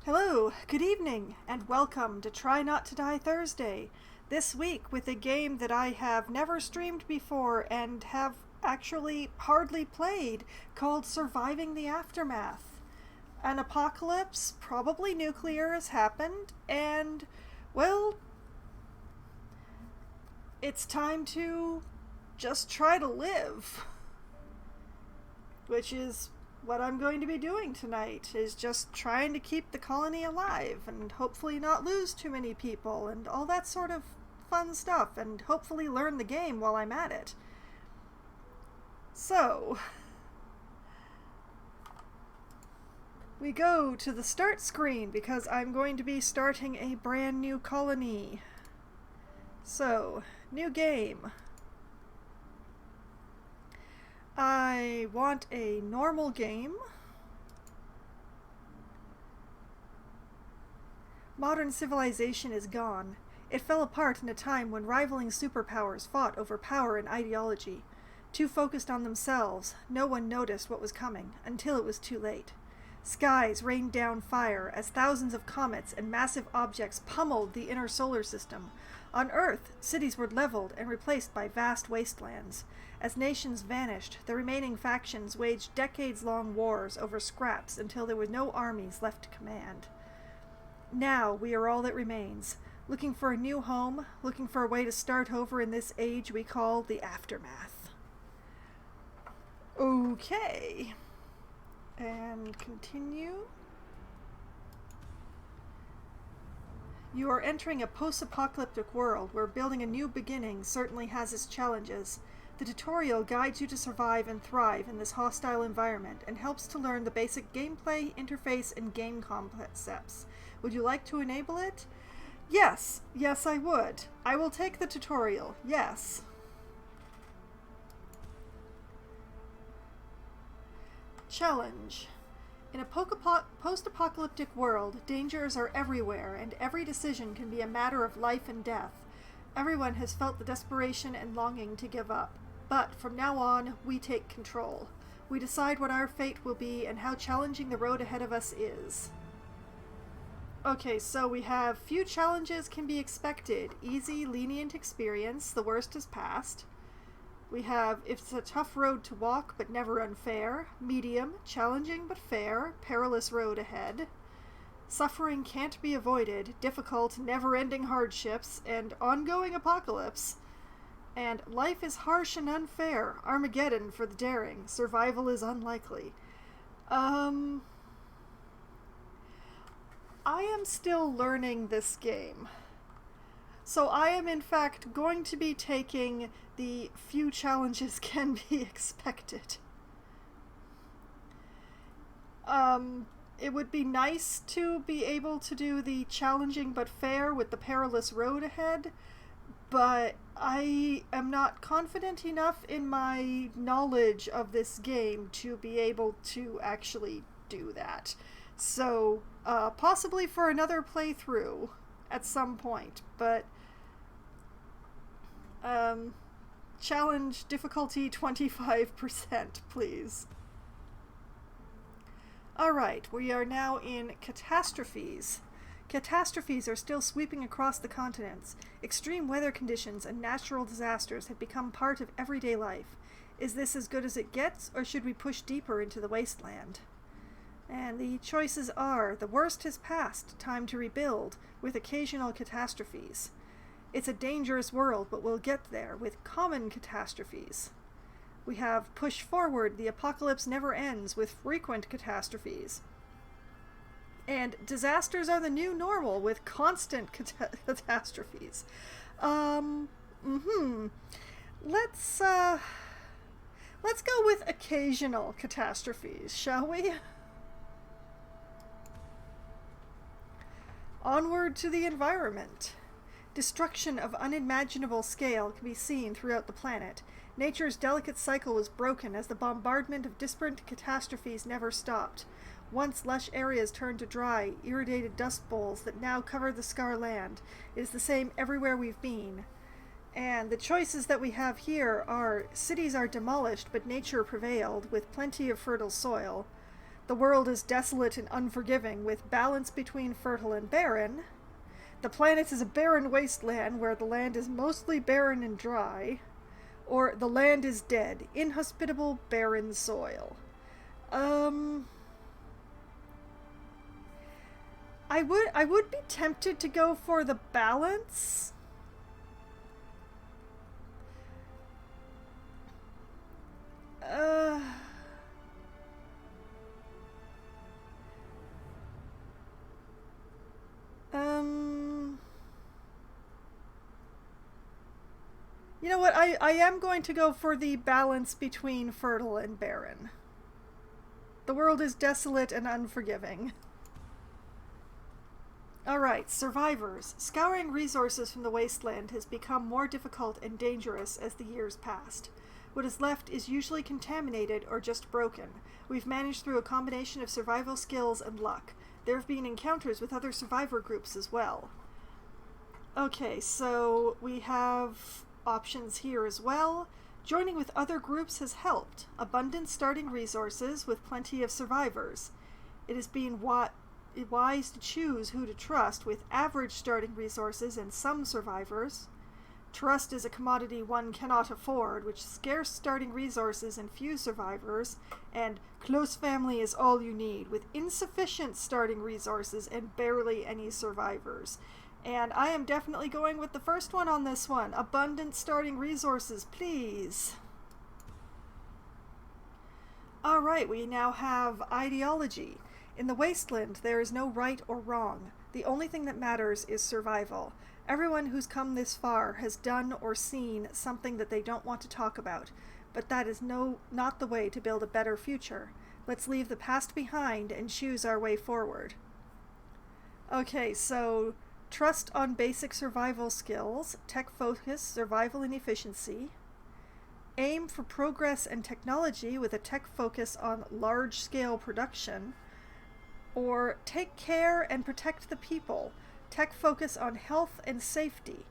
Hello, good evening, and welcome to Try Not to Die Thursday. This week with a game that I have never streamed before and have actually hardly played, called Surviving the Aftermath. An apocalypse, probably nuclear, has happened, and, well, it's time to just try to live. Which is what I'm going to be doing tonight, is just trying to keep the colony alive and hopefully not lose too many people and all that sort of fun stuff, and hopefully learn the game while I'm at it. So, we go to the start screen because I'm going to be starting a brand new colony. So, new game. I want a normal game. Modern civilization is gone. It fell apart in a time when rivaling superpowers fought over power and ideology. Too focused on themselves, no one noticed what was coming, until it was too late. Skies rained down fire as thousands of comets and massive objects pummeled the inner solar system. On Earth, cities were leveled and replaced by vast wastelands. As nations vanished, the remaining factions waged decades-long wars over scraps until there were no armies left to command. Now we are all that remains, looking for a new home, looking for a way to start over in this age we call the Aftermath. Okay. And continue. You are entering a post-apocalyptic world where building a new beginning certainly has its challenges. The tutorial guides you to survive and thrive in this hostile environment and helps to learn the basic gameplay, interface, and game concepts. Would you like to enable it? Yes, I would. I will take the tutorial, yes. Challenge. In a post-apocalyptic world, dangers are everywhere, and every decision can be a matter of life and death. Everyone has felt the desperation and longing to give up. But from now on, we take control. We decide what our fate will be and how challenging the road ahead of us is. Okay, so we have few challenges can be expected. Easy, lenient experience, the worst is past. We have it's a tough road to walk but never unfair. Medium, challenging but fair, perilous road ahead. Suffering can't be avoided, difficult, never-ending hardships, and ongoing apocalypse. And life is harsh and unfair, Armageddon for the daring, survival is unlikely. I am still learning this game. So I am in fact going to be taking the few challenges can be expected. It would be nice to be able to do the challenging but fair with the perilous road ahead, but I am not confident enough in my knowledge of this game to be able to actually do that. So, possibly for another playthrough at some point, but challenge difficulty 25%, please. Alright, we are now in catastrophes. Catastrophes are still sweeping across the continents. Extreme weather conditions and natural disasters have become part of everyday life. Is this as good as it gets, or should we push deeper into the wasteland? And the choices are, the worst has passed, time to rebuild, with occasional catastrophes. It's a dangerous world, but we'll get there, with common catastrophes. We have push forward, the apocalypse never ends, with frequent catastrophes. And disasters are the new normal, with constant catastrophes. Let's go with occasional catastrophes, shall we? Onward to the environment. Destruction of unimaginable scale can be seen throughout the planet. Nature's delicate cycle was broken as the bombardment of disparate catastrophes never stopped. Once lush areas turned to dry, irradiated dust bowls that now cover the scar land. It is the same everywhere we've been. And the choices that we have here are cities are demolished, but nature prevailed, with plenty of fertile soil. The world is desolate and unforgiving, with balance between fertile and barren. The planet is a barren wasteland where the land is mostly barren and dry. Or the land is dead, inhospitable, barren soil. I would be tempted to go for the balance. You know what? I am going to go for the balance between fertile and barren. The world is desolate and unforgiving. Alright, survivors. Scouring resources from the wasteland has become more difficult and dangerous as the years passed. What is left is usually contaminated or just broken. We've managed through a combination of survival skills and luck. There have been encounters with other survivor groups as well. Okay, so we have options here as well. Joining with other groups has helped. Abundant starting resources with plenty of survivors. It has been wise to choose who to trust with average starting resources and some survivors. Trust is a commodity one cannot afford, with scarce starting resources and few survivors, and close family is all you need, with insufficient starting resources and barely any survivors. And I am definitely going with the first one on this one. Abundant starting resources, please. Alright, we now have ideology. In the wasteland, there is no right or wrong. The only thing that matters is survival. Everyone who's come this far has done or seen something that they don't want to talk about, but that is not the way to build a better future. Let's leave the past behind and choose our way forward. Okay, so trust on basic survival skills, tech focus, survival and efficiency. Aim for progress and technology with a tech focus on large-scale production. Or take care and protect the people. Tech focus on health and safety.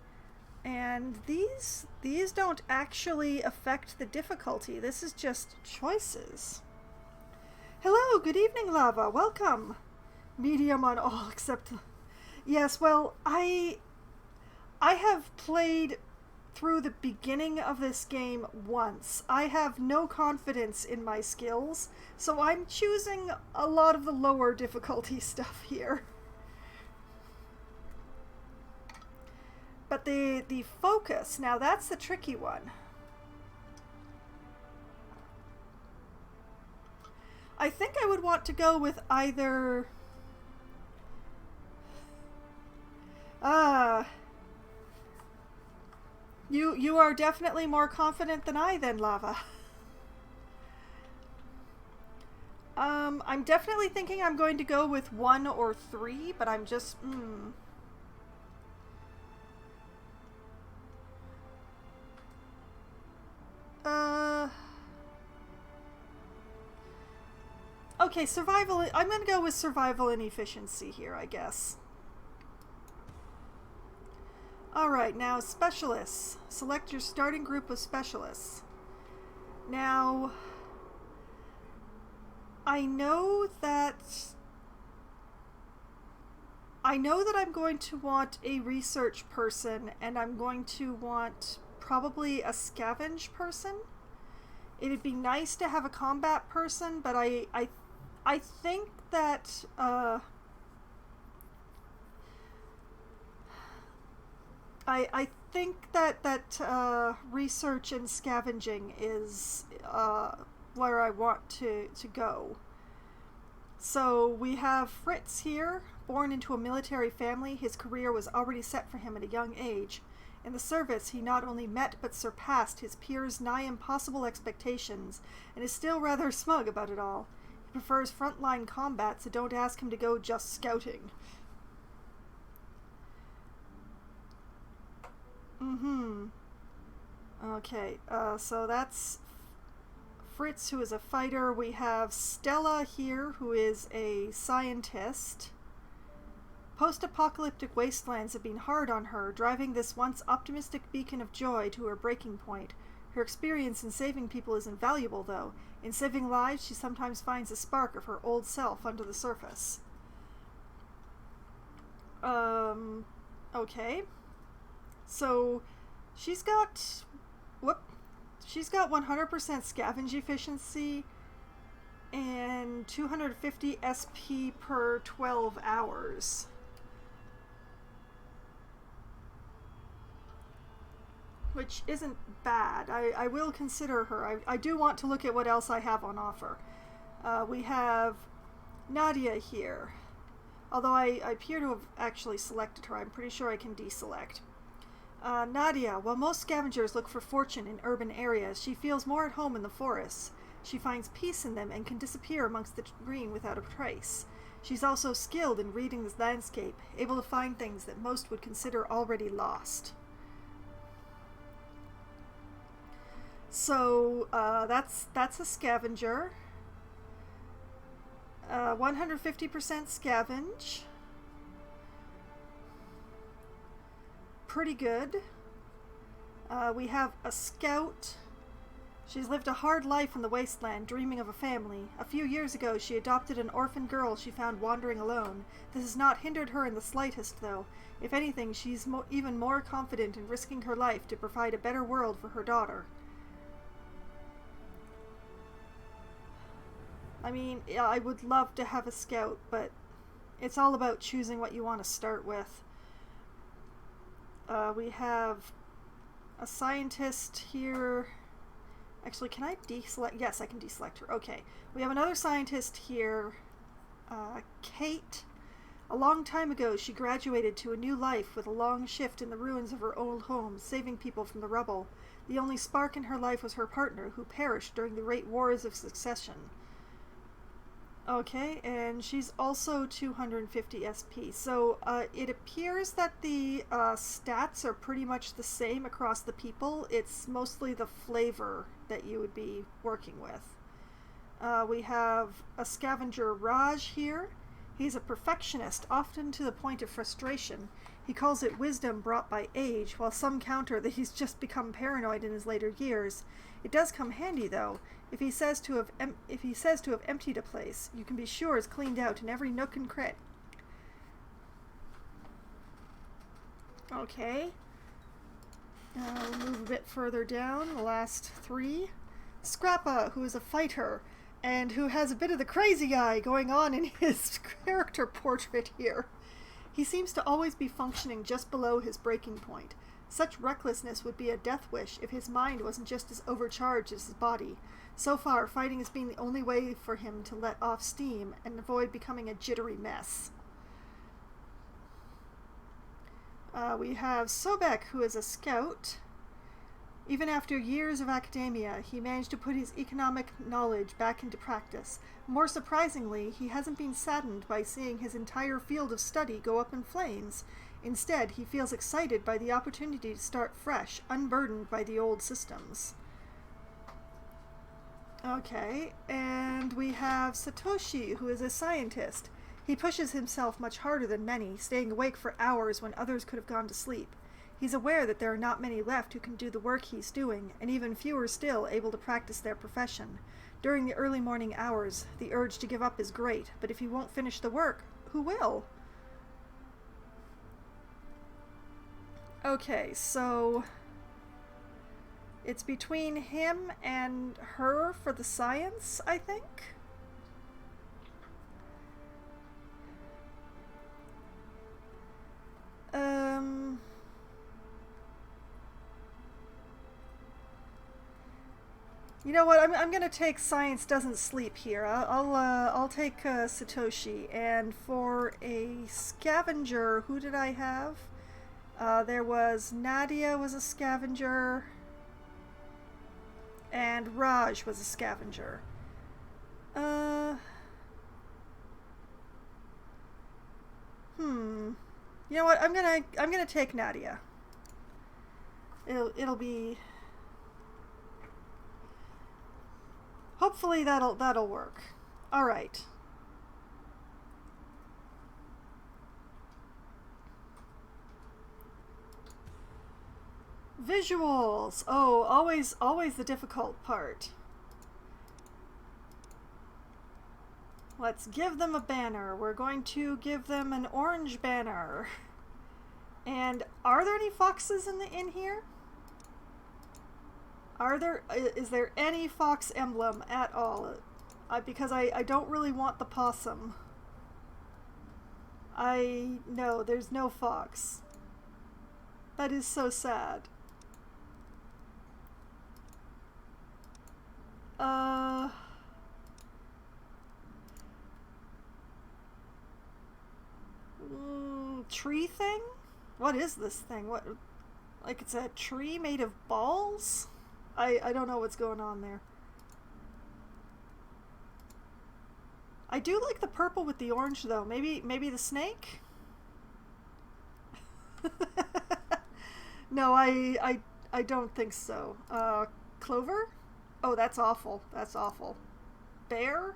And these don't actually affect the difficulty. This is just choices. Hello, good evening, Lava. Welcome. Medium on all except... Yes, well, I have played through the beginning of this game once. I have no confidence in my skills, so I'm choosing a lot of the lower difficulty stuff here. But the focus, now that's the tricky one. I think I would want to go with either... You are definitely more confident than I then, Lava. I'm definitely thinking I'm going to go with 1 or 3, but I'm just... Okay, survival... I'm going to go with survival and efficiency here, I guess. Alright, now specialists. Select your starting group of specialists. Now, I know that I'm going to want a research person, and I'm going to want probably a scavenge person. It'd be nice to have a combat person, but I think that I think that research and scavenging is where I want to go. So we have Fritz here, born into a military family. His career was already set for him at a young age. In the service, he not only met but surpassed his peers' nigh impossible expectations, and is still rather smug about it all. He prefers frontline combat, so don't ask him to go just scouting. Okay, so that's Fritz, who is a fighter. We have Stella here, who is a scientist. Post-apocalyptic wastelands have been hard on her, driving this once optimistic beacon of joy to her breaking point. Her experience in saving people is invaluable, though. In saving lives, she sometimes finds a spark of her old self under the surface. Okay. So, she's got 100% scavenge efficiency and 250 SP per 12 hours. Which isn't bad. I will consider her. I do want to look at what else I have on offer. We have Nadia here. Although I appear to have actually selected her, I'm pretty sure I can deselect. Nadia, while most scavengers look for fortune in urban areas, she feels more at home in the forests. She finds peace in them and can disappear amongst the green without a trace. She's also skilled in reading the landscape, able to find things that most would consider already lost. So, that's a scavenger. 150% scavenge. Pretty good. We have a scout. She's lived a hard life in the wasteland, dreaming of a family. A few years ago, she adopted an orphan girl she found wandering alone. This has not hindered her in the slightest, though. If anything, she's even more confident in risking her life to provide a better world for her daughter. I mean, I would love to have a scout, but it's all about choosing what you want to start with. We have a scientist here. Actually, can I deselect? Yes, I can deselect her. Okay. We have another scientist here, Kate. A long time ago, she graduated to a new life with a long shift in the ruins of her old home, saving people from the rubble. The only spark in her life was her partner, who perished during the Great Wars of Succession. Okay, and she's also 250 SP. So it appears that the stats are pretty much the same across the people. It's mostly the flavor that you would be working with. We have a scavenger, Raj, here. He's a perfectionist, often to the point of frustration. He calls it wisdom brought by age, while some counter that he's just become paranoid in his later years. It does come handy, though. If he says to have emptied a place, you can be sure it's cleaned out in every nook and cranny. Okay. We'll move a bit further down, the last three. Scrappa, who is a fighter, and who has a bit of the crazy eye going on in his character portrait here. He seems to always be functioning just below his breaking point. Such recklessness would be a death wish if his mind wasn't just as overcharged as his body. So far, fighting has been the only way for him to let off steam and avoid becoming a jittery mess. We have Sobek, who is a scout. Even after years of academia, he managed to put his economic knowledge back into practice. More surprisingly, he hasn't been saddened by seeing his entire field of study go up in flames. Instead, he feels excited by the opportunity to start fresh, unburdened by the old systems. Okay, and we have Satoshi, who is a scientist. He pushes himself much harder than many, staying awake for hours when others could have gone to sleep. He's aware that there are not many left who can do the work he's doing, and even fewer still able to practice their profession. During the early morning hours, the urge to give up is great, but if he won't finish the work, who will? Okay, so it's between him and her for the science, I think. You know what? I'm gonna take Science Doesn't Sleep here. I'll take Satoshi. And for a scavenger, who did I have? There was Nadia was a scavenger, and Raj was a scavenger. You know what? I'm gonna take Nadia. It'll be. Hopefully that'll work. All right. Visuals. Oh, always the difficult part. Let's give them a banner. We're going to give them an orange banner. And are there any foxes in here? Is there any fox emblem at all? Because I don't really want the possum. No, there's no fox. That is so sad. Tree thing? What is this thing? What, like it's a tree made of balls? I don't know what's going on there. I do like the purple with the orange though. Maybe the snake? No, I don't think so. Clover? Oh, that's awful. That's awful. Bear?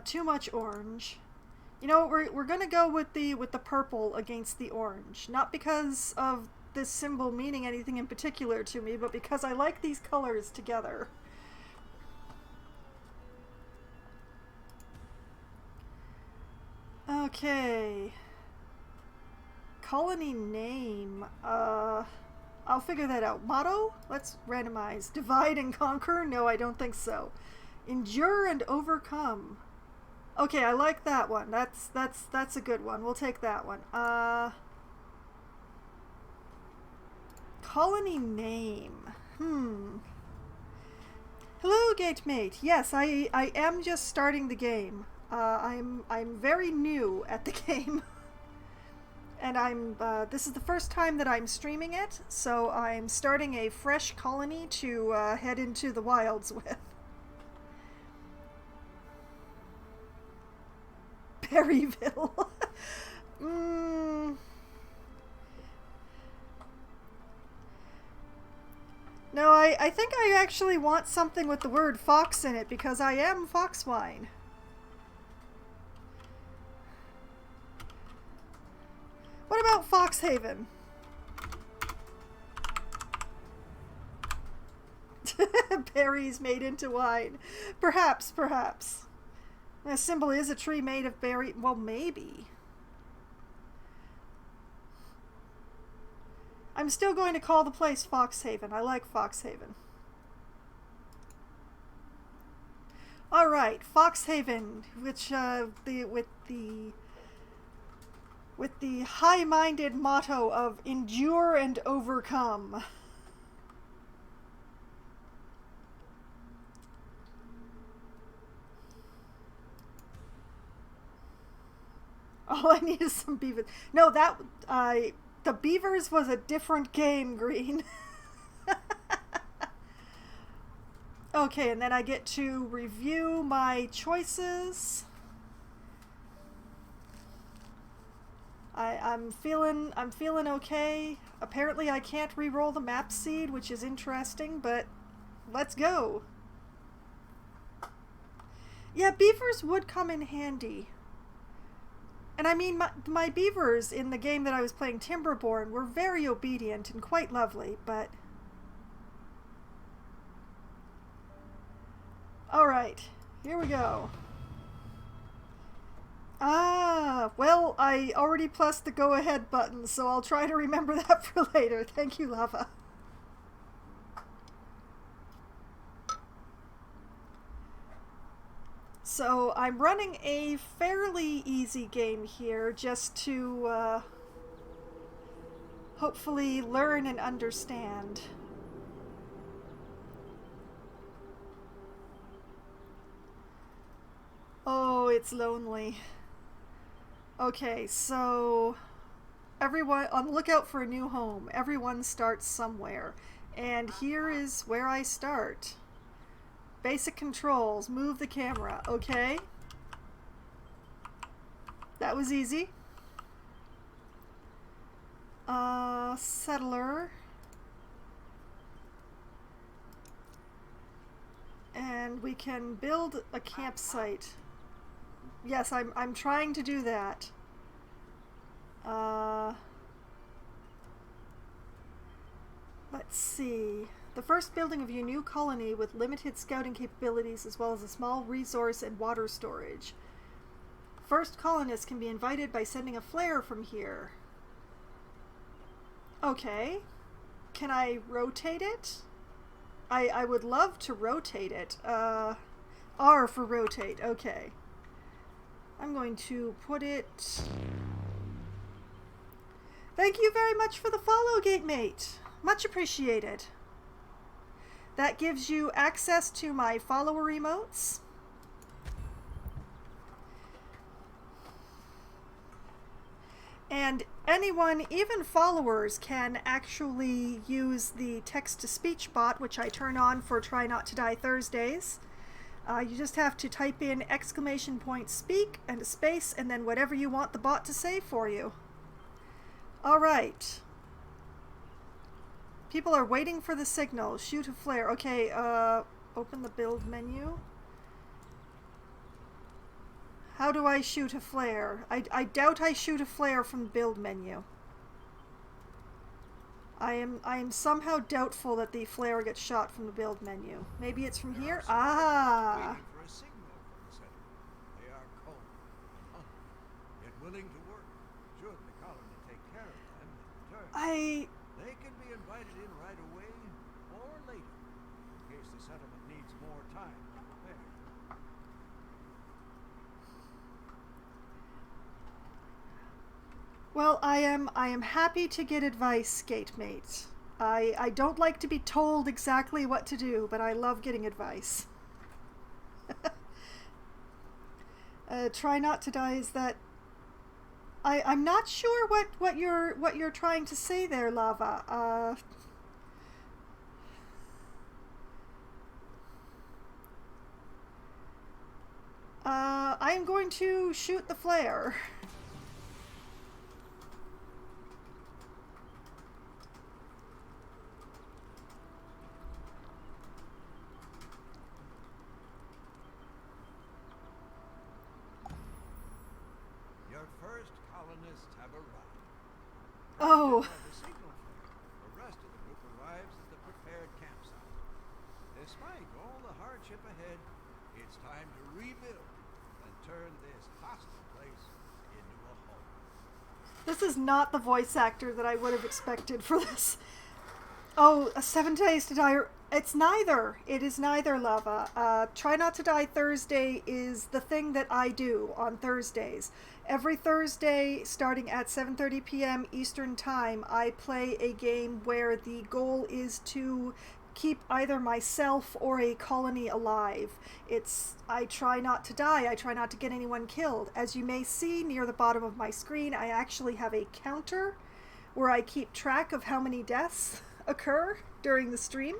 Too much orange. You know, we're gonna go with the purple against the orange. Not because of this symbol meaning anything in particular to me, but because I like these colors together. Okay. Colony name. I'll figure that out. Motto? Let's randomize. Divide and conquer? No, I don't think so. Endure and overcome. Okay, I like that one. That's a good one. We'll take that one. Colony name. Hello, Gatemate. Yes, I am just starting the game. I'm very new at the game. And this is the first time that I'm streaming it, so I'm starting a fresh colony to head into the wilds with. Berryville. No, I think I actually want something with the word fox in it because I am Foxwine. What about Foxhaven? Berries made into wine. Perhaps. The symbol is a tree made of berry. Well, maybe. I'm still going to call the place Foxhaven. I like Foxhaven. All right, Foxhaven, which with the high-minded motto of endure and overcome. All I need is some beavers. No, the beavers was a different game, Green. Okay, and then I get to review my choices. I'm feeling okay. Apparently I can't re-roll the map seed, which is interesting, but let's go. Yeah, beavers would come in handy. And I mean, my beavers in the game that I was playing, Timberborn, were very obedient and quite lovely, but... Alright, here we go. Ah, well, I already pressed the go ahead button, so I'll try to remember that for later. Thank you, Lava. So I'm running a fairly easy game here just to hopefully learn and understand. Oh, it's lonely. Okay, so everyone on the lookout for a new home. Everyone starts somewhere. And here is where I start. Basic controls, move the camera, okay? That was easy. Settler. And we can build a campsite. Yes, I'm trying to do that. Let's see. The first building of your new colony with limited scouting capabilities as well as a small resource and water storage. First colonists can be invited by sending a flare from here. Okay. Can I rotate it? I would love to rotate it. R for rotate. Okay. I'm going to put it... Thank you very much for the follow, Gatemate. Much appreciated. That gives you access to my follower emotes. And anyone, even followers, can actually use the text-to-speech bot, which I turn on for Try Not to Die Thursdays. You just have to type in !speak and a space and then whatever you want the bot to say for you. Alright. People are waiting for the signal. Shoot a flare. Okay, open the build menu. How do I shoot a flare? I doubt I shoot a flare from the build menu. I am somehow doubtful that the flare gets shot from the build menu. Maybe it's from here? Ah! They are cold and hungry, yet willing to work. Should the colony take care of them in return, they can be invited in right away or later, in case the settlement needs more time to prepare. Well, I am happy to get advice, Gatemate. I don't like to be told exactly what to do, but I love getting advice. Try not to die is that I'm not sure what you're trying to say there, Lava. I'm going to shoot the flare. Your first colonists have arrived. Oh. The signal flare. The rest of the group arrives at the prepared campsite. Despite all the hardship ahead, it's time to rebuild and turn this hostile place into a home. This is not the voice actor that I would have expected for this. Oh, 7 days to die. It's neither. It is neither, Lava. Try Not to Die Thursday is the thing that I do on Thursdays. Every Thursday, starting at 7:30 p.m. Eastern Time, I play a game where the goal is to keep either myself or a colony alive. I try not to die. I try not to get anyone killed. As you may see near the bottom of my screen, I actually have a counter where I keep track of how many deaths occur during the stream.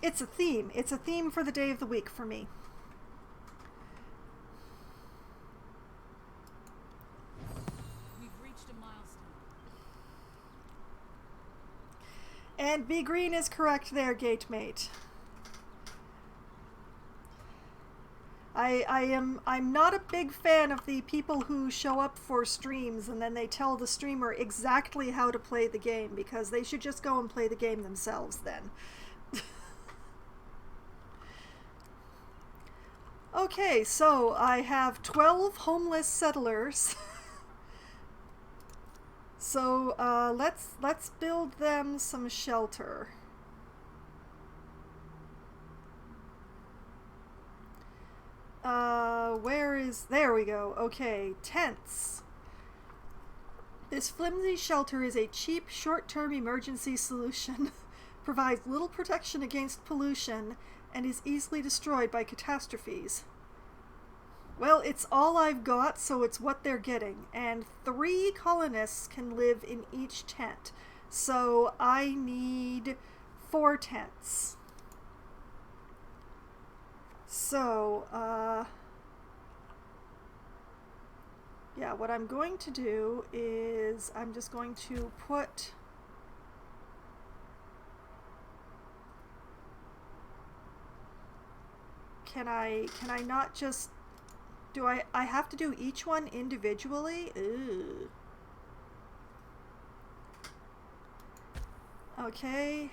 It's a theme. It's a theme for the day of the week for me. We've reached a milestone. And B Green is correct there, Gatemate. I'm not a big fan of the people who show up for streams and then they tell the streamer exactly how to play the game, because they should just go and play the game themselves then. Okay, so I have 12 homeless settlers. So let's build them some shelter. There we go. Okay, tents. This flimsy shelter is a cheap, short-term emergency solution, provides little protection against pollution, and is easily destroyed by catastrophes. Well, it's all I've got, so it's what they're getting. And 3 colonists can live in each tent. So I need 4 tents. So, yeah, what I'm going to do is I'm just going to put... Can I not just... Do I have to do each one individually? Ew. Okay.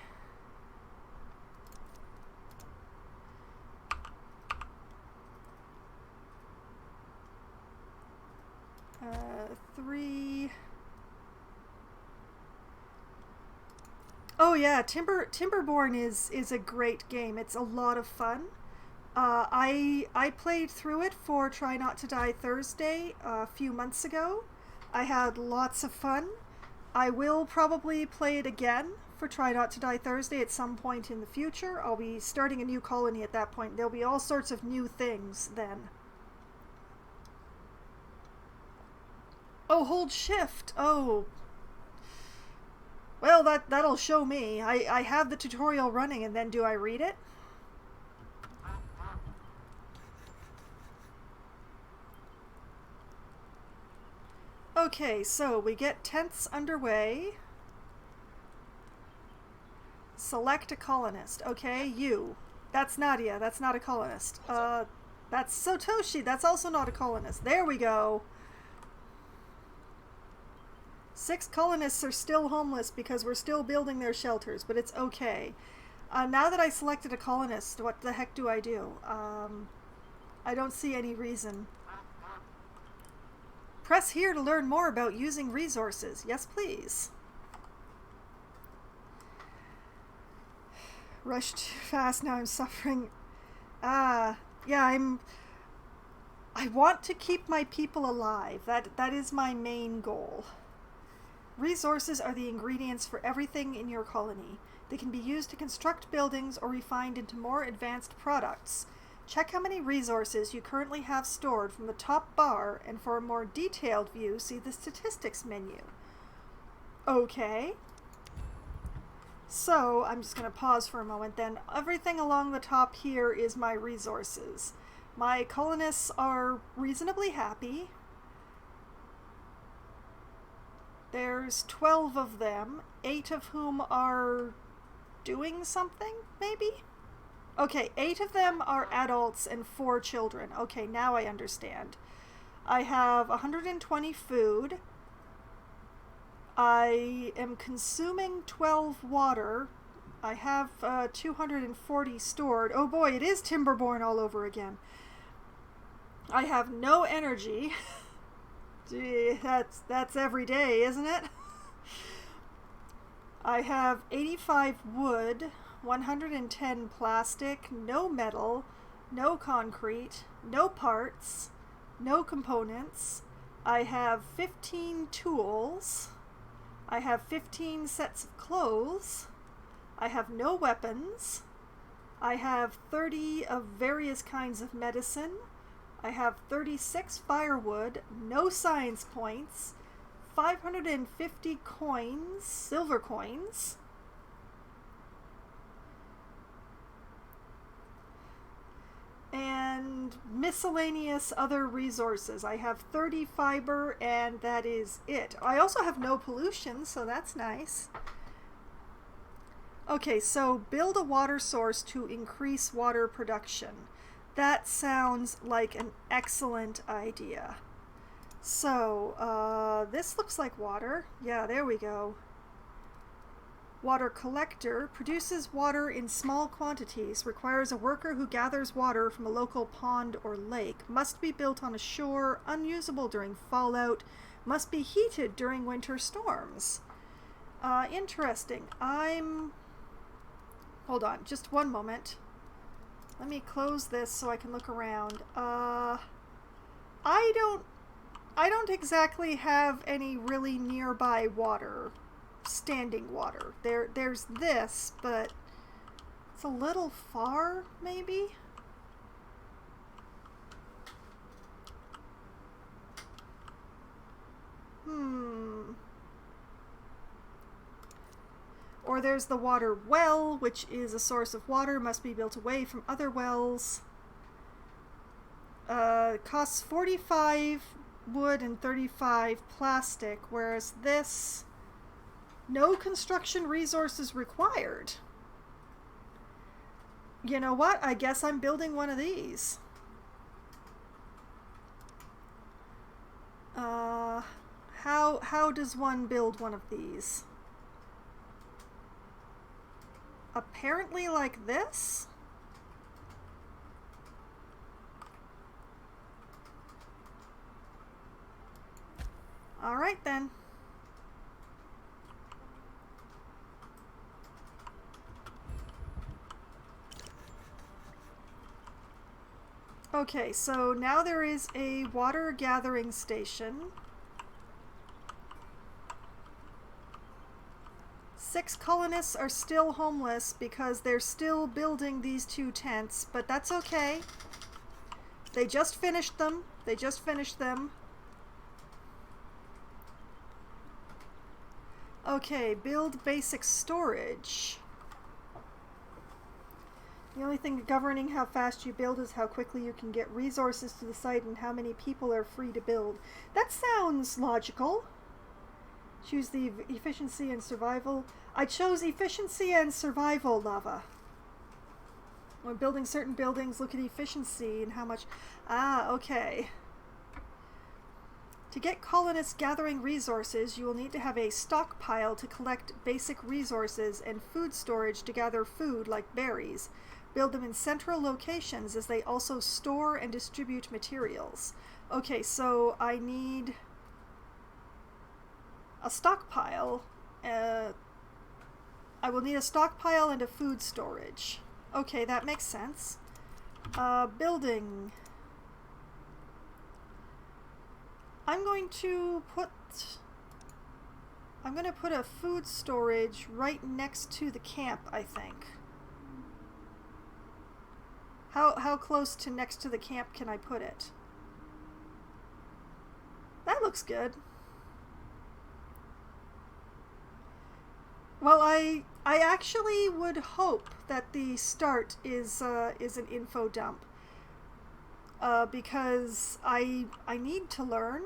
Three. Oh yeah, Timberborn is a great game. It's a lot of fun. I played through it for Try Not to Die Thursday a few months ago. I had lots of fun. I will probably play it again for Try Not to Die Thursday at some point in the future. I'll be starting a new colony at that point. There'll be all sorts of new things then. Oh, hold shift. Oh. Well, that'll show me. I have the tutorial running, and then do I read it? Okay, so we get tents underway. Select a colonist. Okay, you. That's Nadia. That's not a colonist. That's Satoshi. That's also not a colonist. There we go. 6 colonists are still homeless because we're still building their shelters, but it's okay. Now that I selected a colonist, what the heck do I do? I don't see any reason. Press here to learn more about using resources. Yes, please. Rushed too fast, now I'm suffering. Yeah, I want to keep my people alive. That is my main goal. Resources are the ingredients for everything in your colony. They can be used to construct buildings or refined into more advanced products. Check how many resources you currently have stored from the top bar, and for a more detailed view, see the statistics menu. Okay. So, I'm just going to pause for a moment then. Everything along the top here is my resources. My colonists are reasonably happy. There's 12 of them, 8 of whom are doing something, maybe? Okay, 8 of them are adults and 4 children. Okay, now I understand. I have 120 food. I am consuming 12 water. I have 240 stored. Oh boy, it is Timberborn all over again. I have no energy. Gee, that's every day, isn't it? I have 85 wood, 110 plastic, no metal, no concrete, no parts, no components. I have 15 tools. I have 15 sets of clothes. I have no weapons. I have 30 of various kinds of medicine. I have 36 firewood, no science points, 550 coins, silver coins, and miscellaneous other resources. I have 30 fiber, and that is it. I also have no pollution, so that's nice. Okay, so build a water source to increase water production. That sounds like an excellent idea. So, this looks like water. Yeah, there we go. Water collector produces water in small quantities, requires a worker who gathers water from a local pond or lake, must be built on a shore, unusable during fallout, must be heated during winter storms. Interesting. Hold on, just one moment. Let me close this so I can look around. I don't exactly have any really nearby water, standing water. There's this, but it's a little far, maybe? Or there's the water well, which is a source of water, must be built away from other wells. Costs 45 wood and 35 plastic, whereas this, no construction resources required. You know what? I guess I'm building one of these. How does one build one of these? apparently like this. All right then. Okay, so now there is a water gathering station. 6 colonists are still homeless because they're still building these 2 tents, but that's okay. They just finished them. They just finished them. Okay, build basic storage. The only thing governing how fast you build is how quickly you can get resources to the site and how many people are free to build. That sounds logical. Choose the efficiency and survival. I chose efficiency and survival, Lava. When building certain buildings, look at efficiency and how much... Ah, okay. To get colonists gathering resources, you will need to have a stockpile to collect basic resources and food storage to gather food like berries. Build them in central locations as they also store and distribute materials. Okay, so I need a stockpile. I will need a stockpile and a food storage. Okay, that makes sense. Building. I'm going to put a food storage right next to the camp, I think. How close to next to the camp can I put it? That looks good. Well, I actually would hope that the start is an info dump. Because I need to learn.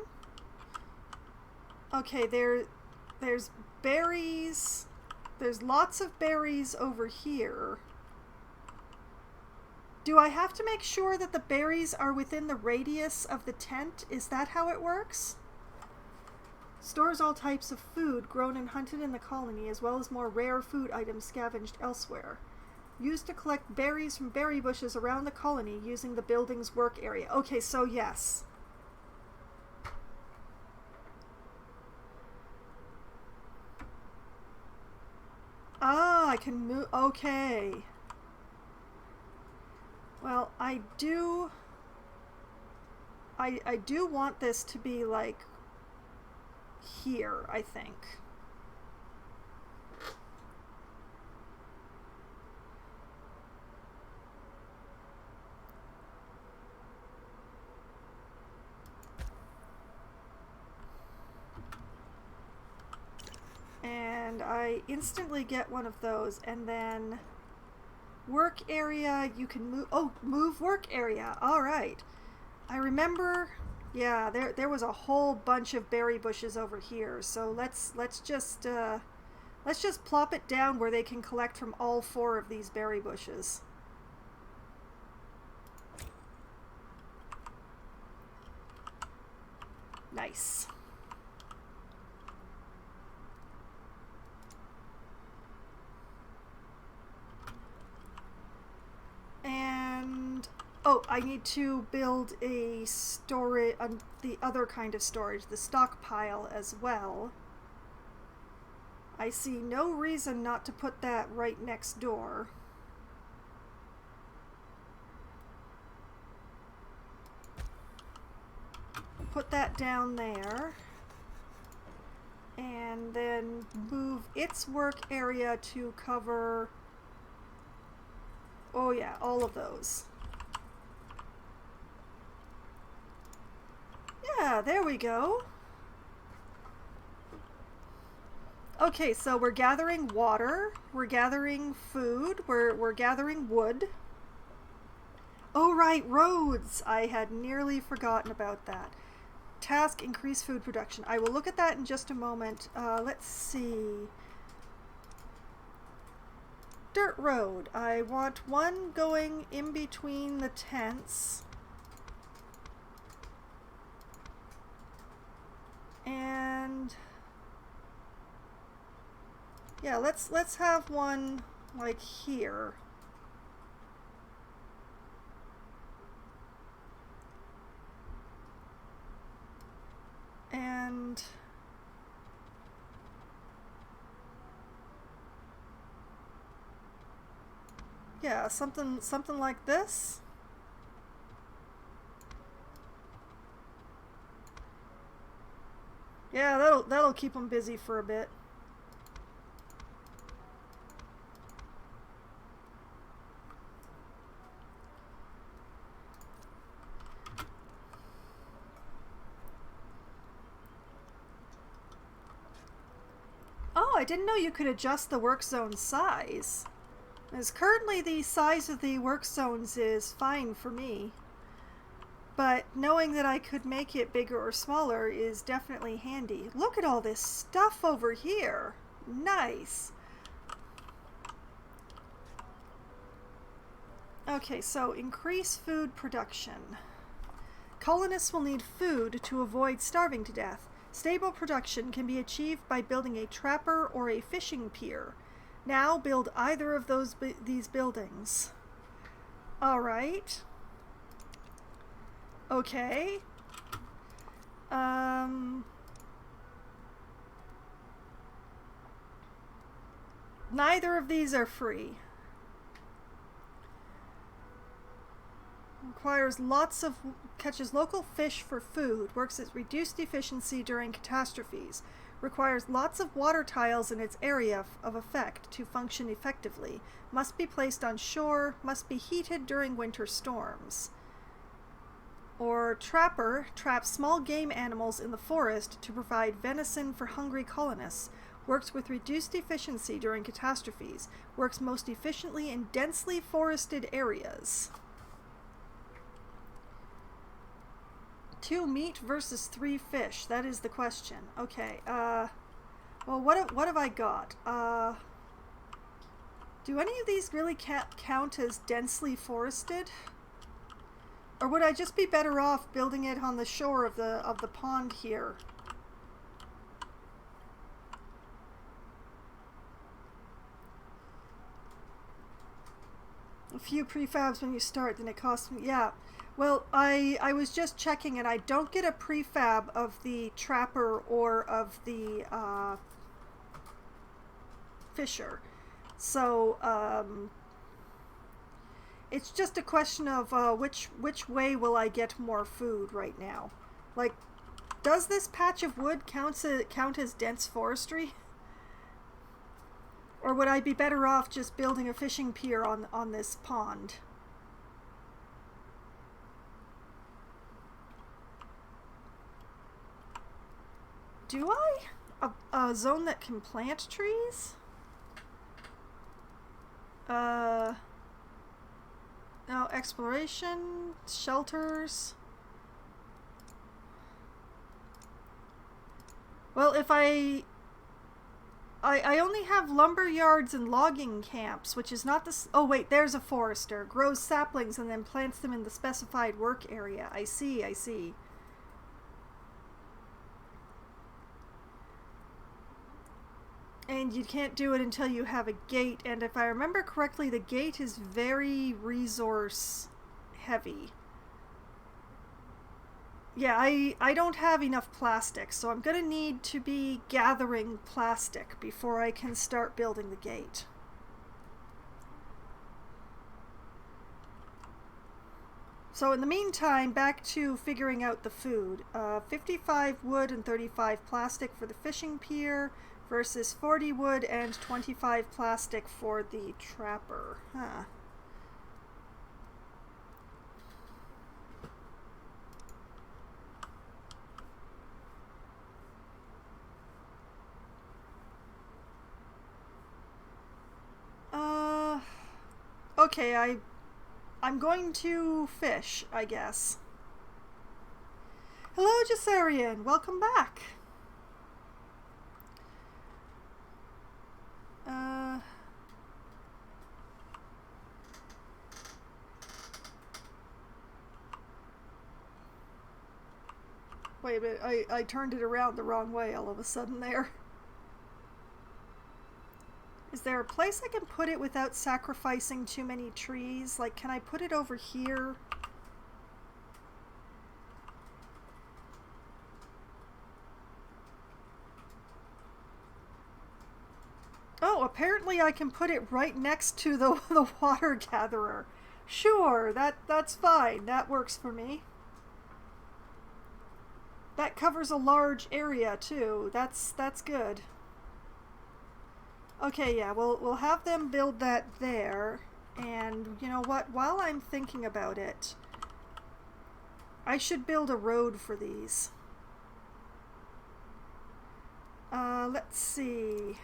Okay, there's berries. There's lots of berries over here. Do I have to make sure that the berries are within the radius of the tent? Is that how it works? Stores all types of food grown and hunted in the colony, as well as more rare food items scavenged elsewhere. Used to collect berries from berry bushes around the colony using the building's work area. Okay, so yes. Ah, I can move. Okay. Well, I do want this to be like here, I think. And I instantly get one of those, and then work area, you can move. Oh, move work area. All right. I remember, yeah, there was a whole bunch of berry bushes over here. So let's just plop it down where they can collect from all 4 of these berry bushes. Nice. And oh, I need to build a storage, the other kind of storage, the stockpile as well. I see no reason not to put that right next door. Put that down there. And then move its work area to cover... Oh yeah, all of those. Yeah, there we go. Okay, so we're gathering water, we're gathering food, we're gathering wood. Oh right, roads! I had nearly forgotten about that. Task, increase food production. I will look at that in just a moment. Let's see. Dirt road. I want one going in between the tents. And yeah, let's have one like here. And yeah, something like this. Yeah, that'll keep them busy for a bit. Oh, I didn't know you could adjust the work zone size. As currently the size of the work zones is fine for me. But knowing that I could make it bigger or smaller is definitely handy. Look at all this stuff over here. Nice. Okay, so increase food production. Colonists will need food to avoid starving to death. Stable production can be achieved by building a trapper or a fishing pier. Now build either of these buildings. All right. Okay. Neither of these are free. Catches local fish for food, works at reduced efficiency during catastrophes, requires lots of water tiles in its area of effect to function effectively, must be placed on shore, must be heated during winter storms. Or trapper, traps small game animals in the forest to provide venison for hungry colonists, works with reduced efficiency during catastrophes, works most efficiently in densely forested areas. 2 meat versus 3 fish. That is the question. Okay. Well, what have I got? Do any of these really count as densely forested? Or would I just be better off building it on the shore of the pond here? A few prefabs when you start, then it costs me. Yeah. Well, I was just checking, and I don't get a prefab of the trapper or of the fisher. So it's just a question of which way will I get more food right now. Like, does this patch of wood count as dense forestry? Or would I be better off just building a fishing pier on this pond? Do I? A zone that can plant trees? No, exploration, shelters. Well, if I only have lumber yards and logging camps, which is not the... Oh, wait, there's a forester. Grows saplings and then plants them in the specified work area. I see. And you can't do it until you have a gate, and if I remember correctly, the gate is very resource heavy. Yeah, I don't have enough plastic, so I'm gonna need to be gathering plastic before I can start building the gate. So in the meantime, back to figuring out the food. 55 wood and 35 plastic for the fishing pier versus 40 wood and 25 plastic for the trapper. Huh. Okay, I'm going to fish, I guess. Hello, Jassarian. Welcome back. Wait a minute, I turned it around the wrong way all of a sudden there. Is there a place I can put it without sacrificing too many trees? Like, can I put it over here? Oh, apparently I can put it right next to the water gatherer. Sure, that's fine. That works for me. That covers a large area too. That's good. Okay, yeah, we'll have them build that there. And you know what? While I'm thinking about it, I should build a road for these. Let's see.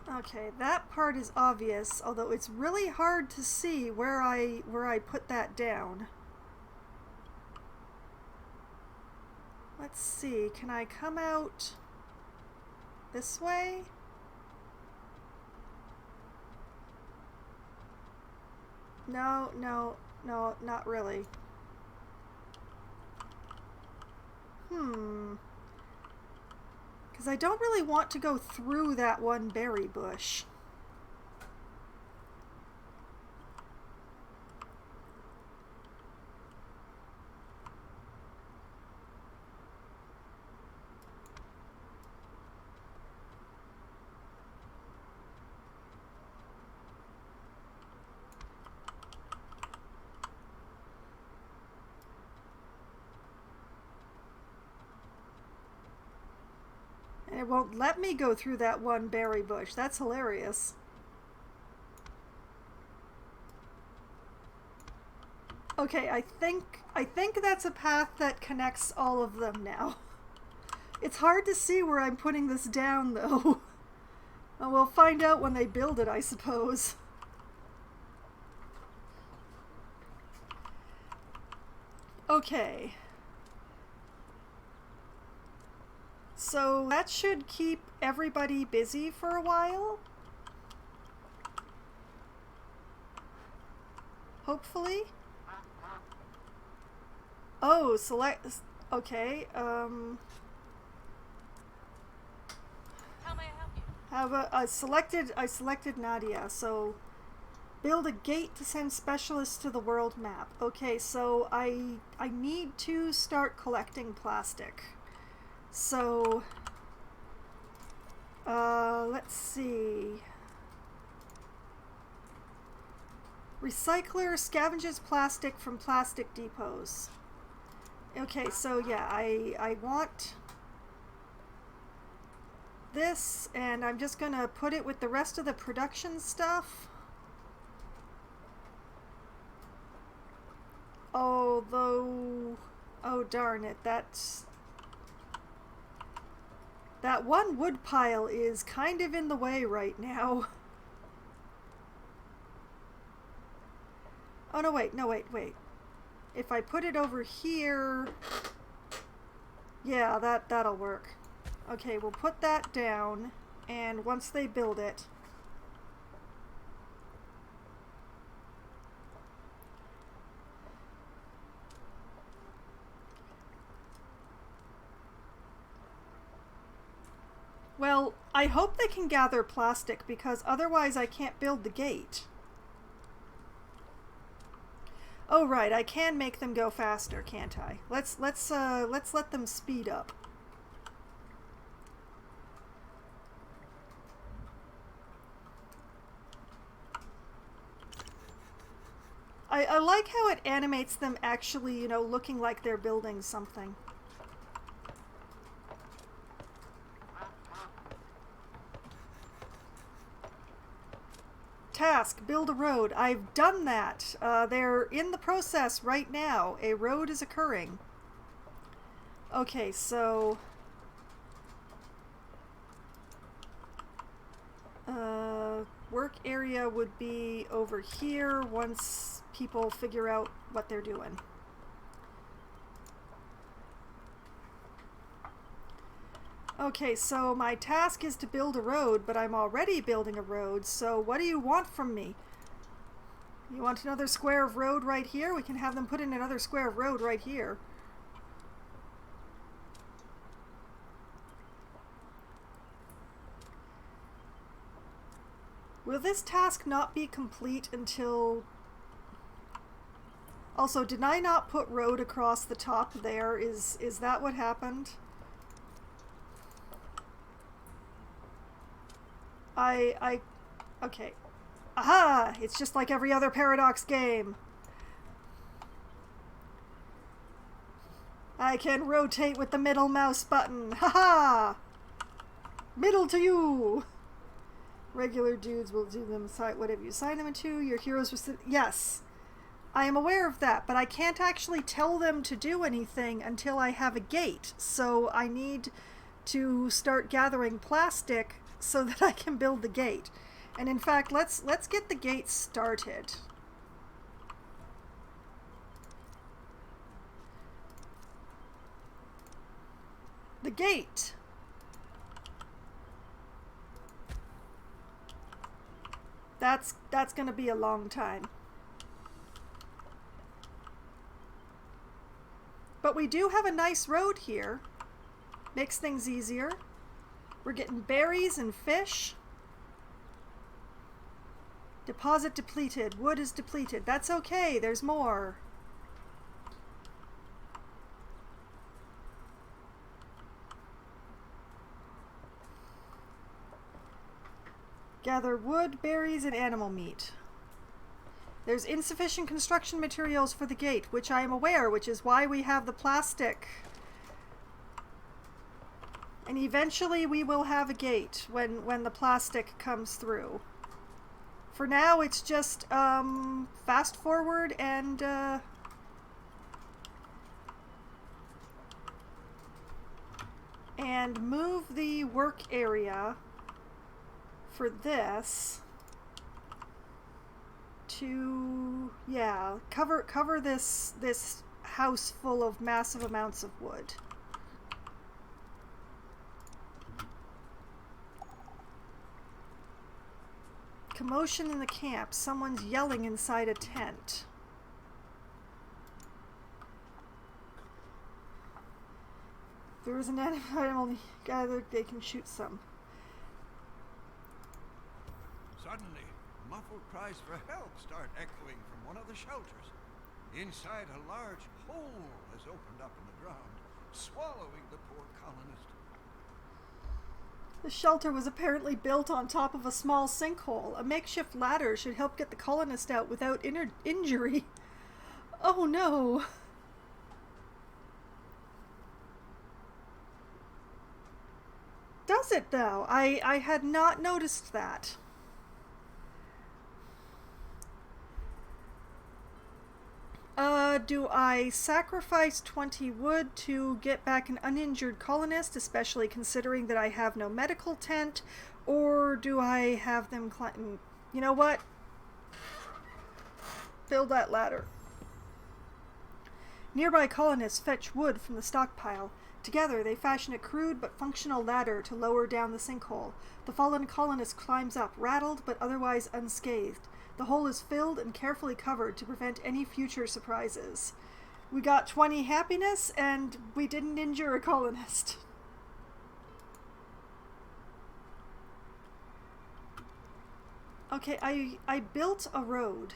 Okay, that part is obvious, although it's really hard to see where I put that down. Let's see, can I come out this way? No, not really. Because I don't really want to go through that one berry bush. It won't let me go through that one berry bush. That's hilarious. Okay, I think that's a path that connects all of them now. It's hard to see where I'm putting this down though. We'll find out when they build it, I suppose. Okay. So that should keep everybody busy for a while. Hopefully. Oh, select. Okay. How may I help you? I selected Nadia. So build a gate to send specialists to the world map. Okay, so I need to start collecting plastic. So, let's see. Recycler scavenges plastic from plastic depots. Okay, so yeah, I want this, and I'm just gonna put it with the rest of the production stuff. Although, oh darn it, that one wood pile is kind of in the way right now. Oh, no, wait. If I put it over here... Yeah, that'll work. Okay, we'll put that down, and once they build it... Well, I hope they can gather plastic, because otherwise I can't build the gate. Oh right, I can make them go faster, can't I? Let's let them speed up. I like how it animates them actually, you know, looking like they're building something. Task, build a road. I've done that. They're in the process right now. A road is occurring. Okay, so... work area would be over here once people figure out what they're doing. Okay, so my task is to build a road, but I'm already building a road, so what do you want from me? You want another square of road right here? We can have them put in another square of road right here. Will this task not be complete until... Also, did I not put road across the top there? Is that what happened? Okay. Aha! It's just like every other Paradox game. I can rotate with the middle mouse button. Haha! Middle to you! Regular dudes will do them whatever you assign them to. Your heroes will... Yes! I am aware of that, but I can't actually tell them to do anything until I have a gate. So I need to start gathering plastic so that I can build the gate. And in fact, let's get the gate started. The gate. That's going to be a long time. But we do have a nice road here. Makes things easier. We're getting berries and fish. Deposit depleted. Wood is depleted. That's okay. There's more. Gather wood, berries, and animal meat. There's insufficient construction materials for the gate, which I am aware, which is why we have the plastic. And eventually we will have a gate when the plastic comes through. For now, it's just fast forward and move the work area for this to, yeah, cover this house full of massive amounts of wood. Commotion in the camp. Someone's yelling inside a tent. If there is an animal gathered, they can shoot some. Suddenly, muffled cries for help start echoing from one of the shelters. Inside, a large hole has opened up in the ground, swallowing the poor colonist. The shelter was apparently built on top of a small sinkhole. A makeshift ladder should help get the colonist out without injury. Oh no! Does it though? I had not noticed that. Do I sacrifice 20 wood to get back an uninjured colonist, especially considering that I have no medical tent, or do I have them climb? You know what? Build that ladder. Nearby colonists fetch wood from the stockpile. Together, they fashion a crude but functional ladder to lower down the sinkhole. The fallen colonist climbs up, rattled but otherwise unscathed. The hole is filled and carefully covered to prevent any future surprises. We got 20 happiness, and we didn't injure a colonist. Okay, I built a road,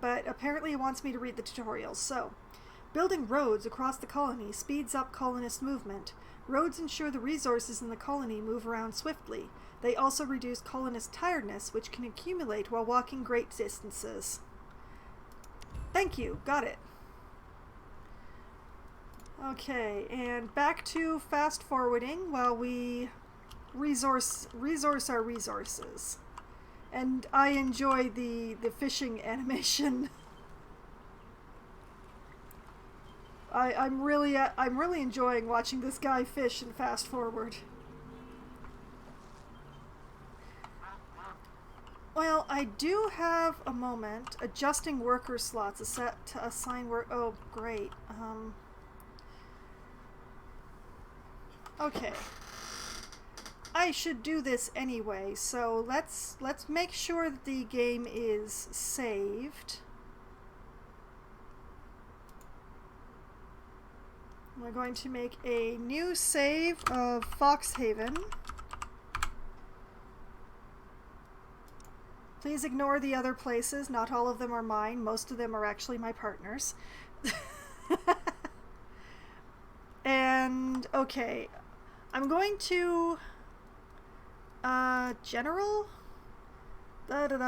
but apparently it wants me to read the tutorials, so... Building roads across the colony speeds up colonist movement. Roads ensure the resources in the colony move around swiftly. They also reduce colonist tiredness, which can accumulate while walking great distances. Thank you. Got it. Okay, and back to fast forwarding while we resource our resources. And I enjoy the fishing animation. I'm really enjoying watching this guy fish and fast forward. Well, I do have a moment. Adjusting worker slots is set to assign work. Oh, great. Okay. I should do this anyway, so let's make sure that the game is saved. We're going to make a new save of Foxhaven. Please ignore the other places. Not all of them are mine. Most of them are actually my partner's. And, okay. I'm going to... General? Oh,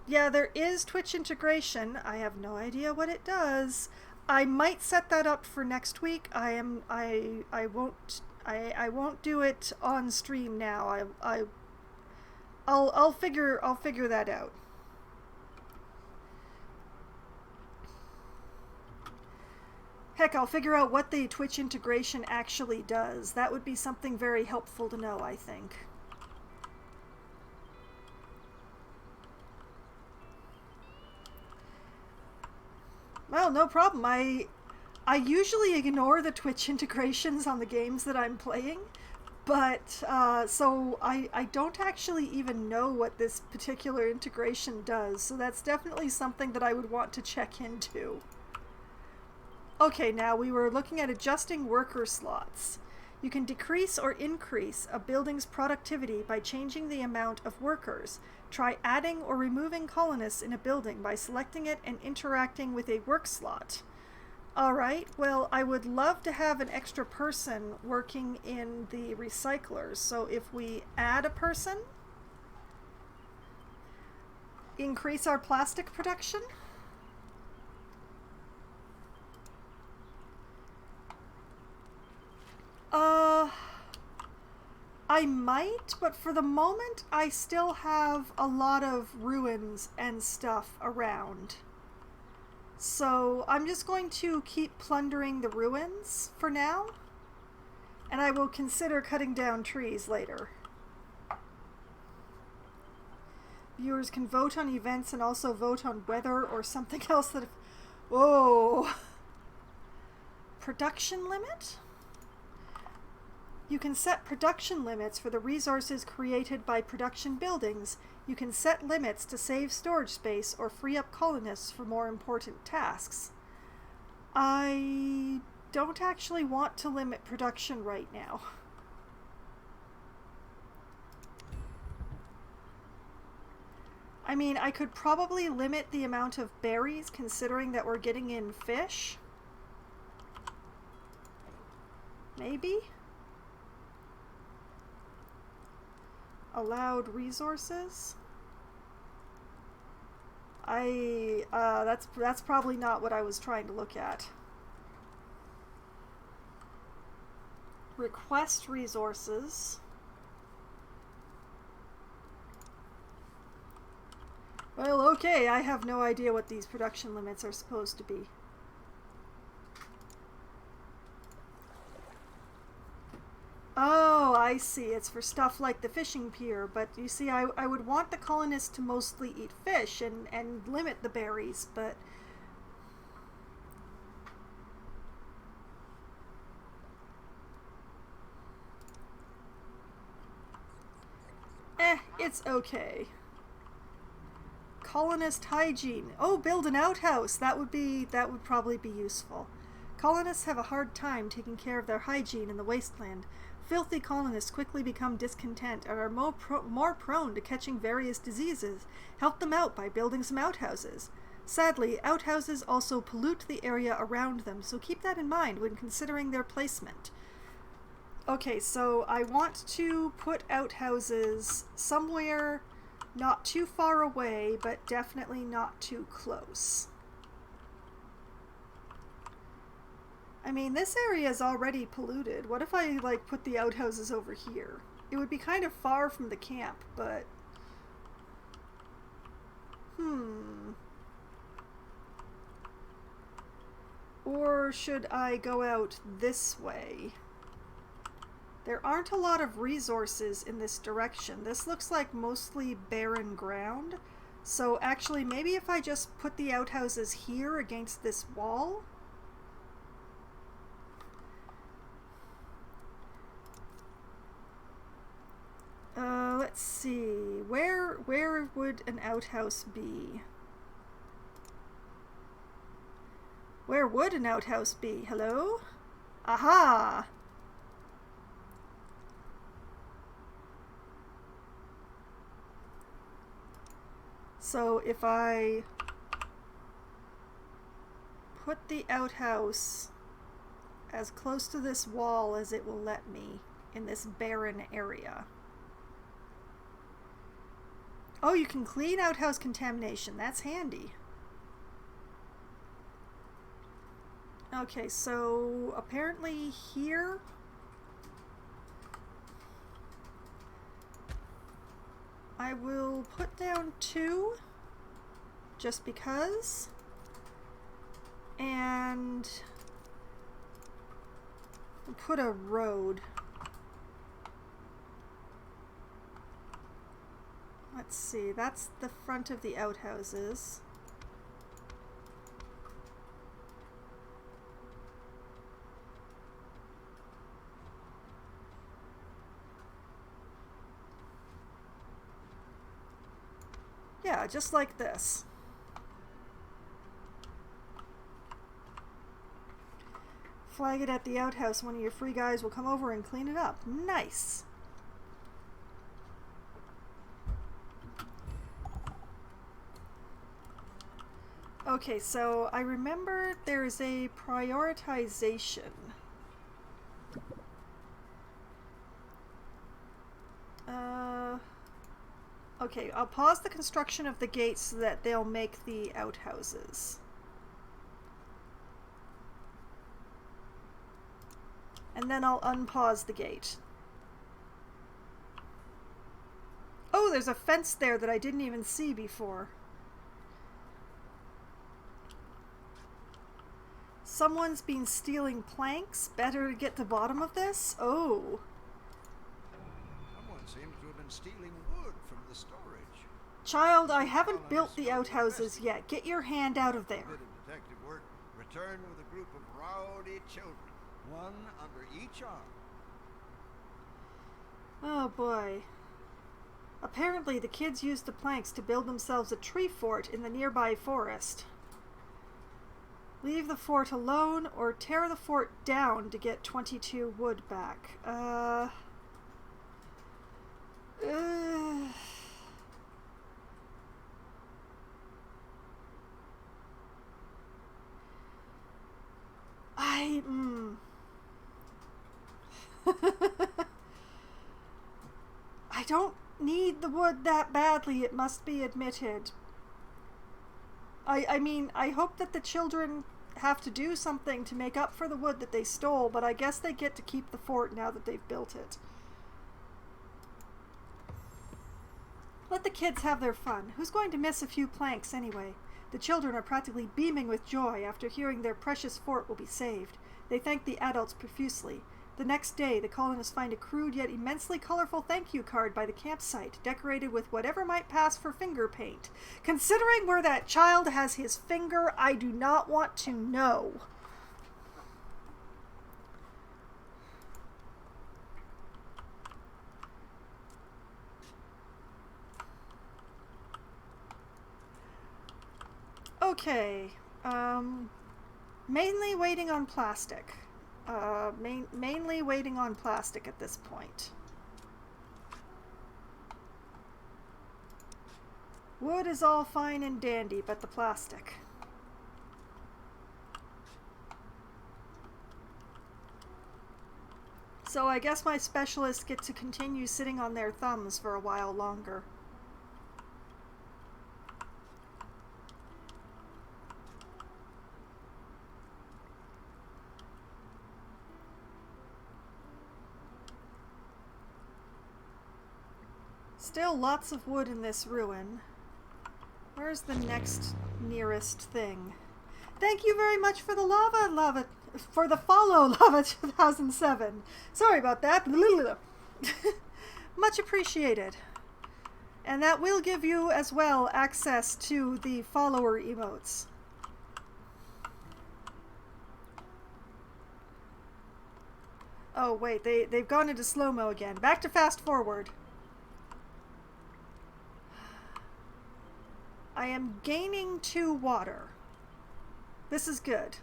yeah, there is Twitch integration. I have no idea what it does. I might set that up for next week. I won't do it on stream now. I'll figure that out. Heck, I'll figure out what the Twitch integration actually does. That would be something very helpful to know, I think. Well, no problem. I usually ignore the Twitch integrations on the games that I'm playing, but so I don't actually even know what this particular integration does, so that's definitely something that I would want to check into. Okay, now we were looking at adjusting worker slots. You can decrease or increase a building's productivity by changing the amount of workers. Try adding or removing colonists in a building by selecting it and interacting with a work slot. Alright, well, I would love to have an extra person working in the recyclers. So if we add a person, increase our plastic production. I might, but for the moment, I still have a lot of ruins and stuff around. So I'm just going to keep plundering the ruins for now, and I will consider cutting down trees later. Viewers can vote on events and also vote on weather or something else that... Whoa! Production limit? You can set production limits for the resources created by production buildings. You can set limits to save storage space or free up colonists for more important tasks. I don't actually want to limit production right now. I mean, I could probably limit the amount of berries considering that we're getting in fish. Maybe? Allowed resources. That's probably not what I was trying to look at. Request resources. Well, okay, I have no idea what these production limits are supposed to be. Oh, I see. It's for stuff like the fishing pier, but you see, I would want the colonists to mostly eat fish and limit the berries, but... it's okay. Colonist hygiene. Oh, build an outhouse. That would probably be useful. Colonists have a hard time taking care of their hygiene in the wasteland. Filthy colonists quickly become discontent and are more prone to catching various diseases. Help them out by building some outhouses. Sadly, outhouses also pollute the area around them, so keep that in mind when considering their placement. Okay, so I want to put outhouses somewhere not too far away, but definitely not too close. I mean, this area is already polluted. What if I, like, put the outhouses over here? It would be kind of far from the camp, but... Or should I go out this way? There aren't a lot of resources in this direction. This looks like mostly barren ground. So actually, maybe if I just put the outhouses here against this wall... let's see. Where would an outhouse be? Where would an outhouse be? Hello? Aha! So if I put the outhouse as close to this wall as it will let me in this barren area. Oh, you can clean outhouse contamination. That's handy. Okay, so apparently here I will put down 2 just because, and put a road. Let's see, that's the front of the outhouses. Yeah, just like this. Flag it at the outhouse. One of your free guys will come over and clean it up. Nice. Okay, so I remember there's a prioritization. Okay, I'll pause the construction of the gates so that they'll make the outhouses. And then I'll unpause the gate. Oh, there's a fence there that I didn't even see before. Someone's been stealing planks. Better to get to the bottom of this? Oh. Someone seems to have been stealing wood from the storage. Child, I haven't built the outhouses yet. Get your hand out of there. Bit of detective work. Return with a group of rowdy children, one under each arm. Oh boy. Apparently the kids used the planks to build themselves a tree fort in the nearby forest. Leave the fort alone or tear the fort down to get 22 wood back. I don't need the wood that badly, it must be admitted. I mean, I hope that the children have to do something to make up for the wood that they stole, but I guess they get to keep the fort now that they've built it. Let the kids have their fun. Who's going to miss a few planks anyway? The children are practically beaming with joy after hearing their precious fort will be saved. They thank the adults profusely. The next day, the colonists find a crude yet immensely colorful thank you card by the campsite, decorated with whatever might pass for finger paint. Considering where that child has his finger, I do not want to know. Okay, mainly waiting on plastic. Mainly waiting on plastic at this point. Wood is all fine and dandy, but the plastic. So I guess my specialists get to continue sitting on their thumbs for a while longer. Still lots of wood in this ruin. Where's the next nearest thing? Thank you very much for the for the follow, Lava 2007. Sorry about that. Much appreciated. And that will give you as well access to the follower emotes. Oh wait, they've gone into slow-mo again. Back to fast forward. I am gaining 2 water. This is good.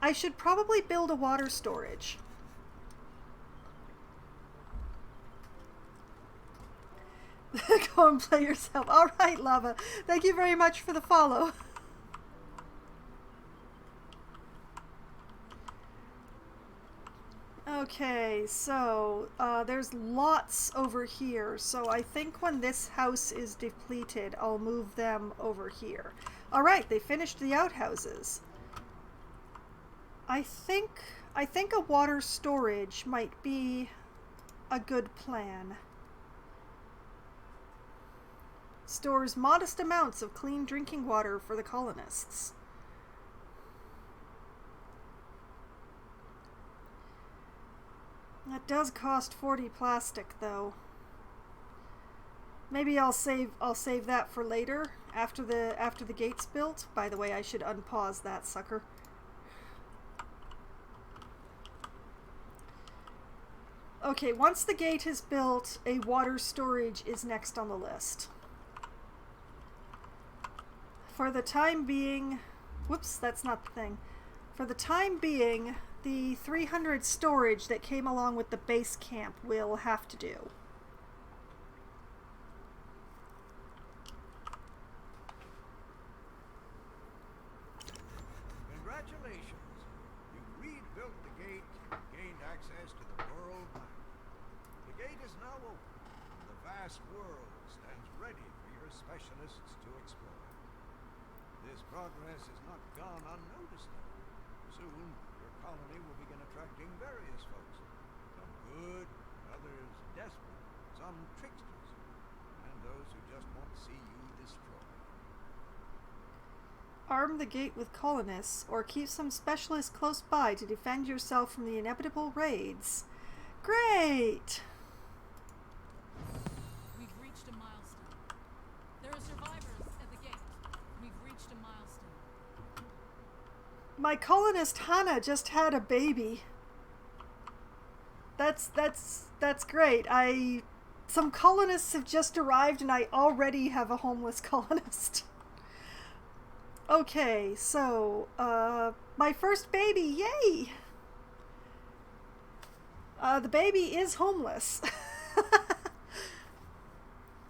I should probably build a water storage. Go and play yourself. All right, Lava. Thank you very much for the follow. Okay, so there's lots over here. So I think when this house is depleted, I'll move them over here. All right, they finished the outhouses. I think a water storage might be a good plan. Stores modest amounts of clean drinking water for the colonists. That does cost 40 plastic, though. Maybe I'll save that for later after the gate's built. By the way, I should unpause that sucker. Okay, once the gate is built, a water storage is next on the list. For the time being, whoops, that's not the thing. For the time being, the 300 storage that came along with the base camp will have to do. Congratulations. You rebuilt the gate and gained access to the world map. The gate is now open, and the vast world stands ready for your specialists to explore. This progress has not gone unnoticed. Soon, your colony will begin attracting various folks. Some good, others desperate, some tricksters, and those who just want to see you destroyed. Arm the gate with colonists, or keep some specialists close by to defend yourself from the inevitable raids. Great! We've reached a milestone. There are survivors at the gate. We've reached a milestone. My colonist Hannah just had a baby. That's great. Some colonists have just arrived and I already have a homeless colonist. Okay, so my first baby, yay! The baby is homeless.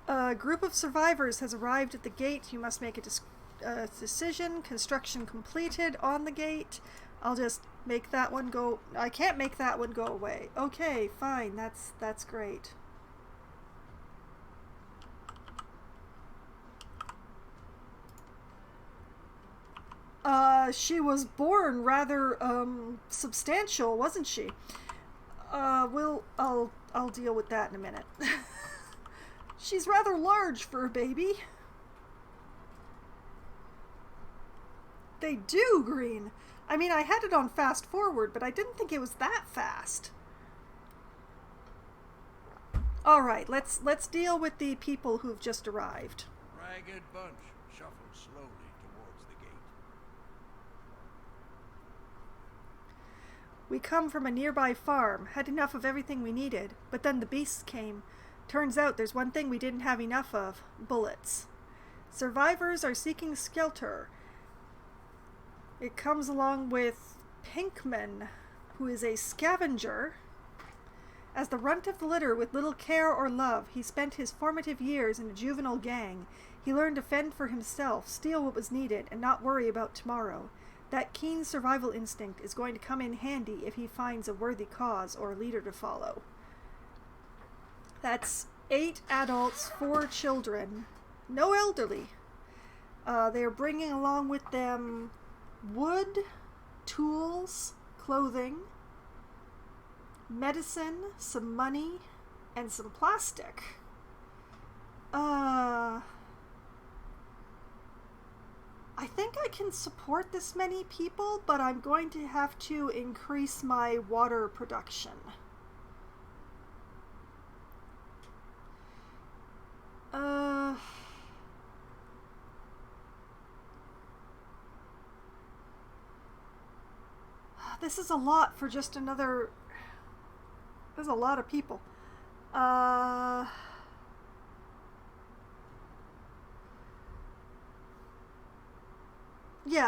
A group of survivors has arrived at the gate. You must make a decision. Construction completed on the gate. I'll just make that one go. I can't make that one go away. Okay, fine. That's great. She was born rather substantial, wasn't she? I'll deal with that in a minute. She's rather large for a baby. They do green. I mean, I had it on fast forward, but I didn't think it was that fast. All right, let's deal with the people who've just arrived. Ragged bunch shuffled slowly towards the gate. We come from a nearby farm, had enough of everything we needed, but then the beasts came. Turns out there's one thing we didn't have enough of: bullets. Survivors are seeking shelter. It comes along with Pinkman, who is a scavenger. As the runt of the litter with little care or love, he spent his formative years in a juvenile gang. He learned to fend for himself, steal what was needed, and not worry about tomorrow. That keen survival instinct is going to come in handy if he finds a worthy cause or a leader to follow. That's 8 adults, 4 children, no elderly. They are bringing along with them wood, tools, clothing, medicine, some money, and some plastic. I think I can support this many people, but I'm going to have to increase my water production. This is a lot for just another... There's a lot of people. Yeah,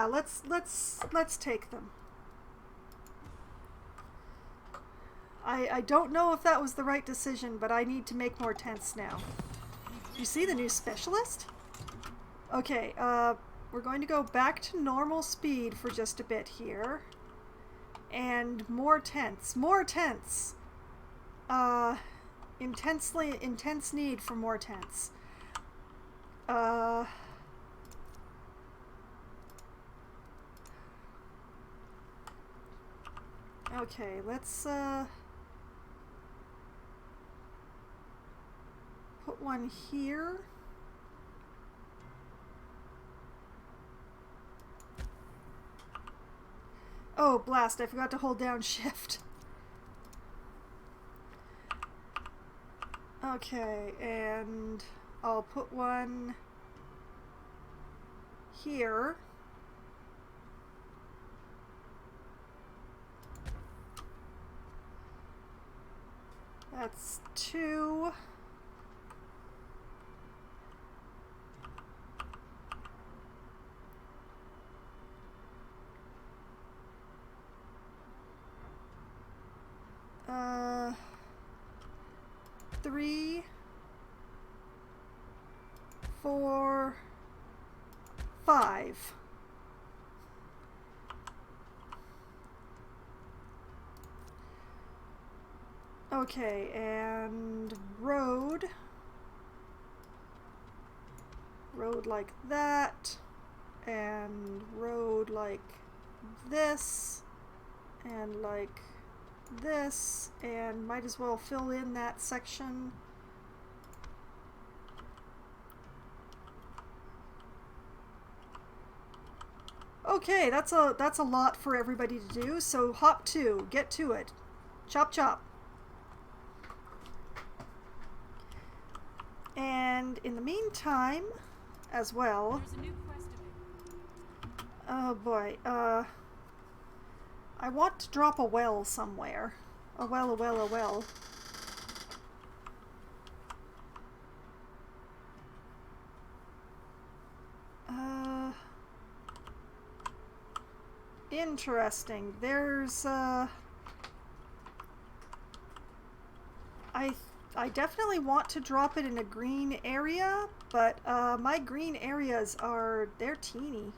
let's take them. I don't know if that was the right decision, but I need to make more tents now. You see the new specialist? Okay, we're going to go back to normal speed for just a bit here. And more tents. More tents! Intense need for more tents. Okay, let's, put one here. Oh, blast, I forgot to hold down shift. Okay, and I'll put one here. That's 2. Uh, 3, 4, 5. Okay, and road. Road like that, and road like this, and like this, and might as well fill in that section. Okay, that's a lot for everybody to do, so hop to, get to it. Chop chop. And in the meantime, as well, There's a new quest available. oh boy, I want to drop a well somewhere. A well, a well, a well. Interesting. There's, I definitely want to drop it in a green area, but my green areas they're teeny.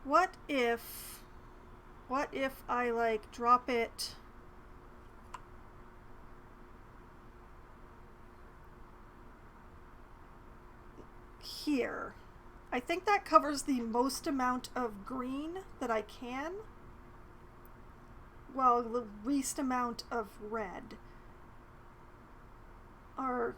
What if I like drop it here? I think that covers the most amount of green that I can. Well, the least amount of red. Or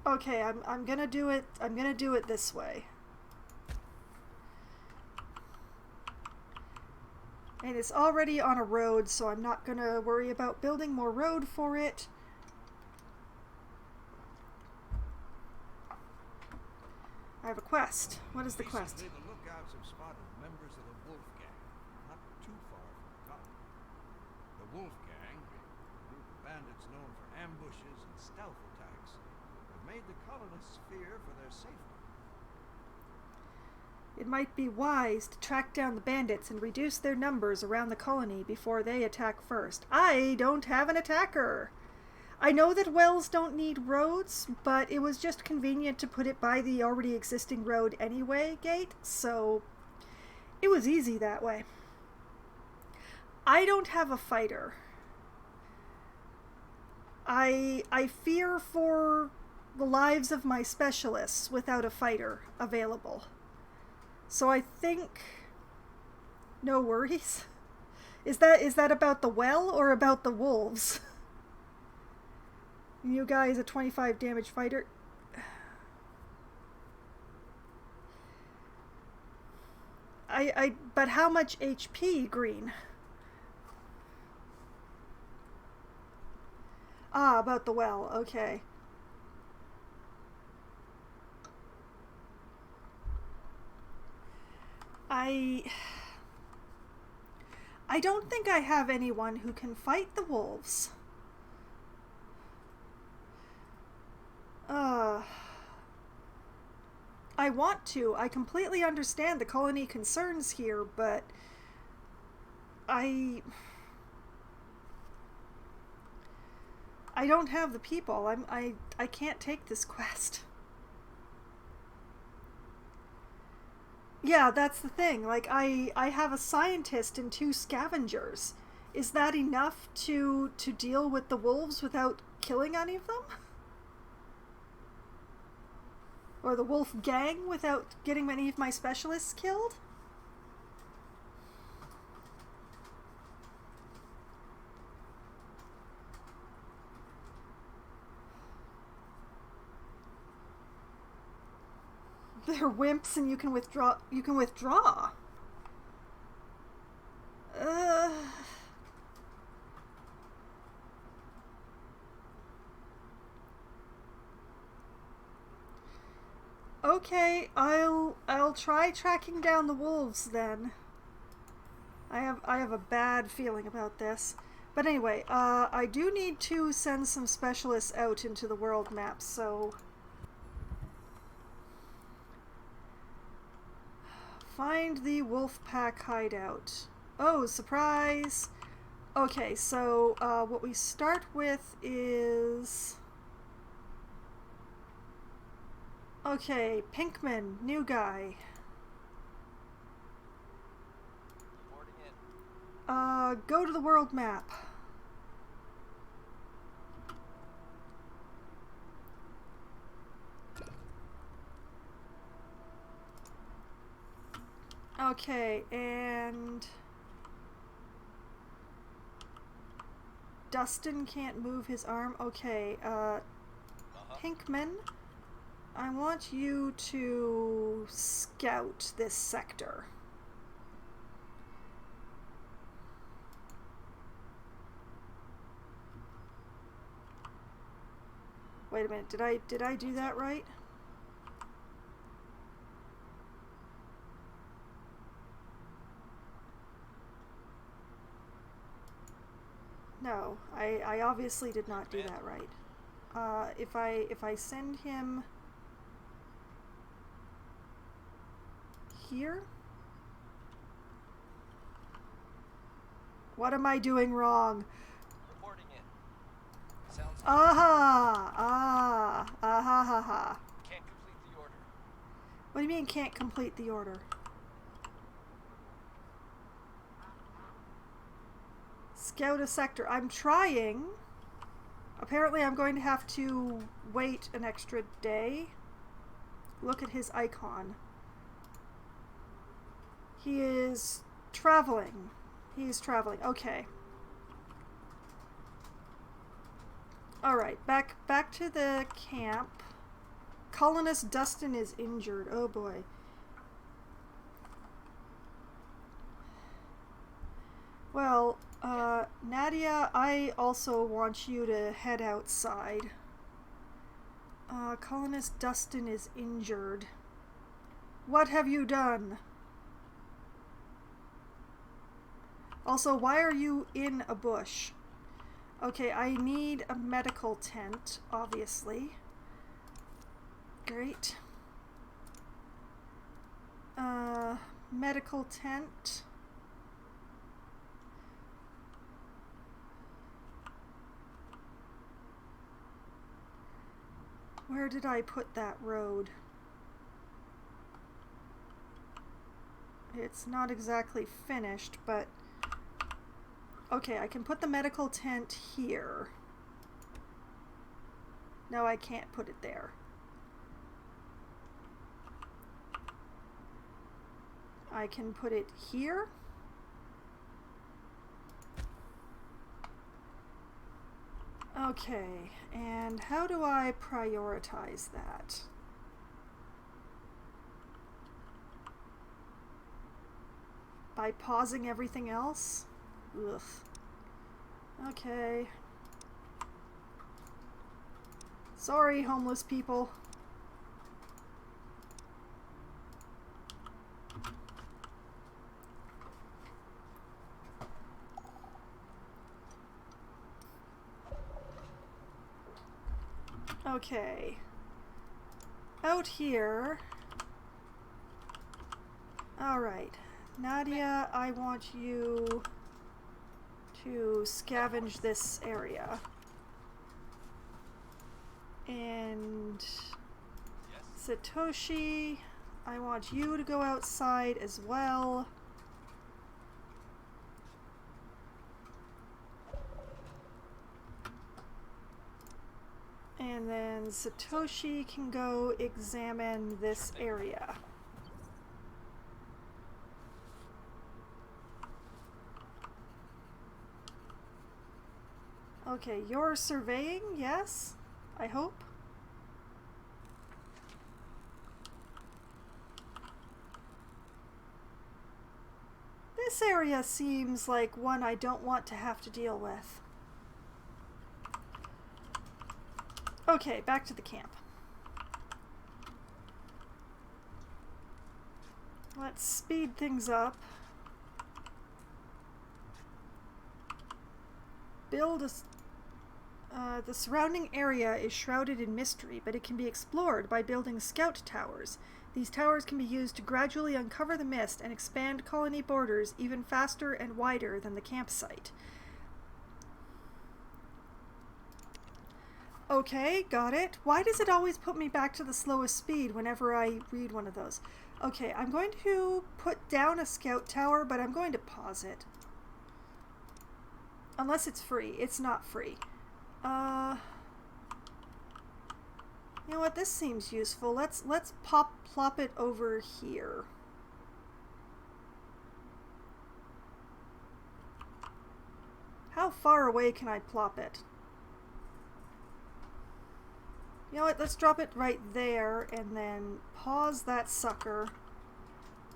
okay, I'm gonna do it this way. And it's already on a road, so I'm not gonna worry about building more road for it. I have a quest. What is the quest? Recently, the lookouts have spotted members of the Wolf Gang, not too far from the colony. The Wolf Gang, a group of bandits known for ambushes and stealth attacks, have made the colonists fear for their safety. It might be wise to track down the bandits and reduce their numbers around the colony before they attack first. I don't have an attacker! I know that wells don't need roads, but it was just convenient to put it by the already existing road anyway gate, so it was easy that way. I don't have a fighter. I fear for the lives of my specialists without a fighter available. So I think no worries. Is that about the well or about the wolves? You guys, a 25 damage fighter. But how much HP, green? Ah, about the well, okay. I don't think I have anyone who can fight the wolves. I want to. I completely understand the colony concerns here, but I don't have the people. I can't take this quest. Yeah, that's the thing. Like, I have a scientist and 2 scavengers. Is that enough to deal with the wolves without killing any of them? Or the wolf gang without getting any of my specialists killed? They're wimps and you can withdraw. You can withdraw. Okay, I'll try tracking down the wolves then. I have a bad feeling about this. But anyway, I do need to send some specialists out into the world map, so find the wolf pack hideout. Oh, surprise! Okay, so what we start with is... Okay, Pinkman, new guy. Reporting in. Go to the world map. Okay, and Dustin can't move his arm. Okay, Pinkman, I want you to scout this sector. Wait a minute, did I do that right? No, I obviously did not do that right. If I send him here? What am I doing wrong? Reporting in. Sounds good. Ha ha. Can't complete the order. What do you mean can't complete the order? Scout a sector. I'm trying. Apparently I'm going to have to wait an extra day. Look at his icon. He is traveling. He's traveling. Okay. Alright, back to the camp. Colonist Dustin is injured. Oh boy. Well, Nadia, I also want you to head outside. Colonist Dustin is injured. What have you done? Also, why are you in a bush? Okay, I need a medical tent, obviously. Great. Medical tent. Where did I put that road? It's not exactly finished, but... Okay, I can put the medical tent here. No, I can't put it there. I can put it here. Okay, and how do I prioritize that? By pausing everything else? Ugh. Okay. Sorry, homeless people. Okay. Out here, Alright. Nadia, I want you to scavenge this area. And Yes. Satoshi, I want you to go outside as well. And then Satoshi can go examine this area. Okay, you're surveying, yes? I hope. This area seems like one I don't want to have to deal with. Okay, back to the camp. Let's speed things up. The surrounding area is shrouded in mystery, but it can be explored by building scout towers. These towers can be used to gradually uncover the mist and expand colony borders even faster and wider than the campsite. Okay, got it. Why does it always put me back to the slowest speed whenever I read one of those? Okay, I'm going to put down a scout tower, but I'm going to pause it. Unless it's free. It's not free. You know what? This seems useful. Let's plop it over here. How far away can I plop it? You know what? Let's drop it right there and then pause that sucker.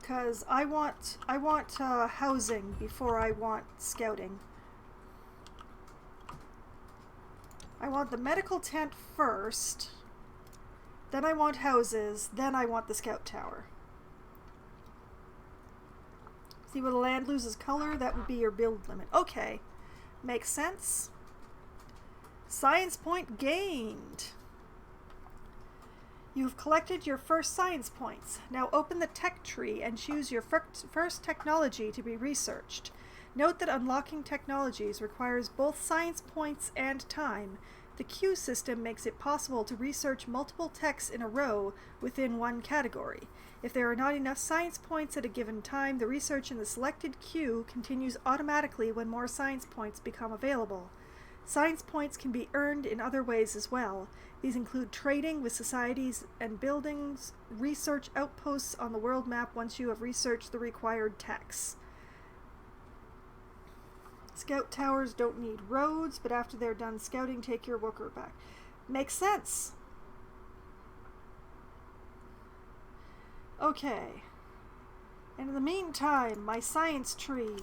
Cause I want housing before I want scouting. I want the medical tent first, then I want houses, then I want the scout tower. See, when the land loses color, that would be your build limit. Okay, makes sense. Science point gained. You've collected your first science points. Now open the tech tree and choose your first technology to be researched. Note that unlocking technologies requires both science points and time. The queue system makes it possible to research multiple techs in a row within one category. If there are not enough science points at a given time, the research in the selected queue continues automatically when more science points become available. Science points can be earned in other ways as well. These include trading with societies and buildings, research outposts on the world map once you have researched the required techs. Scout towers don't need roads, but after they're done scouting, take your worker back. Makes sense. Okay. And in the meantime, my science tree.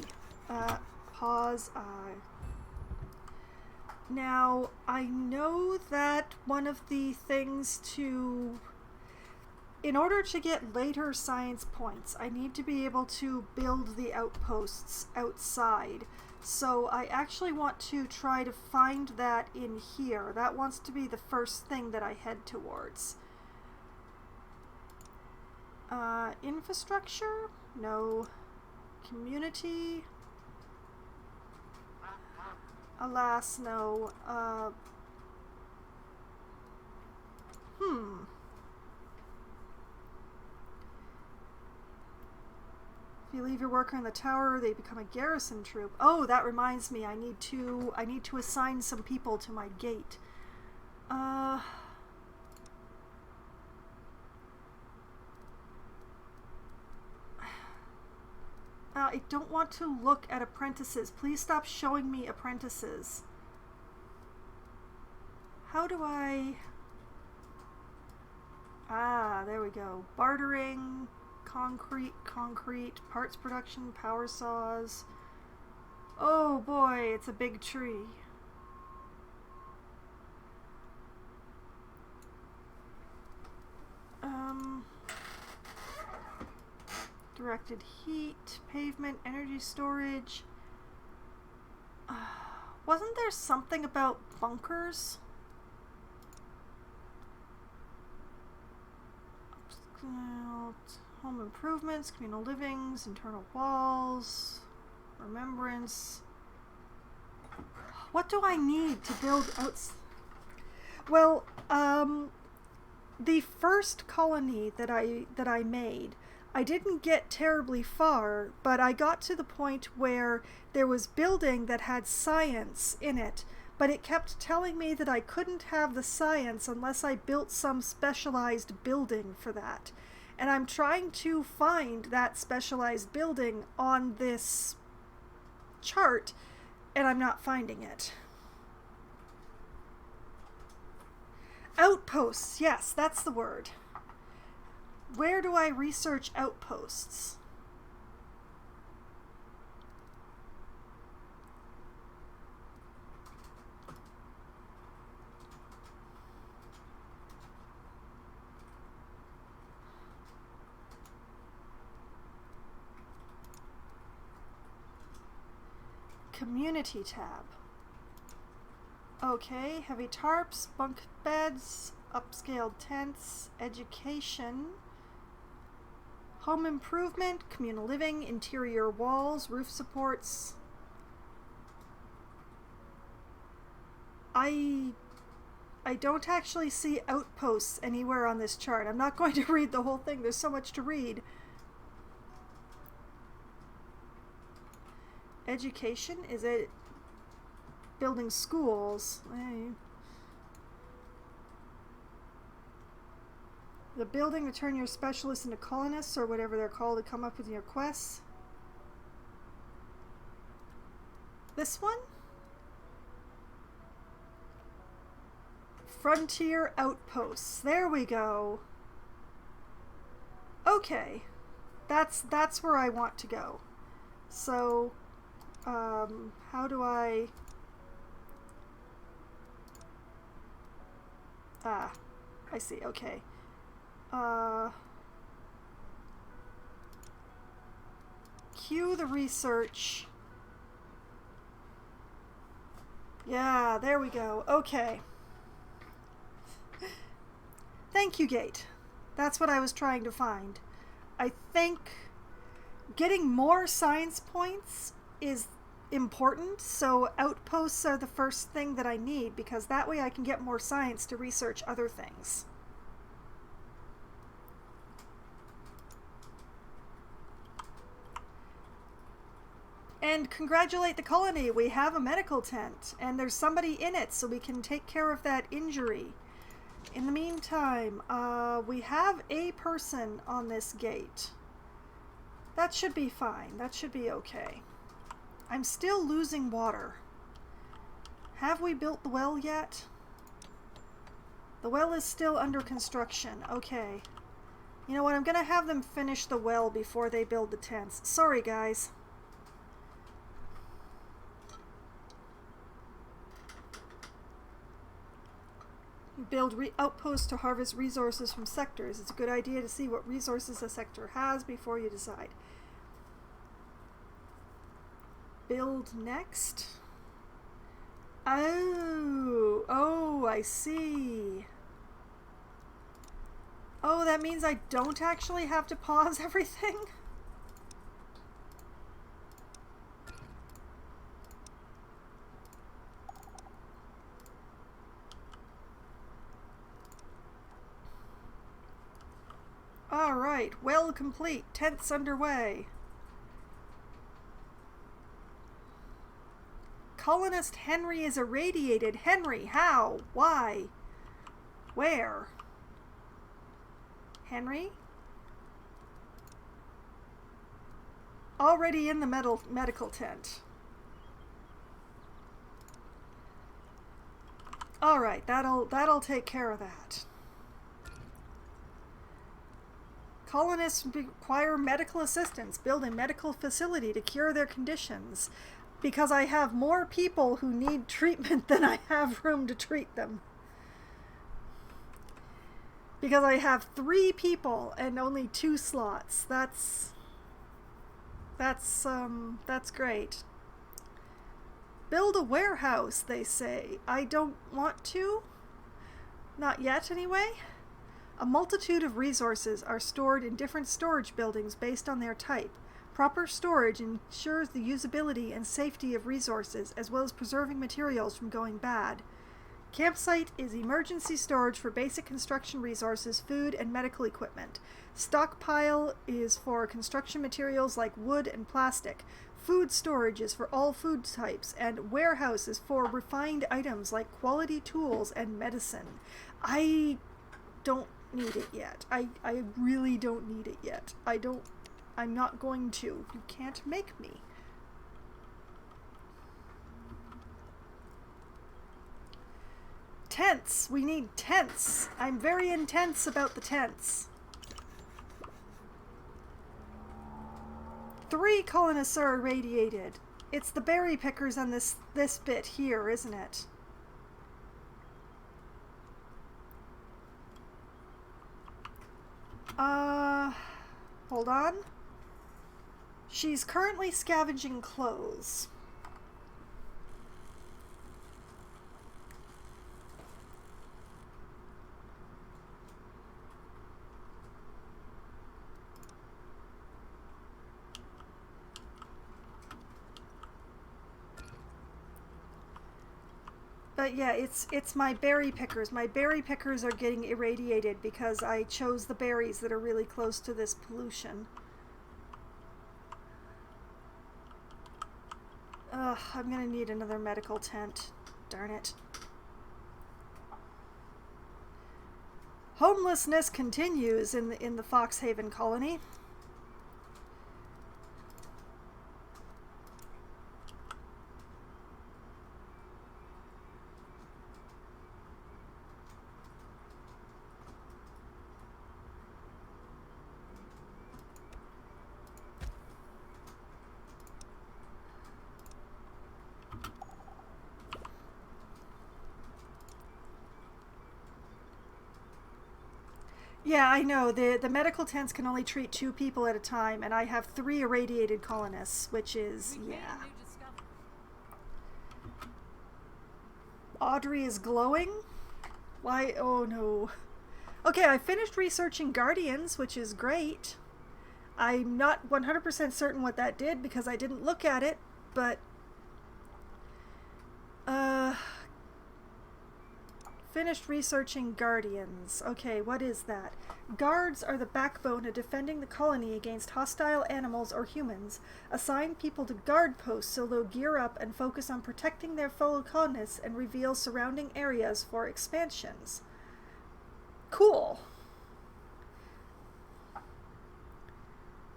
Pause. Now, I know that one of the things to... In order to get later science points, I need to be able to build the outposts outside. So I actually want to try to find that in here. That wants to be the first thing that I head towards. Infrastructure? No. Community? Alas, no. If you leave your worker in the tower, they become a garrison troop. Oh, that reminds me. I need to assign some people to my gate. I don't want to look at apprentices. Please stop showing me apprentices. How do I... Ah, there we go. Bartering, concrete, parts production, power saws. Oh boy, it's a big tree. Directed heat, pavement, energy storage. Wasn't there something about bunkers? Home improvements, communal livings, internal walls, remembrance. What do I need to build out? Well, the first colony that I made, I didn't get terribly far, but I got to the point where there was building that had science in it, but it kept telling me that I couldn't have the science unless I built some specialized building for that. And I'm trying to find that specialized building on this chart, and I'm not finding it. Outposts, yes, that's the word. Where do I research outposts? Community tab. Okay, heavy tarps, bunk beds, upscaled tents, education, home improvement, communal living, interior walls, roof supports. I don't actually see outposts anywhere on this chart. I'm not going to read the whole thing. There's so much to read. Education, is it building schools? The building to turn your specialists into colonists or whatever they're called to come up with your quests. This one? Frontier outposts. There we go. Okay. That's where I want to go. So how do I... I see, okay. Cue the research. Yeah, there we go. Okay. Thank you, Gate. That's what I was trying to find. I think getting more science points is important, so outposts are the first thing that I need, because that way I can get more science to research other things. And congratulate the colony, we have a medical tent, and there's somebody in it, so we can take care of that injury. In the meantime, we have a person on this gate. That should be fine, that should be okay. I'm still losing water. Have we built the well yet? The well is still under construction. Okay. You know what? I'm going to have them finish the well before they build the tents. Sorry, guys. Build outposts to harvest resources from sectors. It's a good idea to see what resources a sector has before you decide. Build next. Oh, I see. Oh, that means I don't actually have to pause everything? Alright, well complete. Tents underway. Colonist Henry is irradiated. Henry, how? Why? Where? Henry? Already in the medical tent. Alright, that'll take care of that. Colonists require medical assistance. Build a medical facility to cure their conditions. Because I have more people who need treatment than I have room to treat them. Because I have 3 people and only 2 slots. That's great. Build a warehouse, they say. I don't want to. Not yet, anyway. A multitude of resources are stored in different storage buildings based on their type. Proper storage ensures the usability and safety of resources, as well as preserving materials from going bad. Campsite is emergency storage for basic construction resources, food, and medical equipment. Stockpile is for construction materials like wood and plastic. Food storage is for all food types, and warehouse is for refined items like quality tools and medicine. I don't need it yet. I really don't need it yet. I'm not going to. You can't make me. Tents. We need tents. I'm very intense about the tents. 3 colonists are irradiated. It's the berry pickers on this bit here, isn't it? Hold on. She's currently scavenging clothes. But yeah, it's my berry pickers. My berry pickers are getting irradiated because I chose the berries that are really close to this pollution. Ugh, I'm gonna need another medical tent. Darn it. Homelessness continues in the Foxhaven colony. Yeah, I know. The medical tents can only treat 2 people at a time, and I have 3 irradiated colonists, which is, yeah. Audrey is glowing? Why? Oh no. Okay, I finished researching Guardians, which is great. I'm not 100% certain what that did because I didn't look at it, but finished researching Guardians. Okay, what is that? Guards are the backbone of defending the colony against hostile animals or humans. Assign people to guard posts so they'll gear up and focus on protecting their fellow colonists and reveal surrounding areas for expansions. Cool.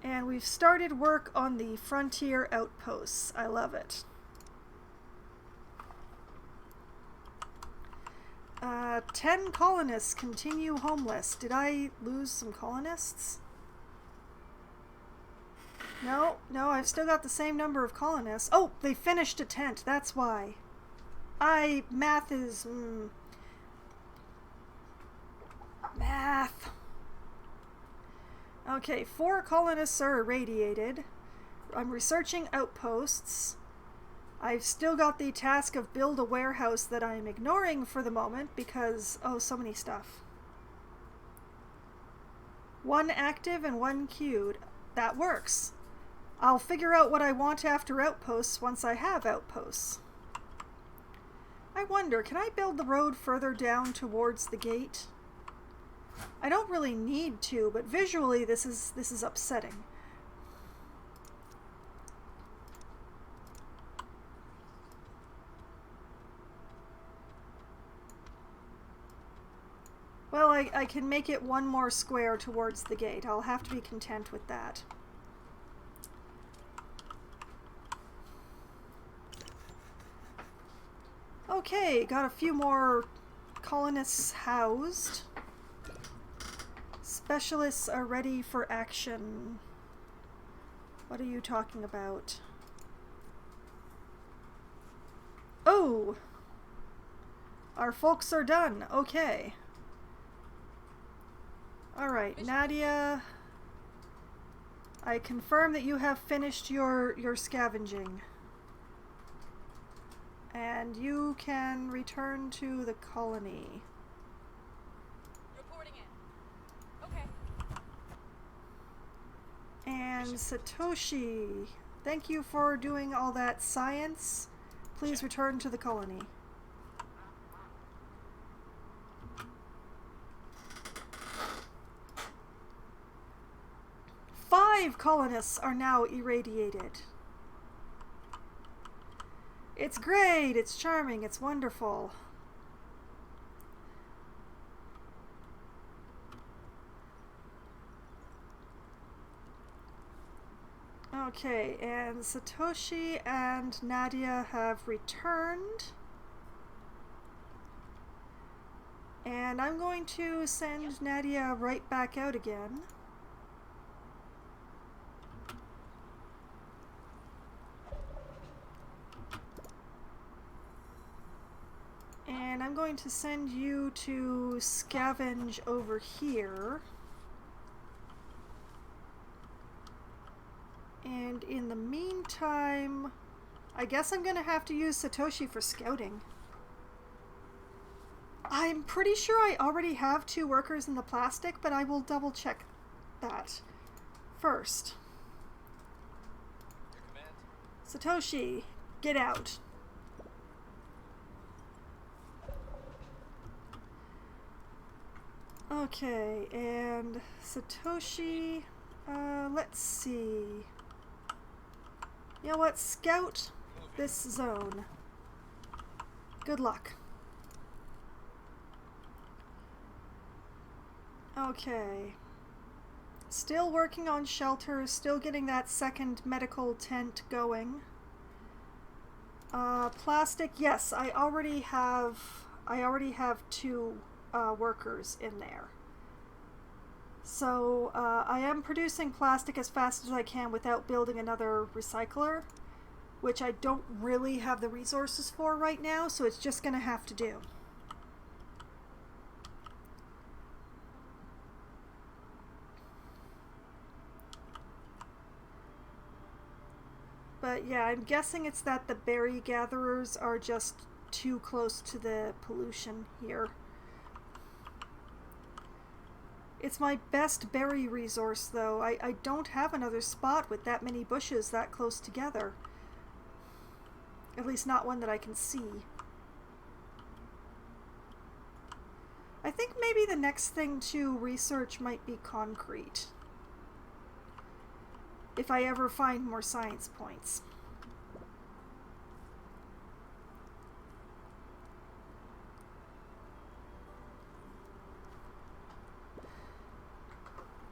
And we've started work on the frontier outposts. I love it. 10 colonists continue homeless. Did I lose some colonists? No, I've still got the same number of colonists. Oh, they finished a tent. That's why. Math is... Math. Okay, 4 colonists are irradiated. I'm researching outposts. I've still got the task of build a warehouse that I'm ignoring for the moment because, oh, so many stuff. 1 active and 1 queued. That works. I'll figure out what I want after outposts once I have outposts. I wonder, can I build the road further down towards the gate? I don't really need to, but visually this is upsetting. Well, I can make it 1 more square towards the gate. I'll have to be content with that. Okay, got a few more colonists housed. Specialists are ready for action. What are you talking about? Oh! Our folks are done. Okay. Alright, Nadia. I confirm that you have finished your scavenging. And you can return to the colony. Reporting in. And Satoshi, thank you for doing all that science. Please return to the colony. Five colonists are now irradiated. It's great, it's charming, it's wonderful. Okay, and Satoshi and Nadia have returned. And I'm going to send Nadia right back out again. And I'm going to send you to scavenge over here. And in the meantime, I guess I'm gonna have to use Satoshi for scouting. I'm pretty sure I already have 2 workers in the plastic, but I will double check that first. Your command. Satoshi, get out. Okay, and Satoshi, let's see. You know what? Scout this zone. Good luck. Okay. Still working on shelters, still getting that second medical tent going. Plastic, yes, I already have 2 workers in there. So I am producing plastic as fast as I can without building another recycler, which I don't really have the resources for right now, so it's just gonna have to do. But yeah, I'm guessing it's that the berry gatherers are just too close to the pollution here. It's my best berry resource, though. I don't have another spot with that many bushes that close together. At least not one that I can see. I think maybe the next thing to research might be concrete. If I ever find more science points.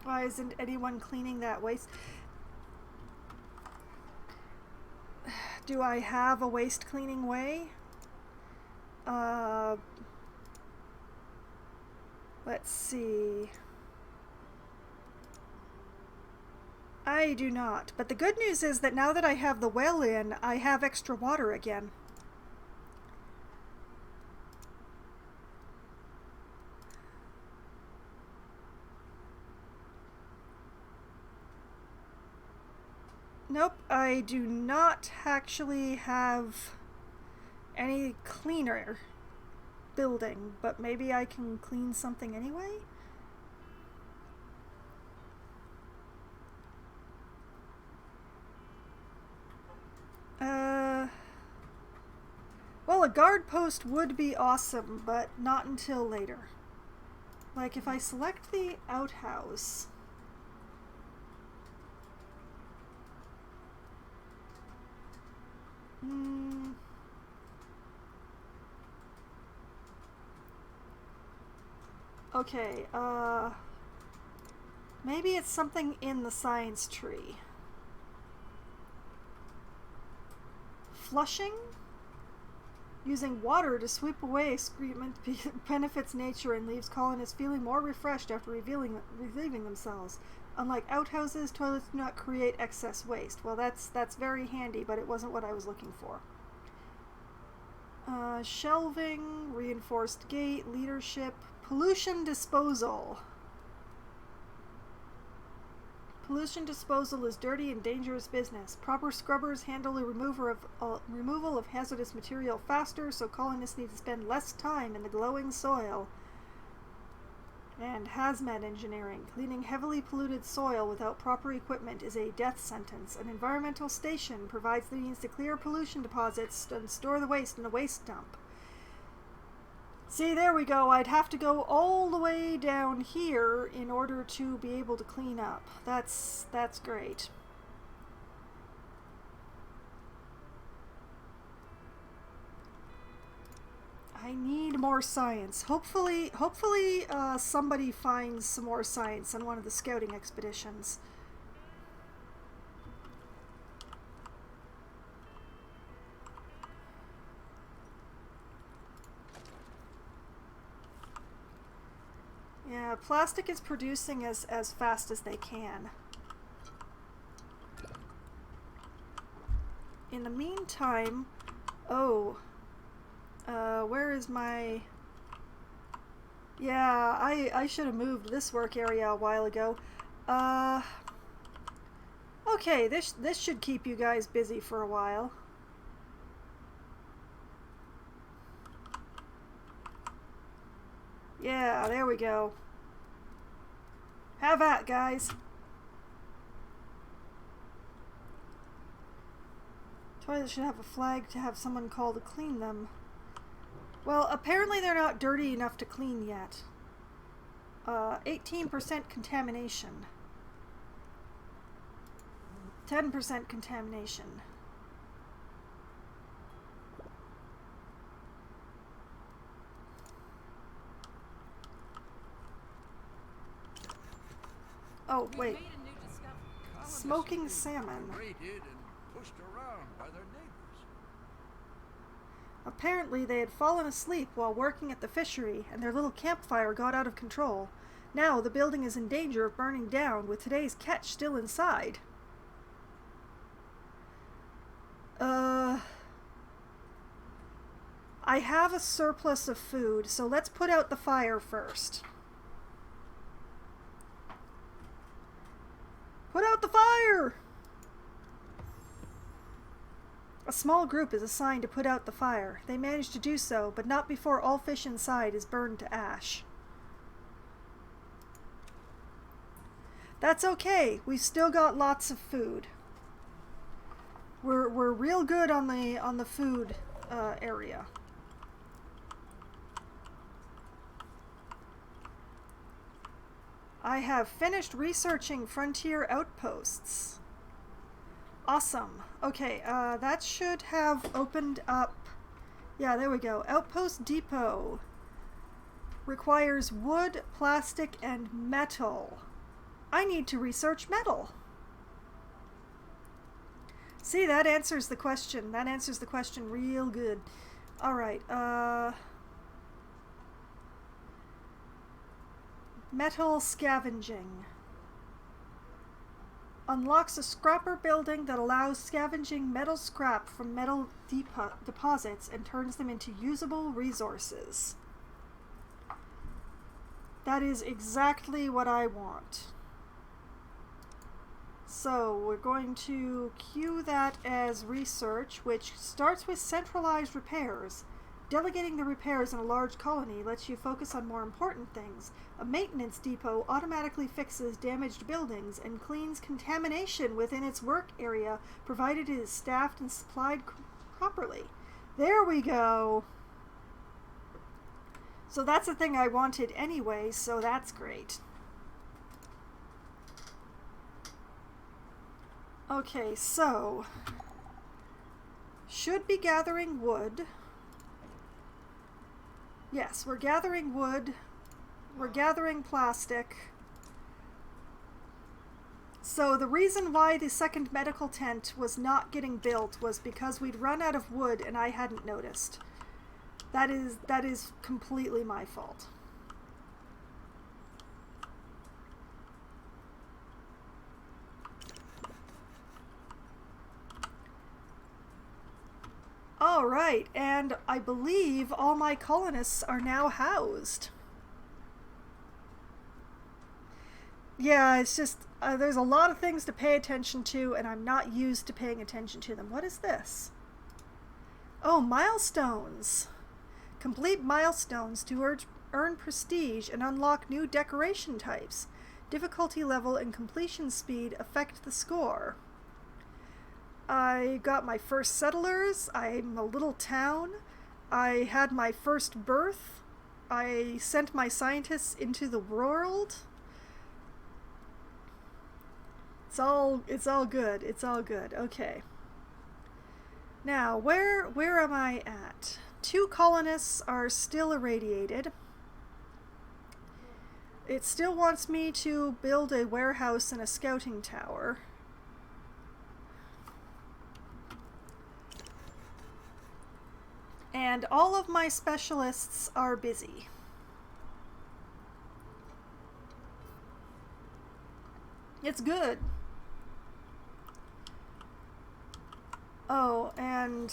Why isn't anyone cleaning that waste? Do I have a waste cleaning way? Let's see. I do not. But the good news is that now that I have the well in, I have extra water again. Nope, I do not actually have any cleaner building, but maybe I can clean something anyway? Well, a guard post would be awesome, but not until later. Like, if I select the outhouse... Okay, maybe it's something in the science tree. Flushing? Using water to sweep away excrement benefits nature and leaves colonists feeling more refreshed after relieving themselves. Unlike outhouses, toilets do not create excess waste. Well, that's very handy, but it wasn't what I was looking for. Shelving, reinforced gate, leadership, pollution disposal. Pollution disposal is dirty and dangerous business. Proper scrubbers handle the removal of hazardous material faster, so colonists need to spend less time in the glowing soil. And hazmat engineering. Cleaning heavily polluted soil without proper equipment is a death sentence. An environmental station provides the means to clear pollution deposits and store the waste in a waste dump. See, there we go. I'd have to go all the way down here in order to be able to clean up. That's great. I need more science. Hopefully, somebody finds some more science on one of the scouting expeditions. Yeah, plastic is producing as fast as they can. In the meantime, where is my... Yeah, I should have moved this work area a while ago. Okay, this should keep you guys busy for a while. Yeah, there we go. Have at, guys. Toilets should have a flag to have someone call to clean them. Well, apparently they're not dirty enough to clean yet. 18% contamination. 10% contamination. Oh, wait. Smoking salmon. Raided and pushed around by their neighbors. Apparently they had fallen asleep while working at the fishery, and their little campfire got out of control. Now the building is in danger of burning down, with today's catch still inside. I have a surplus of food, so let's put out the fire first. Put out the fire! A small group is assigned to put out the fire. They manage to do so, but not before all fish inside is burned to ash. That's okay. We've still got lots of food. We're real good on the food area. I have finished researching frontier outposts. Awesome. Okay, that should have opened up. Yeah, there we go. Outpost Depot requires wood, plastic, and metal. I need to research metal. See, that answers the question. That answers the question real good. Alright, metal scavenging. Unlocks a scrapper building that allows scavenging metal scrap from metal deposits and turns them into usable resources. That is exactly what I want. So we're going to queue that as research, which starts with centralized repairs. Delegating the repairs in a large colony lets you focus on more important things. A maintenance depot automatically fixes damaged buildings and cleans contamination within its work area, provided it is staffed and supplied properly. There we go! So that's the thing I wanted anyway, so that's great. Okay, so should be gathering wood. Yes, we're gathering wood. We're gathering plastic. So the reason why the second medical tent was not getting built was because we'd run out of wood and I hadn't noticed. That is completely my fault. Alright, and I believe all my colonists are now housed. Yeah, it's just, there's a lot of things to pay attention to, and I'm not used to paying attention to them. What is this? Oh, milestones. Complete milestones to earn prestige, and unlock new decoration types. Difficulty level and completion speed affect the score. I got my first settlers. I'm a little town. I had my first birth. I sent my scientists into the world. It's all good. It's all good. Okay. Now, where am I at? 2 colonists are still irradiated. It still wants me to build a warehouse and a scouting tower. And all of my specialists are busy. It's good. Oh, and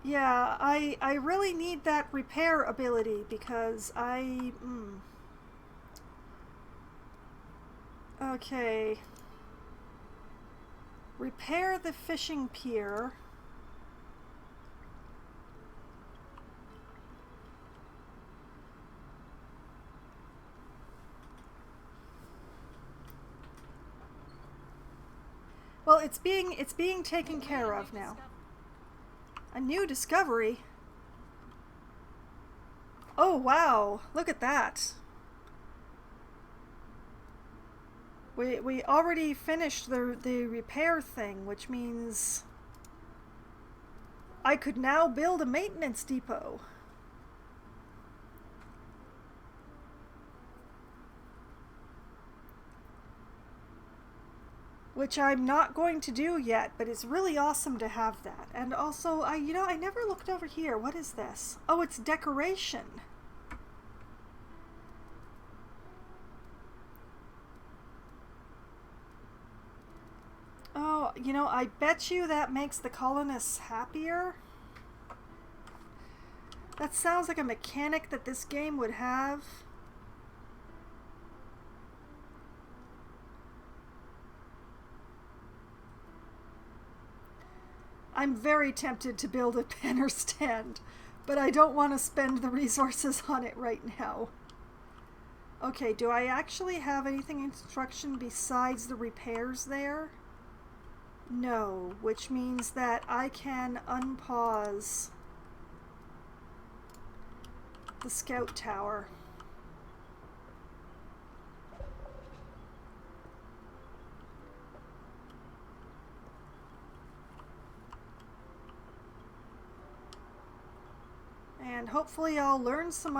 yeah, I really need that repair ability because okay. Repair the fishing pier. Well, it's being taken care of now. A new discovery? Oh, wow. Look at that. We already finished the repair thing, which means I could now build a maintenance depot. Which I'm not going to do yet, but it's really awesome to have that. And also, I never looked over here. What is this? Oh, it's decoration. Oh, I bet you that makes the colonists happier. That sounds like a mechanic that this game would have. I'm very tempted to build a banner stand, but I don't want to spend the resources on it right now. Okay, do I actually have anything in construction besides the repairs there? No, which means that I can unpause the scout tower. And hopefully I'll learn some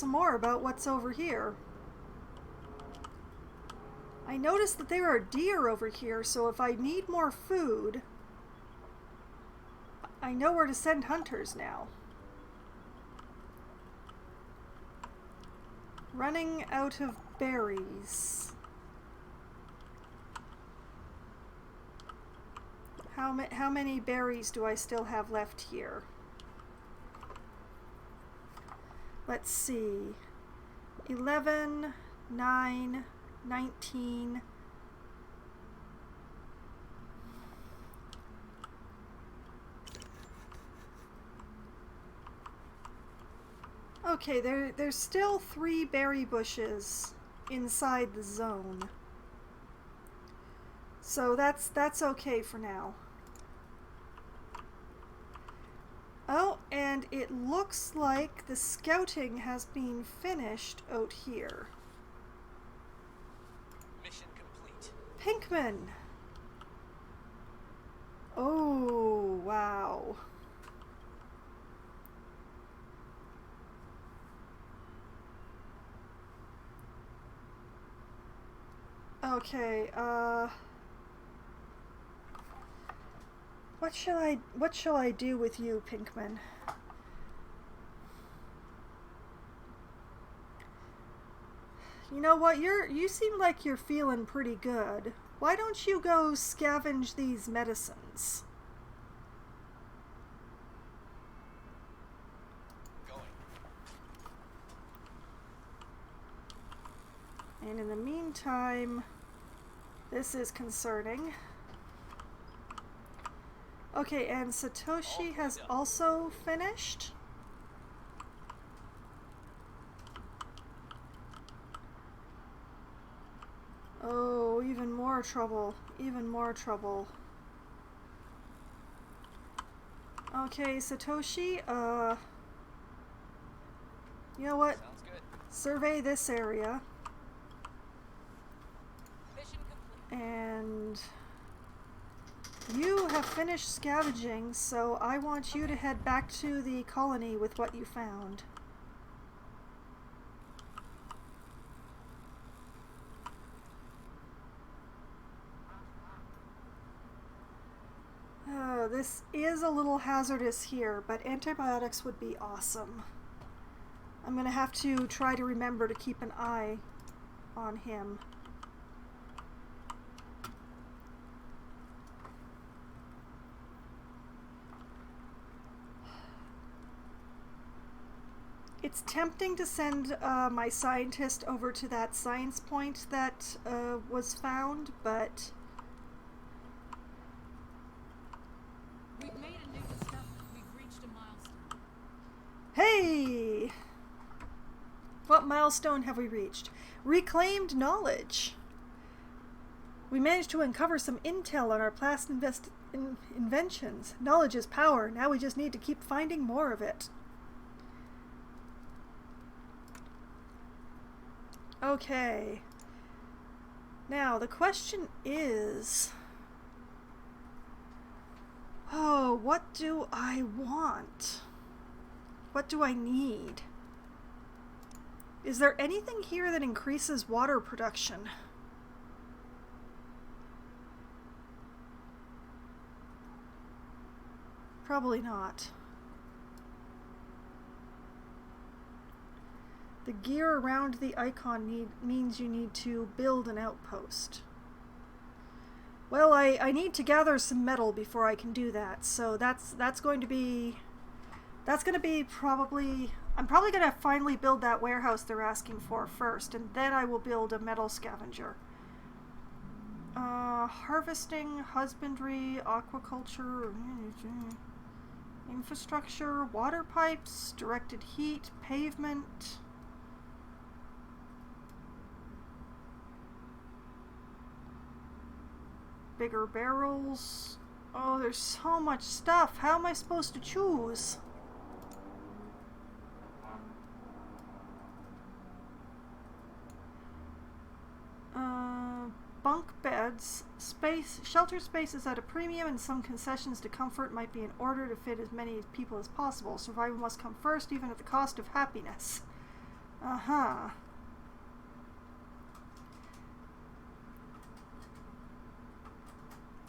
more about what's over here. I noticed that there are deer over here, so if I need more food, I know where to send hunters now. Running out of berries. How many berries do I still have left here? Let's see. 11, 9, 19. Okay, there's still 3 berry bushes inside the zone. So that's okay for now. Oh, and it looks like the scouting has been finished out here. Mission complete. Pinkman! Oh, wow. Okay, what shall I do with you, Pinkman? You know what, you seem like you're feeling pretty good. Why don't you go scavenge these medicines? Going. And in the meantime, this is concerning. Okay, and Satoshi has also finished. Oh, even more trouble. Even more trouble. Okay, Satoshi, you know what? Sounds good. Survey this area. Mission complete. And you have finished scavenging, so I want you to head back to the colony with what you found. This is a little hazardous here, but antibiotics would be awesome. I'm gonna have to try to remember to keep an eye on him. It's tempting to send my scientist over to that science point that was found, but We've made a new discovery. We've reached a milestone. hey! What milestone have we reached? Reclaimed knowledge. We managed to uncover some intel on our past inventions. Knowledge is power. Now we just need to keep finding more of it. Okay. Now, the question is... oh, what do I want? What do I need? Is there anything here that increases water production? Probably not. The gear around the icon means you need to build an outpost. Well, I need to gather some metal before I can do that, so that's going to be probably... I'm probably going to finally build that warehouse they're asking for first, and then I will build a metal scavenger. Harvesting, husbandry, aquaculture, infrastructure, water pipes, directed heat, pavement... bigger barrels. Oh, there's so much stuff. How am I supposed to choose? Bunk beds. Shelter space is at a premium, and some concessions to comfort might be in order to fit as many people as possible. Survival must come first, even at the cost of happiness. Uh-huh.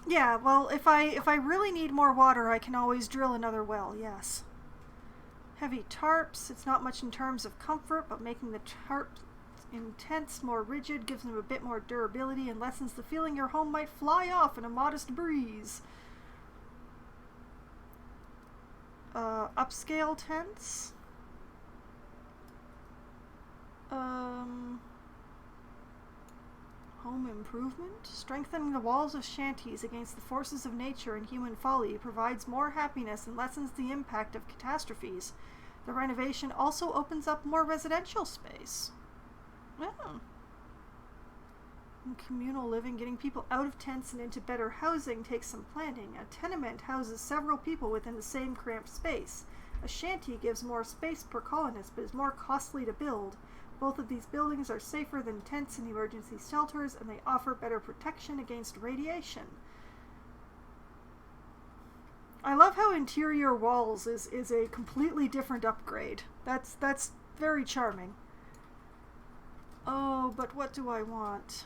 Yeah, well, if I really need more water, I can always drill another well, yes. Heavy tarps. It's not much in terms of comfort, but making the tarp intense, more rigid, gives them a bit more durability and lessens the feeling your home might fly off in a modest breeze. Upscale tents. Home improvement. Strengthening the walls of shanties against the forces of nature and human folly provides more happiness and lessens the impact of catastrophes. The renovation also opens up more residential space. Oh. In communal living, getting people out of tents and into better housing takes some planning. A tenement houses several people within the same cramped space. A shanty gives more space per colonist, but is more costly to build. Both of these buildings are safer than tents and emergency shelters, and they offer better protection against radiation. I love how interior walls is a completely different upgrade. That's very charming. Oh, but what do I want?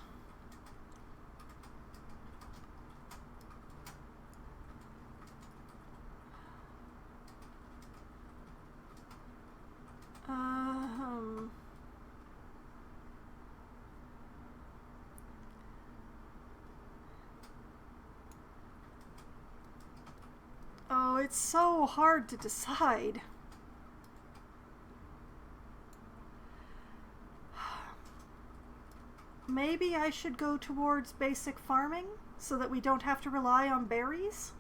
Oh, it's so hard to decide. Maybe I should go towards basic farming so that we don't have to rely on berries?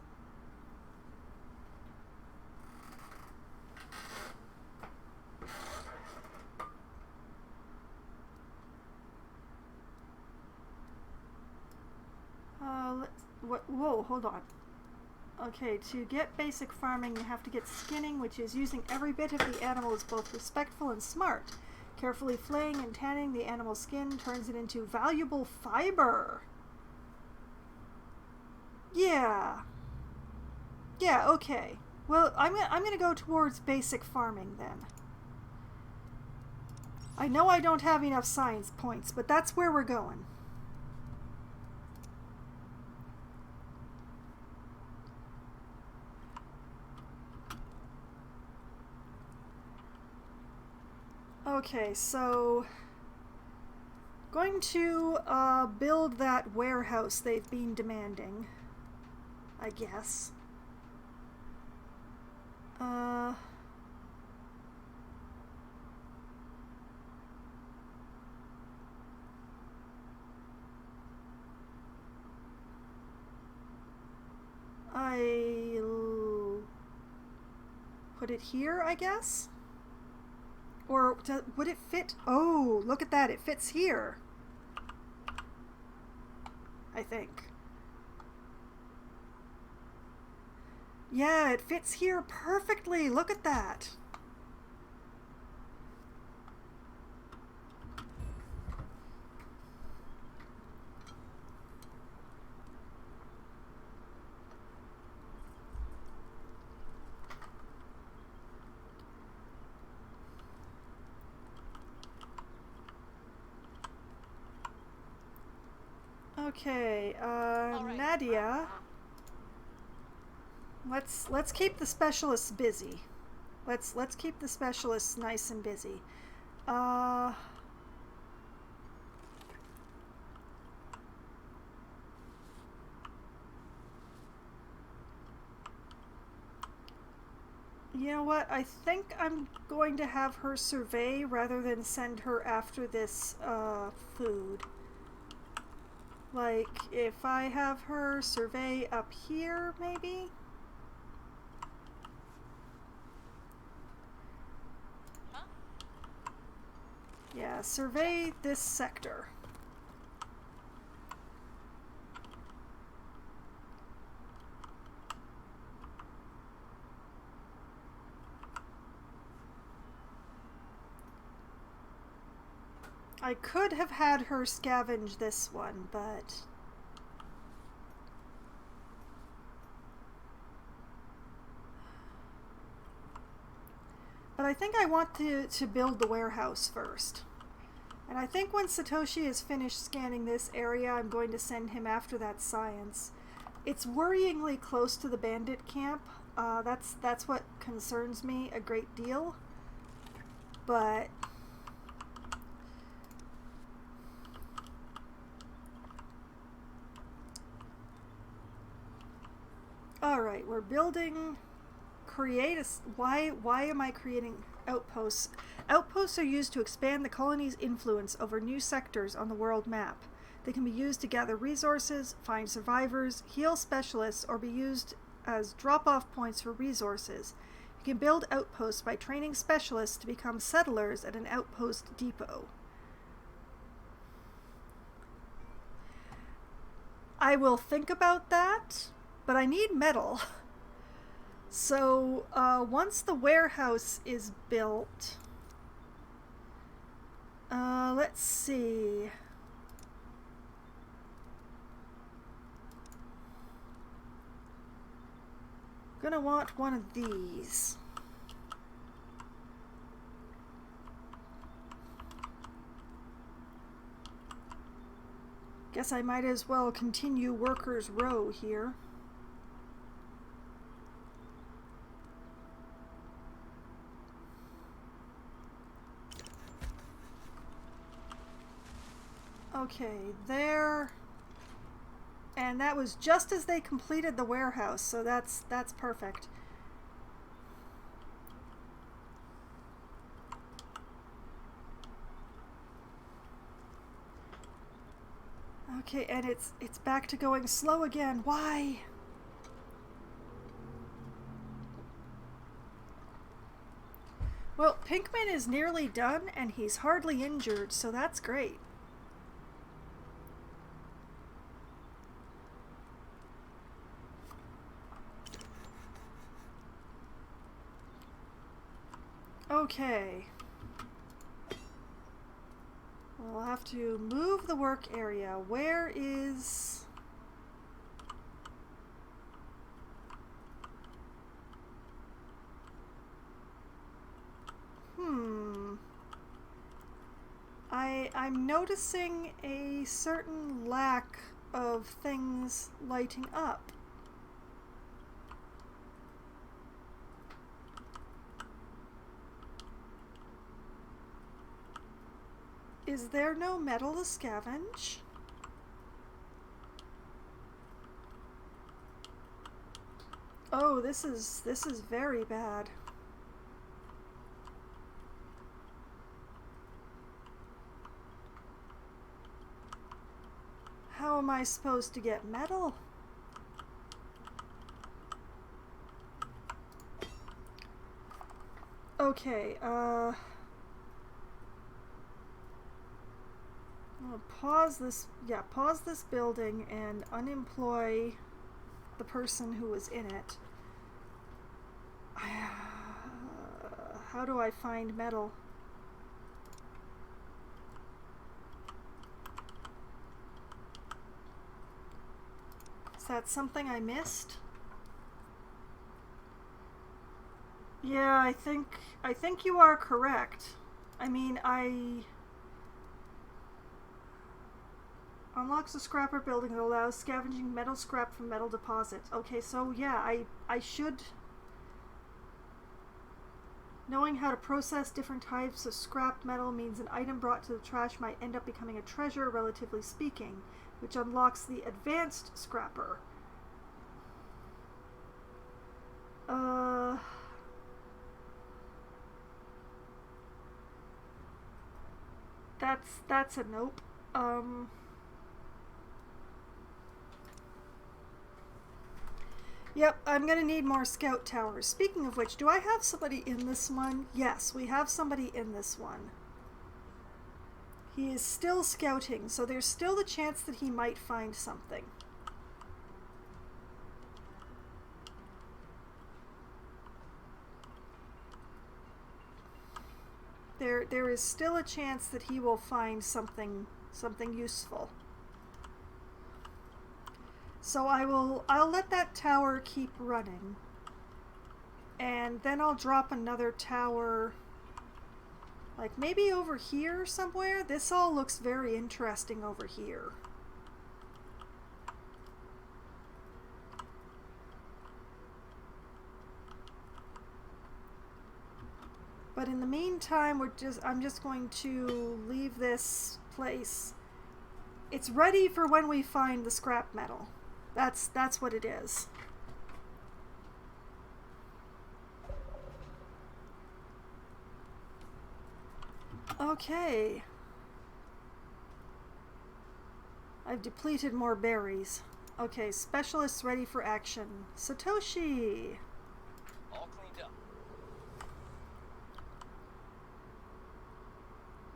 what? Whoa, hold on. Okay, to get basic farming, you have to get skinning, which is using every bit of the animal is both respectful and smart. Carefully flaying and tanning the animal's skin turns it into valuable fiber. Yeah. Yeah, okay. Well, I'm gonna go towards basic farming then. I know I don't have enough science points, but that's where we're going. Okay, so going to build that warehouse they've been demanding, I guess. I'll put it here, I guess? Or would it fit? Oh, look at that. It fits here. I think. Yeah, it fits here perfectly. Look at that. Okay, right. Nadia. Let's keep the specialists busy. Let's keep the specialists nice and busy. You know what? I think I'm going to have her survey rather than send her after this food. Like, if I have her survey up here, maybe? Huh? Yeah, survey this sector. I could have had her scavenge this one, but... But I think I want to build the warehouse first. And I think when Satoshi is finished scanning this area, I'm going to send him after that science. It's worryingly close to the bandit camp. That's what concerns me a great deal. But... Alright, we're building... Why am I creating outposts? Outposts are used to expand the colony's influence over new sectors on the world map. They can be used to gather resources, find survivors, heal specialists, or be used as drop-off points for resources. You can build outposts by training specialists to become settlers at an outpost depot. I will think about that, but I need metal. So, once the warehouse is built, let's see. Gonna want one of these. Guess I might as well continue workers' row here. Okay, there. And that was just as they completed the warehouse, so that's perfect. Okay, and it's back to going slow again. Why? Well, Pinkman is nearly done and he's hardly injured, so that's great. Okay. We'll have to move the work area. Where is... I'm noticing a certain lack of things lighting up. Is there no metal to scavenge? Oh, this is very bad. How am I supposed to get metal? Okay, I'll pause this building and unemploy the person who was in it. How do I find metal? Is that something I missed? Yeah, I think you are correct. I mean, unlocks a scrapper building that allows scavenging metal scrap from metal deposits. Okay, so yeah, I should... Knowing how to process different types of scrap metal means an item brought to the trash might end up becoming a treasure, relatively speaking, which unlocks the advanced scrapper. That's a nope. Yep, I'm gonna need more scout towers. Speaking of which, do I have somebody in this one? Yes, we have somebody in this one. He is still scouting, so there's still the chance that he might find something. There is still a chance that he will find something useful. So I'll let that tower keep running. And then I'll drop another tower, like maybe over here somewhere. This all looks very interesting over here. But in the meantime, I'm just going to leave this place. It's ready for when we find the scrap metal. That's what it is. Okay. I've depleted more berries. Okay, specialists ready for action. Satoshi! All cleaned up.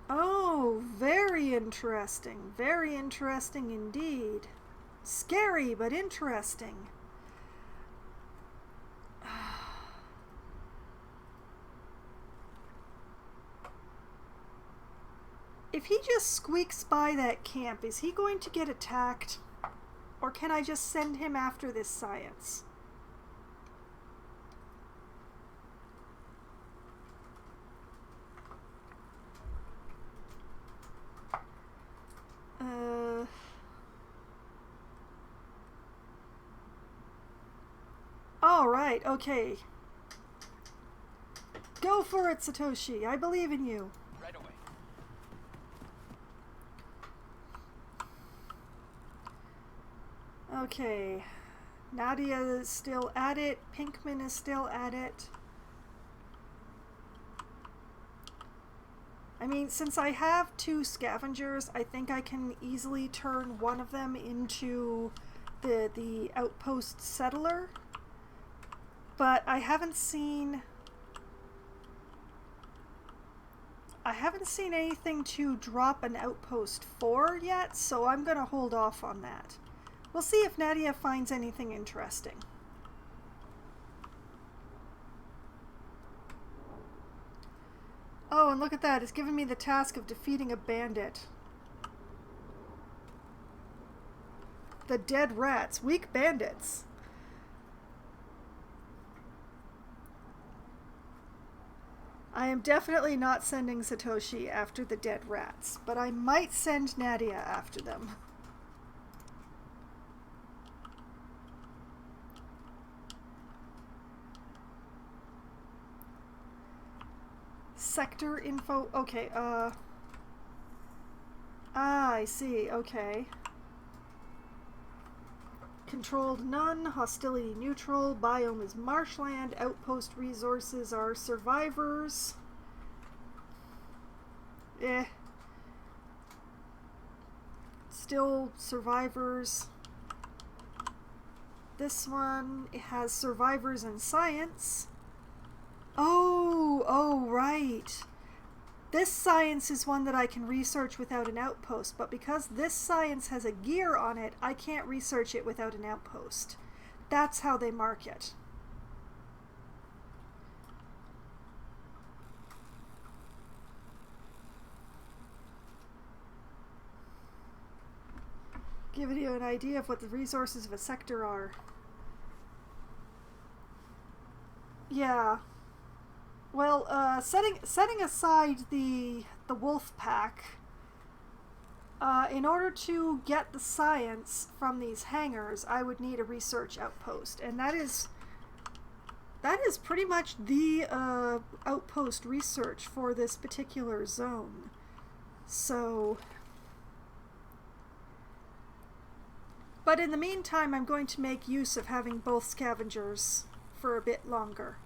Oh, very interesting. Very interesting indeed. Scary, but interesting. If he just squeaks by that camp, is he going to get attacked? Or can I just send him after this science? All right, okay. Go for it, Satoshi. I believe in you. Right away. Okay. Nadia is still at it. Pinkman is still at it. I mean, since I have two scavengers, I think I can easily turn one of them into the outpost settler. But I haven't seen anything to drop an outpost for yet, so I'm gonna hold off on that. We'll see if Nadia finds anything interesting. Oh, and look at that. It's given me the task of defeating a bandit. The dead rats. Weak bandits. I am definitely not sending Satoshi after the dead rats, but I might send Nadia after them. Sector info. Okay, I see. Okay. Controlled none. Hostility neutral. Biome is marshland. Outpost resources are survivors. Still survivors. This one, it has survivors and science. Oh, right. This science is one that I can research without an outpost, but because this science has a gear on it, I can't research it without an outpost. That's how they mark it. Giving you an idea of what the resources of a sector are. Yeah. Well, setting aside the wolf pack, in order to get the science from these hangars, I would need a research outpost, and that is pretty much the outpost research for this particular zone. So, but in the meantime, I'm going to make use of having both scavengers for a bit longer.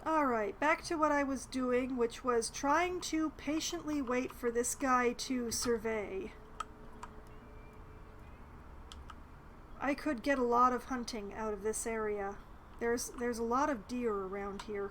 Alright, back to what I was doing, which was trying to patiently wait for this guy to survey. I could get a lot of hunting out of this area. There's a lot of deer around here.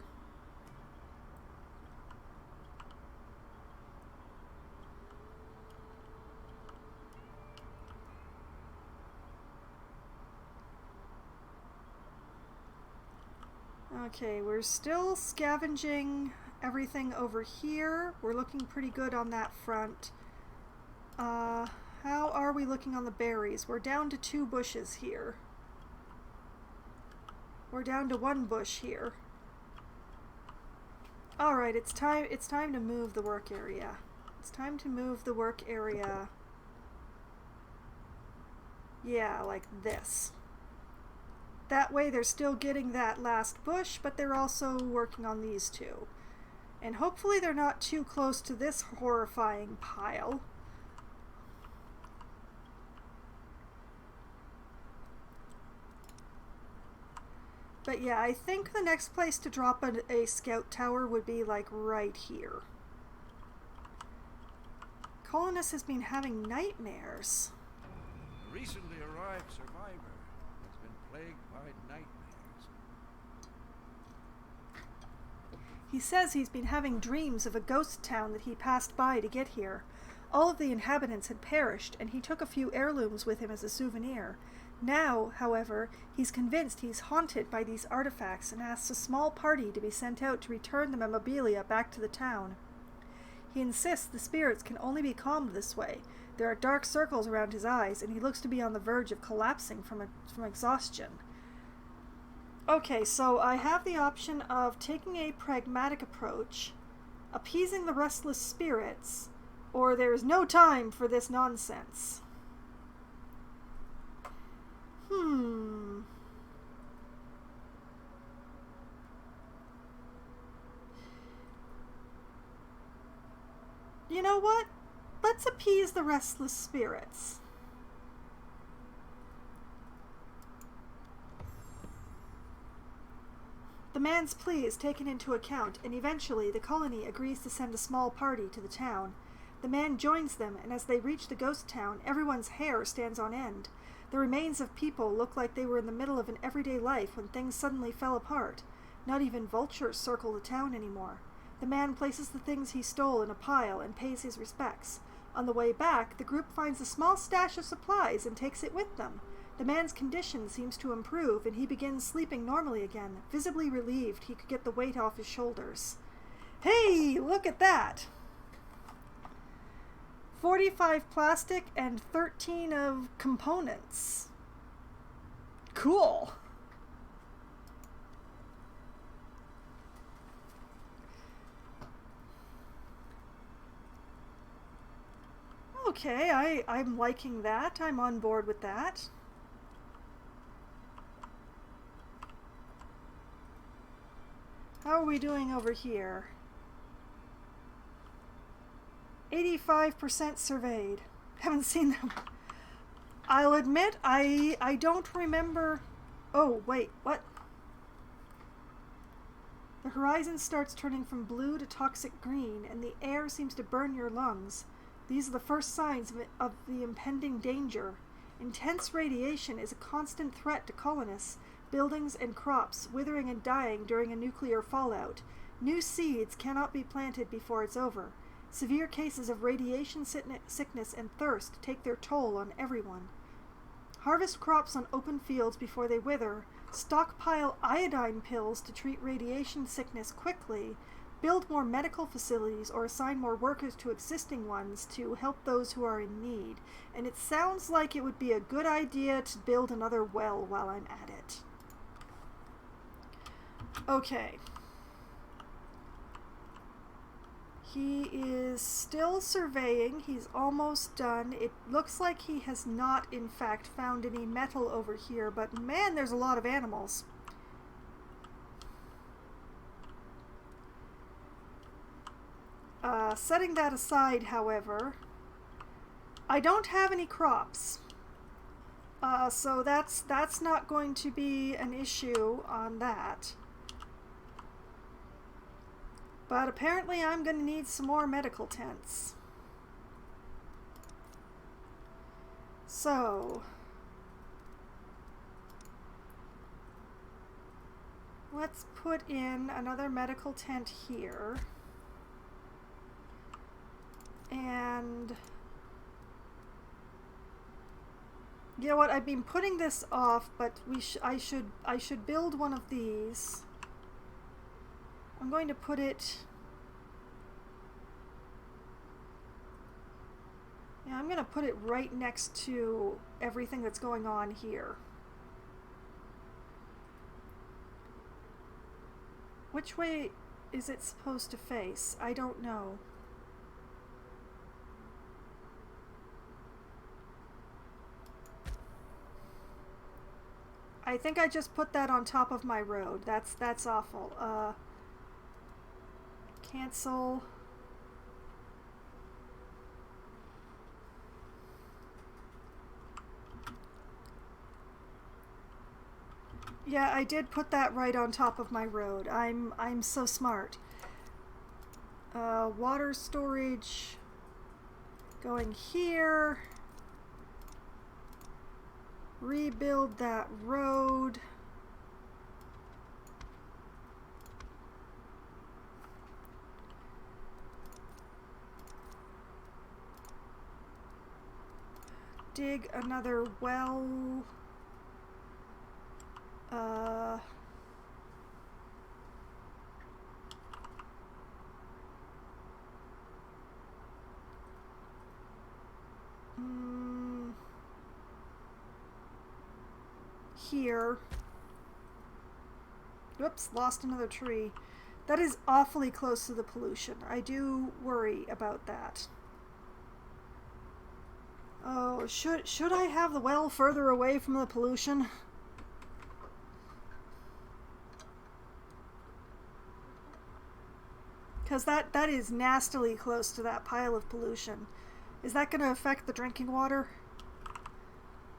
Okay, we're still scavenging everything over here. We're looking pretty good on that front. How are we looking on the berries? We're down to 2 bushes here. We're down to 1 bush here. Alright, it's time to move the work area. It's time to move the work area. Yeah, like this. That way they're still getting that last bush, but they're also working on these 2. And hopefully they're not too close to this horrifying pile. But yeah, I think the next place to drop a scout tower would be like right here. Colonist has been having nightmares. A recently arrived survivor has been plagued by nightmares. He says he's been having dreams of a ghost town that he passed by to get here. All of the inhabitants had perished, and he took a few heirlooms with him as a souvenir. Now, however, he's convinced he's haunted by these artifacts and asks a small party to be sent out to return the memorabilia back to the town. He insists the spirits can only be calmed this way. There are dark circles around his eyes, and he looks to be on the verge of collapsing from exhaustion. Okay, so I have the option of taking a pragmatic approach, appeasing the restless spirits, or there's no time for this nonsense. You know what? Let's appease the restless spirits. The man's plea is taken into account, and eventually the colony agrees to send a small party to the town. The man joins them, and as they reach the ghost town, everyone's hair stands on end. The remains of people look like they were in the middle of an everyday life when things suddenly fell apart. Not even vultures circle the town anymore. The man places the things he stole in a pile and pays his respects. On the way back, the group finds a small stash of supplies and takes it with them. The man's condition seems to improve, and he begins sleeping normally again. Visibly relieved, he could get the weight off his shoulders. Hey, look at that! 45 plastic and 13 of components. Cool! Okay, I'm liking that. I'm on board with that. How are we doing over here? 85% surveyed. Haven't seen them. I'll admit, I don't remember... Oh, wait, what? The horizon starts turning from blue to toxic green, and the air seems to burn your lungs. These are the first signs of the impending danger. Intense radiation is a constant threat to colonists, buildings, and crops, withering and dying during a nuclear fallout. New seeds cannot be planted before it's over. Severe cases of radiation sickness and thirst take their toll on everyone. Harvest crops on open fields before they wither. Stockpile iodine pills to treat radiation sickness quickly. Build more medical facilities or assign more workers to existing ones to help those who are in need. And it sounds like it would be a good idea to build another well while I'm at it. Okay. He is still surveying. He's almost done. It looks like he has not, in fact, found any metal over here, but man, there's a lot of animals. Setting that aside, however, I don't have any crops. So that's not going to be an issue on that. But apparently I'm going to need some more medical tents. So, let's put in another medical tent here. And you know what? I've been putting this off, but I should build one of these. I'm going to put it. Yeah, I'm going to put it right next to everything that's going on here. Which way is it supposed to face? I don't know. I think I just put that on top of my road. That's awful. Cancel. Yeah, I did put that right on top of my road. I'm so smart. Water storage going here. Rebuild that road. Dig another well. Here. Whoops, lost another tree. That is awfully close to the pollution. I do worry about that. Oh, should I have the well further away from the pollution? Because that is nastily close to that pile of pollution. Is that going to affect the drinking water?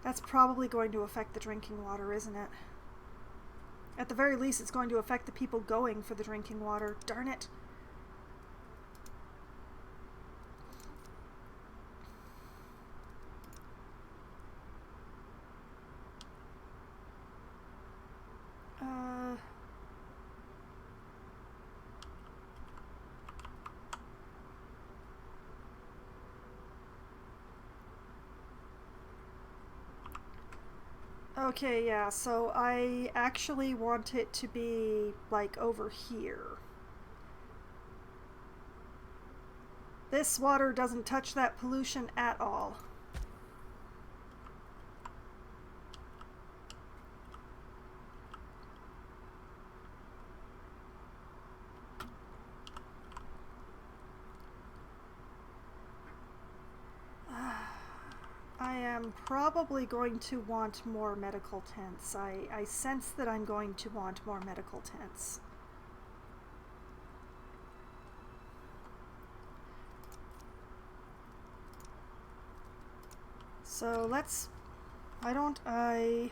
That's probably going to affect the drinking water, isn't it? At the very least, it's going to affect the people going for the drinking water. Darn it. Okay, yeah, so I actually want it to be, like, over here. This water doesn't touch that pollution at all. I am probably going to want more medical tents. I sense that I'm going to want more medical tents. So let's... Why don't I...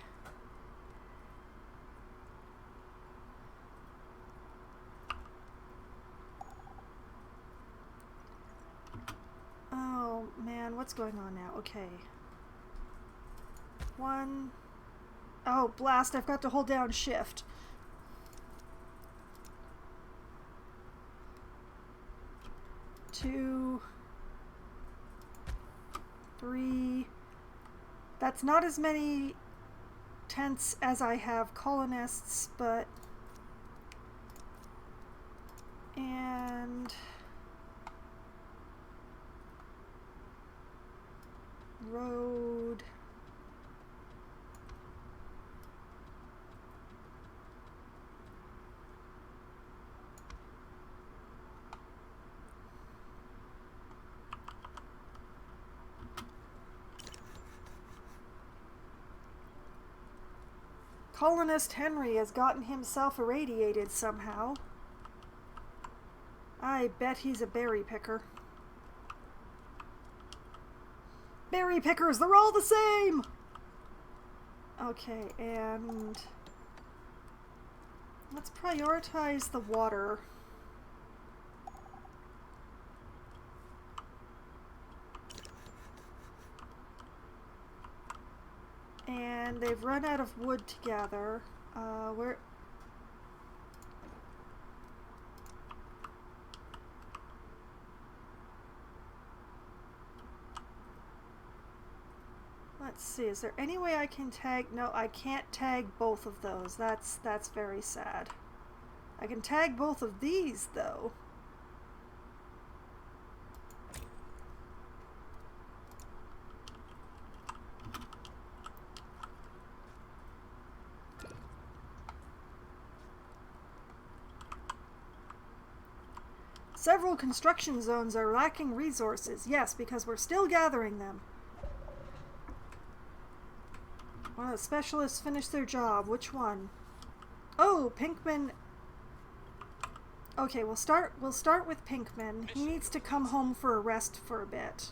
Oh man, what's going on now? Okay. One... Oh, blast, I've got to hold down shift. Two... Three... That's not as many tents as I have colonists, but... And... Road... Colonist Henry has gotten himself irradiated somehow. I bet he's a berry picker. Berry pickers, they're all the same! Okay, and... let's prioritize the water. And they've run out of wood to gather. Where... Let's see, is there any way I can tag... No, I can't tag both of those. That's very sad. I can tag both of these, though. Several construction zones are lacking resources. Yes, because we're still gathering them. One of the specialists finished their job. Which one? Oh, Pinkman. Okay, we'll start with Pinkman. He needs to come home for a rest for a bit.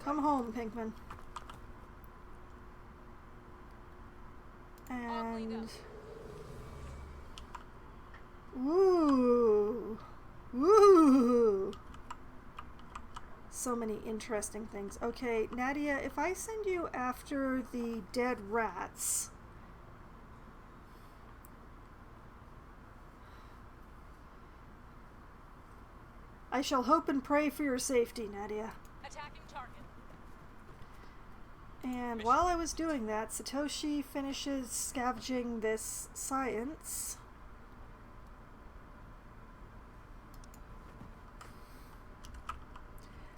Come home, Pinkman. And... Ooh. Ooh. So many interesting things. Okay, Nadia, if I send you after the dead rats... I shall hope and pray for your safety, Nadia. Attacking target. And while I was doing that, Satoshi finishes scavenging this science.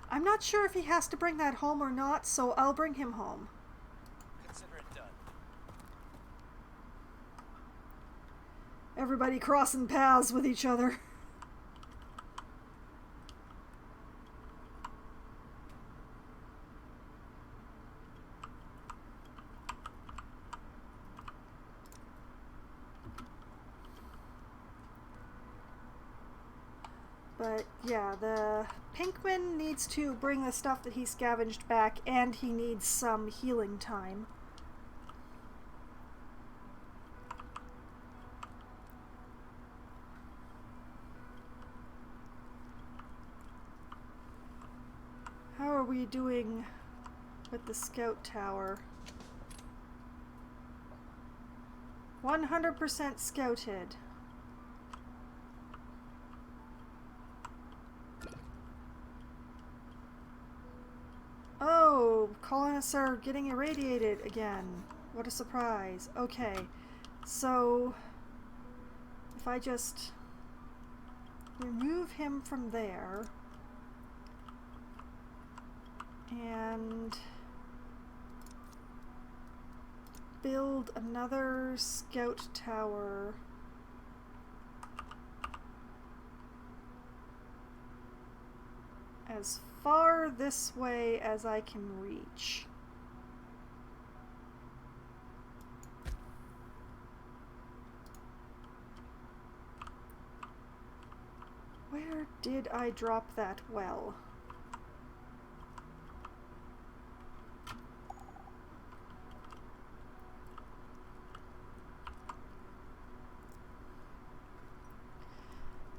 I'm not sure if he has to bring that home or not, so I'll bring him home. Consider it done. Everybody crossing paths with each other. But yeah, the Pinkman needs to bring the stuff that he scavenged back, and he needs some healing time. How are we doing with the scout tower? 100% scouted. Oh, colonists are getting irradiated again. What a surprise. Okay, so if I just remove him from there and build another scout tower as far this way as I can reach. Where did I drop that well?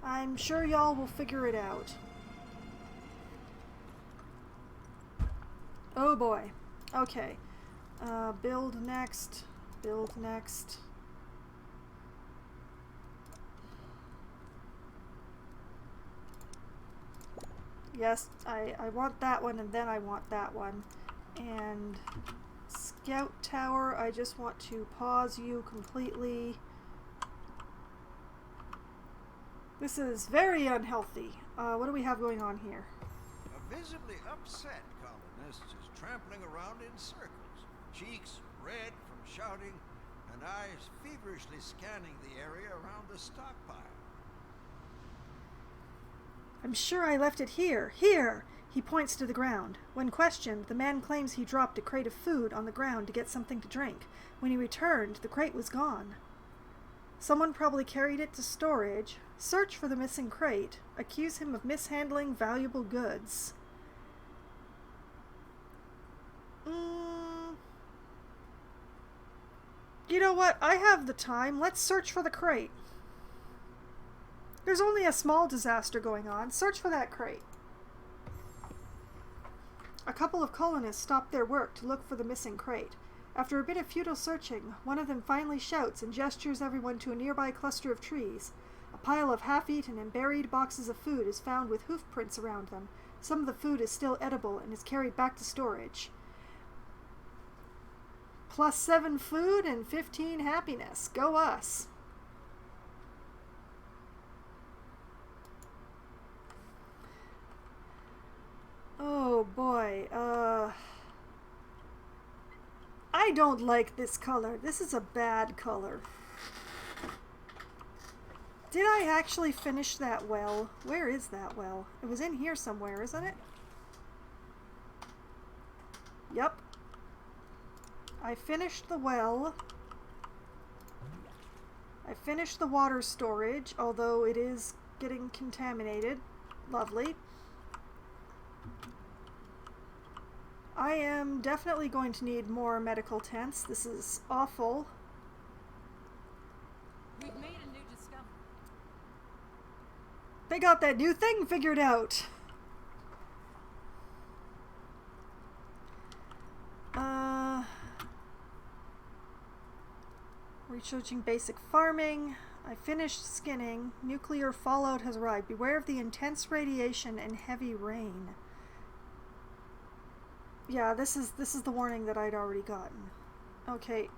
I'm sure y'all will figure it out. Oh boy. Okay. Build next. Build next. Yes, I want that one, and then I want that one. And scout tower, I just want to pause you completely. This is very unhealthy. What do we have going on here? A visibly upset colonist is trampling around in circles, cheeks red from shouting, and eyes feverishly scanning the area around the stockpile. I'm sure I left it here. Here! He points to the ground. When questioned, the man claims he dropped a crate of food on the ground to get something to drink. When he returned, the crate was gone. Someone probably carried it to storage. Search for the missing crate. Accuse him of mishandling valuable goods. You know what? I have the time. Let's search for the crate. There's only a small disaster going on. Search for that crate. A couple of colonists stop their work to look for the missing crate. After a bit of futile searching, one of them finally shouts and gestures everyone to a nearby cluster of trees. A pile of half-eaten and buried boxes of food is found with hoof prints around them. Some of the food is still edible and is carried back to storage. +7 food and 15 happiness. Go us! Oh boy, I don't like this color. This is a bad color. Did I actually finish that well? Where is that well? It was in here somewhere, isn't it? Yep. I finished the well. I finished the water storage, although it is getting contaminated. Lovely. I am definitely going to need more medical tents. This is awful. We've made a new discovery. They got that new thing figured out. Researching basic farming. I finished skinning. Nuclear fallout has arrived. Beware of the intense radiation and heavy rain. Yeah, this is the warning that I'd already gotten. Okay.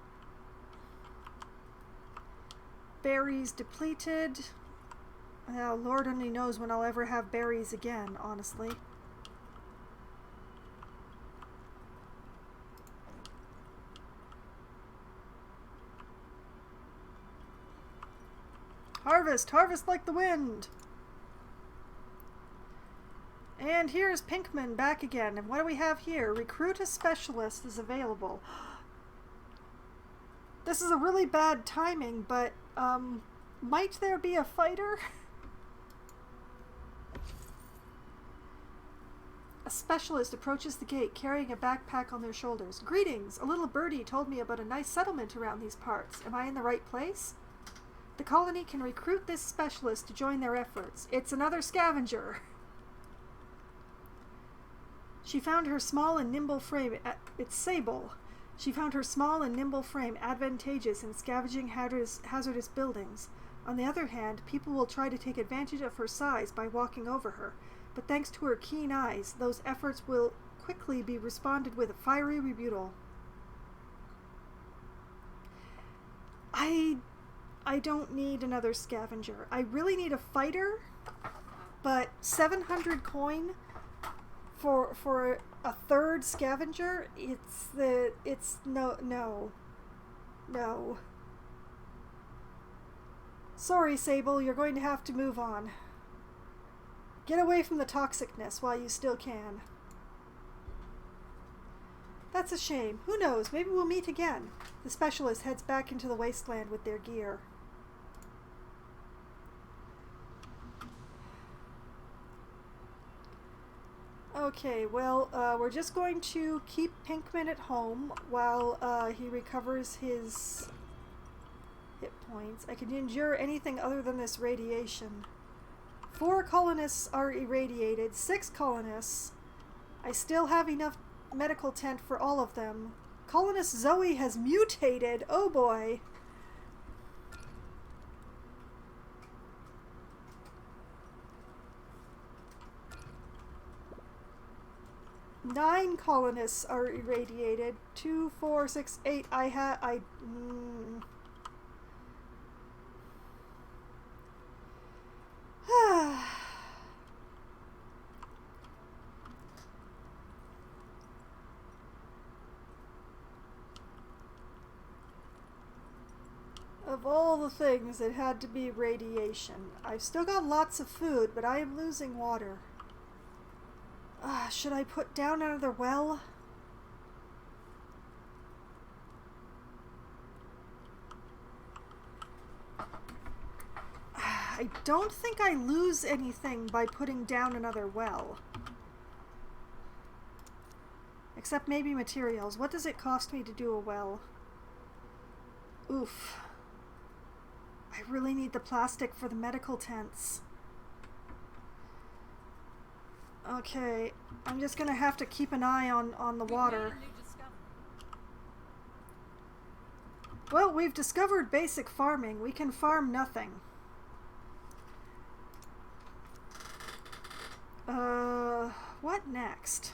Berries depleted. Well, Lord only knows when I'll ever have berries again, honestly. Harvest! Harvest like the wind! And here's Pinkman back again. And what do we have here? Recruit a specialist is available. This is a really bad timing, but might there be a fighter? A specialist approaches the gate carrying a backpack on their shoulders. Greetings! A little birdie told me about a nice settlement around these parts. Am I in the right place? The colony can recruit this specialist to join their efforts. It's another scavenger. She found her small and nimble frame. It's Sable. She found her small and nimble frame advantageous in scavenging hazardous buildings. On the other hand, people will try to take advantage of her size by walking over her. But thanks to her keen eyes, those efforts will quickly be responded with a fiery rebuttal. I don't need another scavenger. I really need a fighter, but 700 coin for a third scavenger, it's no. Sorry, Sable, you're going to have to move on. Get away from the toxicness while you still can. That's a shame. Who knows? Maybe we'll meet again. The specialist heads back into the wasteland with their gear. Okay, well, we're just going to keep Pinkman at home while he recovers his hit points. I can endure anything other than this radiation. 4 colonists are irradiated. 6 colonists. I still have enough medical tent for all of them. Colonist Zoe has mutated. Oh boy. Nine colonists are irradiated. 2, 4, 6, 8. Of all the things, it had to be radiation. I've still got lots of food, but I am losing water. Should I put down another well? I don't think I lose anything by putting down another well. Except maybe materials. What does it cost me to do a well? Oof. I really need the plastic for the medical tents. Okay, I'm just gonna have to keep an eye on the water. Well, we've discovered basic farming. We can farm nothing. What next?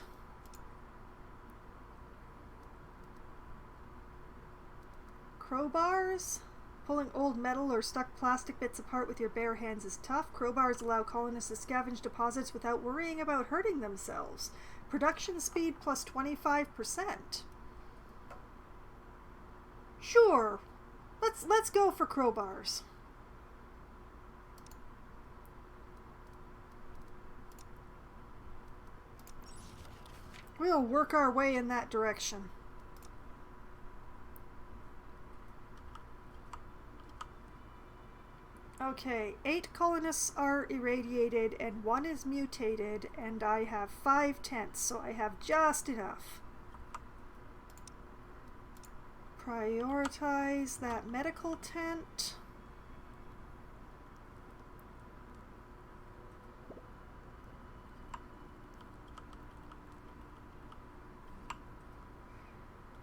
Crowbars? Pulling old metal or stuck plastic bits apart with your bare hands is tough. Crowbars allow colonists to scavenge deposits without worrying about hurting themselves. Production speed plus 25%. Sure. Let's go for crowbars. We'll work our way in that direction. Okay, 8 colonists are irradiated and 1 is mutated, and I have 5 tents, so I have just enough. Prioritize that medical tent.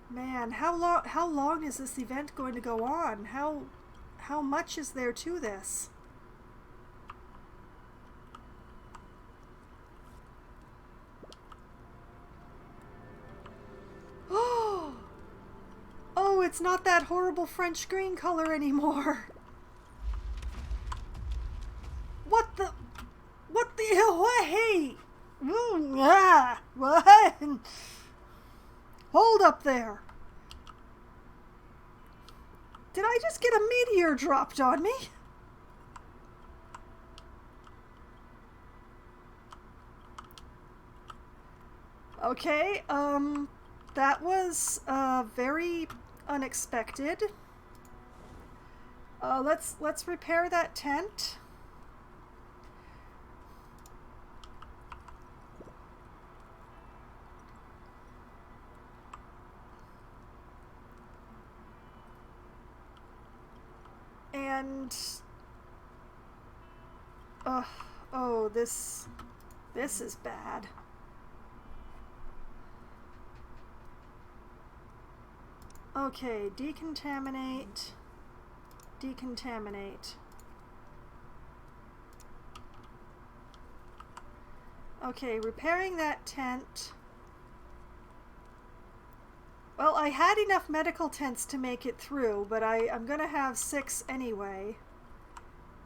Man, how long is this event going to go on? How much is there to this? Oh, it's not that horrible French green color anymore. What the hell? What? Hey! What? Hold up there. Did I just get a meteor dropped on me? Okay, that was very unexpected. Let's repair that tent. And oh, this is bad. Okay, decontaminate. Okay, repairing that tent. Well, I had enough medical tents to make it through, but I'm gonna have 6 anyway.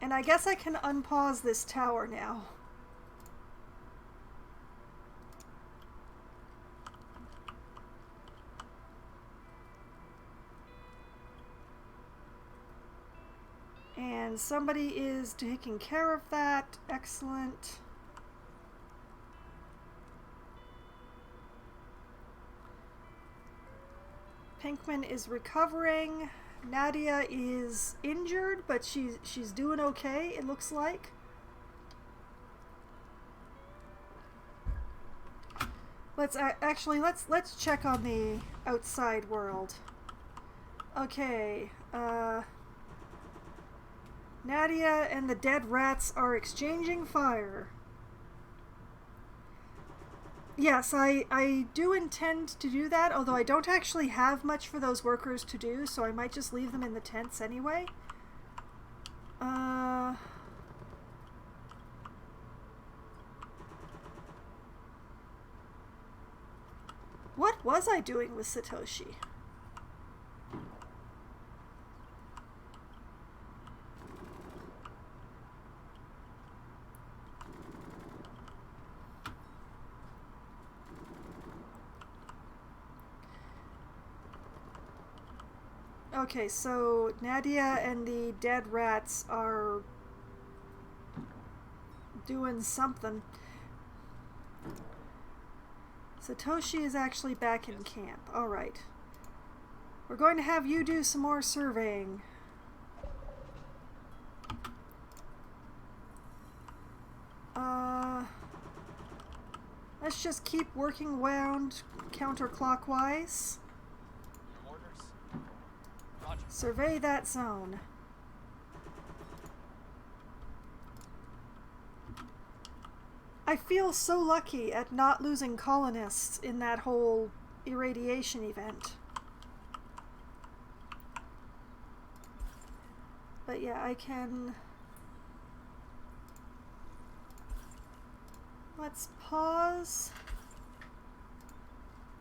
And I guess I can unpause this tower now. And somebody is taking care of that. Excellent. Pinkman is recovering. Nadia is injured, but she's doing okay, it looks like. Let's check on the outside world. Okay, Nadia and the dead rats are exchanging fire. Yes, I do intend to do that, although I don't actually have much for those workers to do, so I might just leave them in the tents anyway. What was I doing with Satoshi? Okay, so Nadia and the dead rats are doing something. Satoshi is actually back in camp. Alright. We're going to have you do some more surveying. Let's just keep working around counterclockwise. Your orders? Roger. Survey that zone. I feel so lucky at not losing colonists in that whole irradiation event. But yeah, I can... Let's pause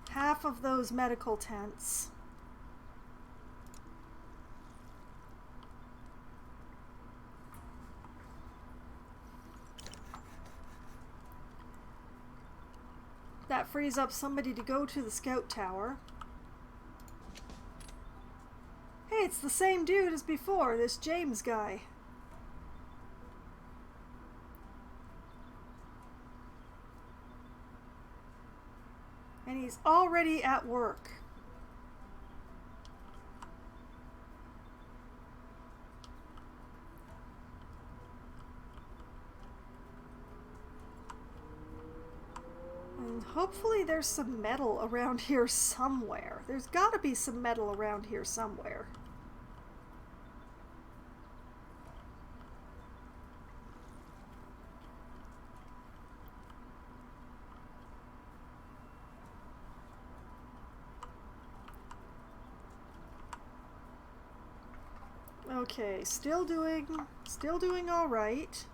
half of those medical tents. That frees up somebody to go to the scout tower. Hey, it's the same dude as before, this James guy. And he's already at work. And hopefully there's some metal around here somewhere. There's gotta be some metal around here somewhere. Okay, still doing all right.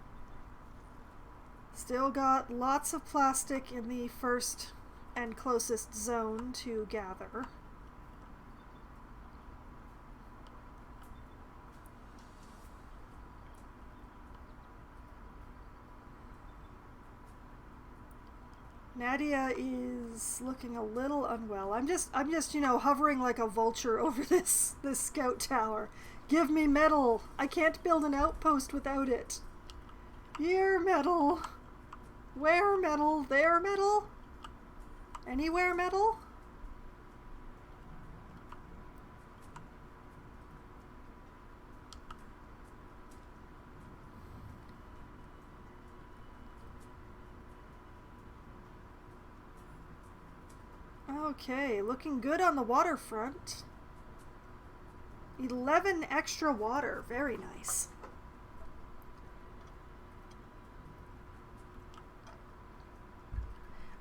Still got lots of plastic in the first and closest zone to gather. Nadia is looking a little unwell. I'm just, you know, hovering like a vulture over this scout tower. Give me metal. I can't build an outpost without it. Here, metal. Where metal? There metal? Anywhere metal? Okay, looking good on the waterfront. 11 extra water. Very nice.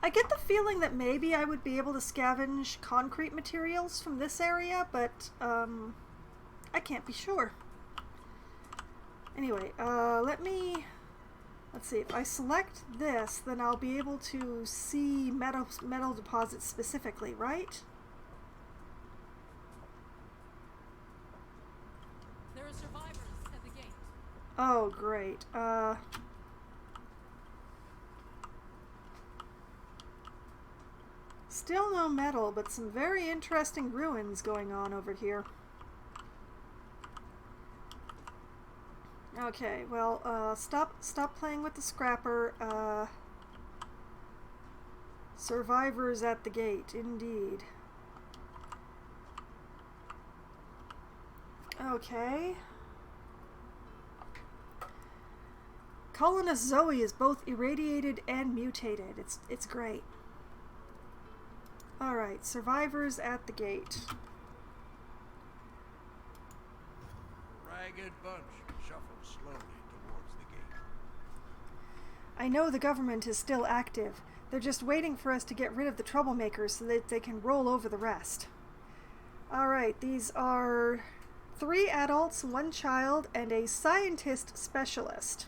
I get the feeling that maybe I would be able to scavenge concrete materials from this area, but I can't be sure. Anyway, let's see, if I select this, then I'll be able to see metal deposits specifically, right? Oh, great. Still no metal, but some very interesting ruins going on over here. Okay, well, stop playing with the scrapper. Survivors at the gate, indeed. Okay. Colonist Zoe is both irradiated and mutated. It's great. Alright, survivors at the gate. Ragged bunch shuffle slowly towards the gate. I know the government is still active. They're just waiting for us to get rid of the troublemakers so that they can roll over the rest. Alright, these are 3 adults, 1 child, and a scientist specialist.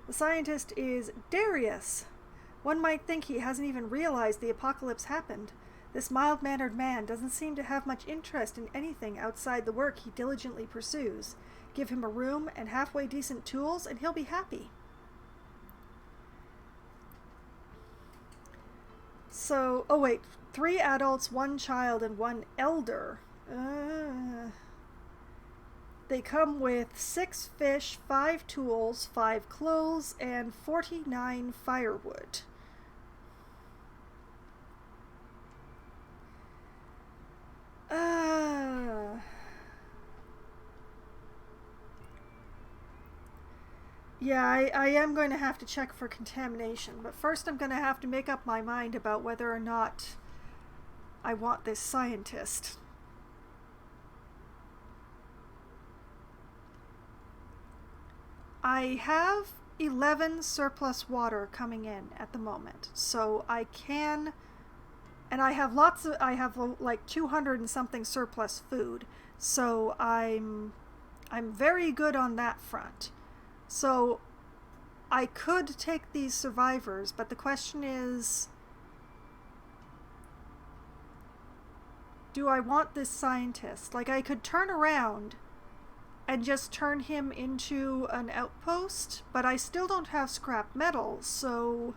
The scientist is Darius. One might think he hasn't even realized the apocalypse happened. This mild-mannered man doesn't seem to have much interest in anything outside the work he diligently pursues. Give him a room and halfway decent tools, and he'll be happy. So, oh wait, 3 adults, 1 child, and 1 elder. They come with 6 fish, 5 tools, 5 clothes, and 49 firewood. Yeah, I am going to have to check for contamination, but first I'm going to have to make up my mind about whether or not I want this scientist. I have 11 surplus water coming in at the moment, so I can, and I have like 200 and something surplus food, so I'm very good on that front. So I could take these survivors, but the question is, do I want this scientist? Like, I could turn around and just turn him into an outpost, but I still don't have scrap metal, so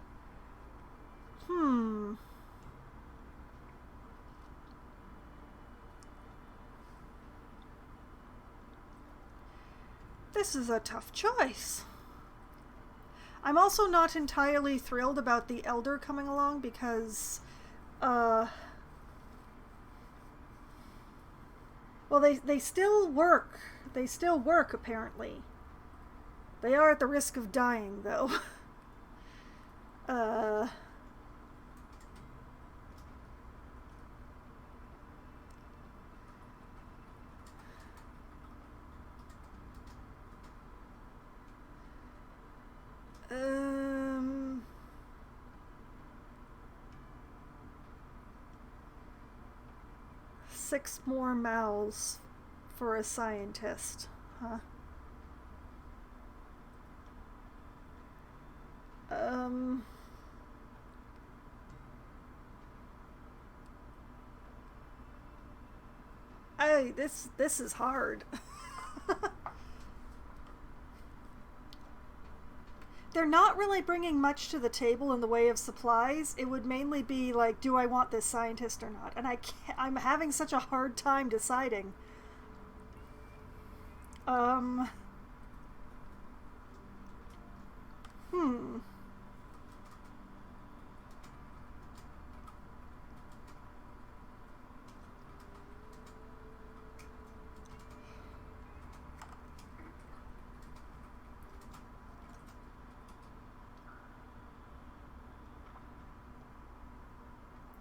this is a tough choice. I'm also not entirely thrilled about the elder coming along because, well, they still work. They still work, apparently. They are at the risk of dying, though. Six more mouths for a scientist, huh? This is hard. They're not really bringing much to the table in the way of supplies. It would mainly be like, do I want this scientist or not? And I'm having such a hard time deciding.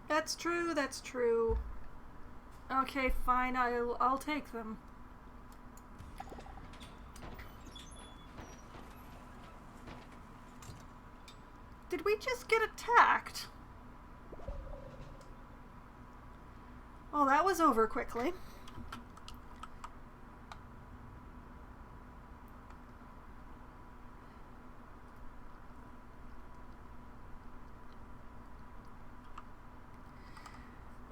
That's true, that's true. Okay, fine, I'll take them. Did we just get attacked? Oh, that was over quickly.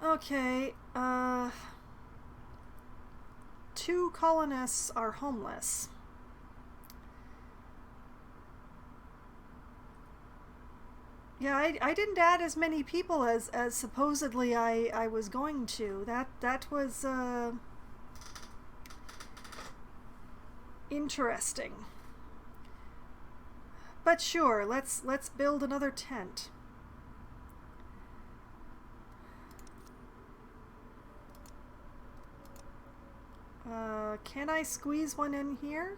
Okay, 2 colonists are homeless. Yeah, I didn't add as many people as supposedly I was going to. That was interesting. But sure, let's build another tent. Can I squeeze one in here?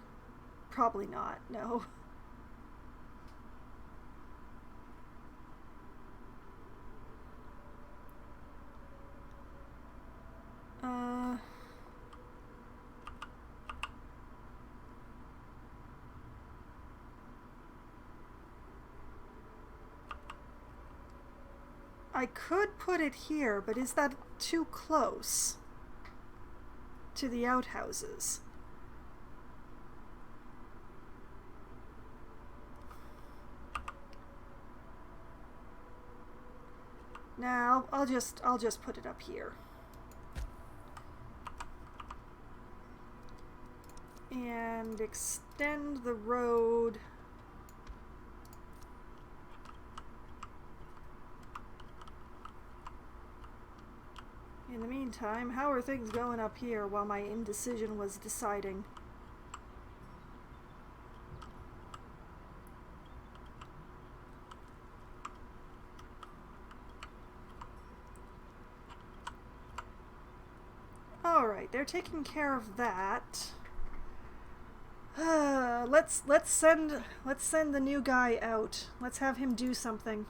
Probably not, no. I could put it here, but is that too close to the outhouses? Now, I'll just put it up here. And extend the road. In the meantime, how are things going up here while my indecision was deciding? Alright, they're taking care of that. Let's send the new guy out. Let's have him do something.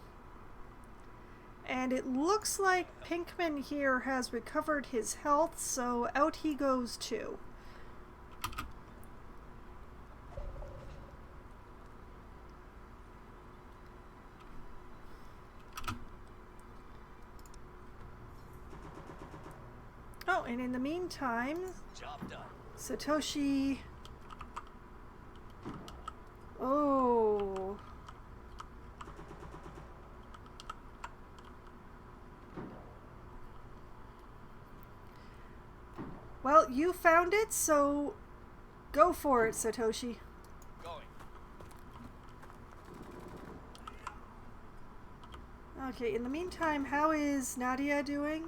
And it looks like Pinkman here has recovered his health, so out he goes too. Oh, and in the meantime, Job done. Satoshi... Oh... Well, you found it, so go for it, Satoshi. Going. Okay, in the meantime, how is Nadia doing?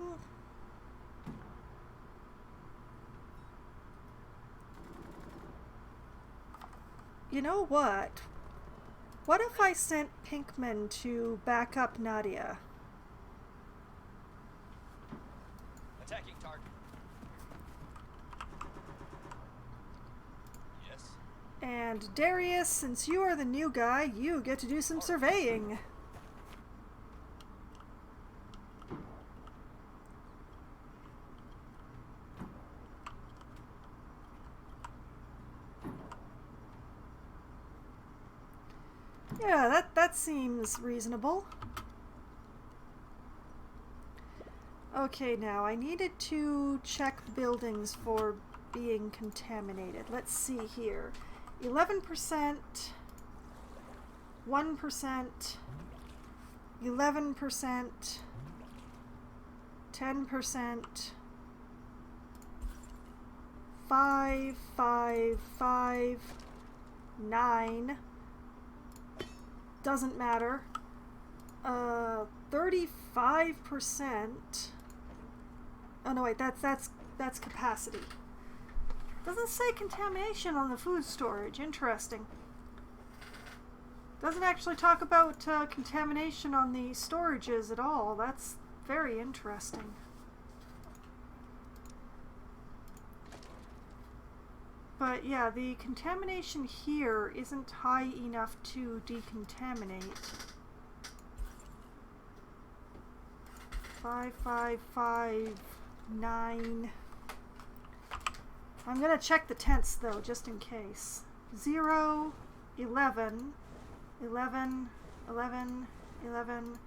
You know what? What if I sent Pinkman to back up Nadia? Attacking target. Yes. And Darius, since you are the new guy, you get to do some surveying. Yeah, that seems reasonable. Okay, now I needed to check the buildings for being contaminated. Let's see here. 11%, 1%, 11%, 10%, 5, 5, 5, 9. Doesn't matter. 35%. Oh no, wait, that's capacity. Doesn't say contamination on the food storage. Interesting. Doesn't actually talk about contamination on the storages at all. That's very interesting. But yeah, the contamination here isn't high enough to decontaminate. 5, 5, 5, 9. I'm gonna check the tents though, just in case. 0, 11, 11, 11, 11,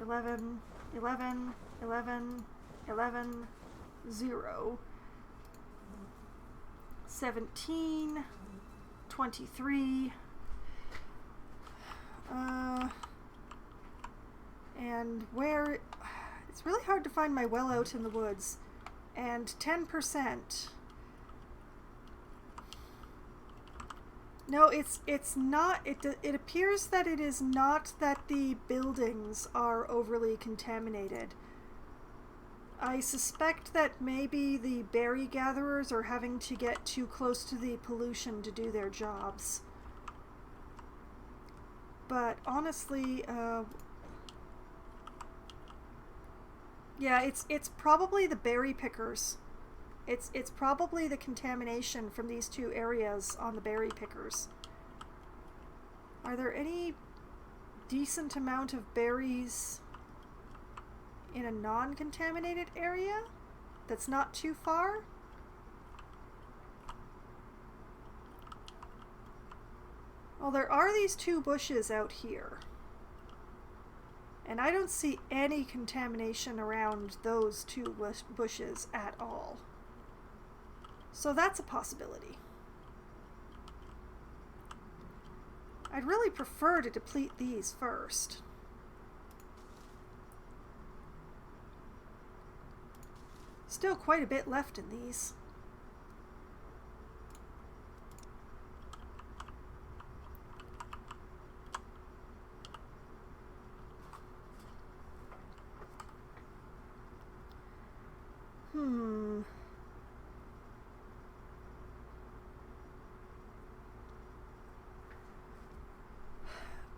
11, 11, 11, 11, 0. 17, 23, and where, it's really hard to find my well out in the woods, and 10%. No, it's not. It appears that it is not that the buildings are overly contaminated. I suspect that maybe the berry gatherers are having to get too close to the pollution to do their jobs. But honestly, yeah, it's probably the berry pickers. It's probably the contamination from these two areas on the berry pickers. Are there any decent amount of berries in a non-contaminated area that's not too far? Well, there are these two bushes out here. And I don't see any contamination around those two bushes at all. So that's a possibility. I'd really prefer to deplete these first. Still quite a bit left in these.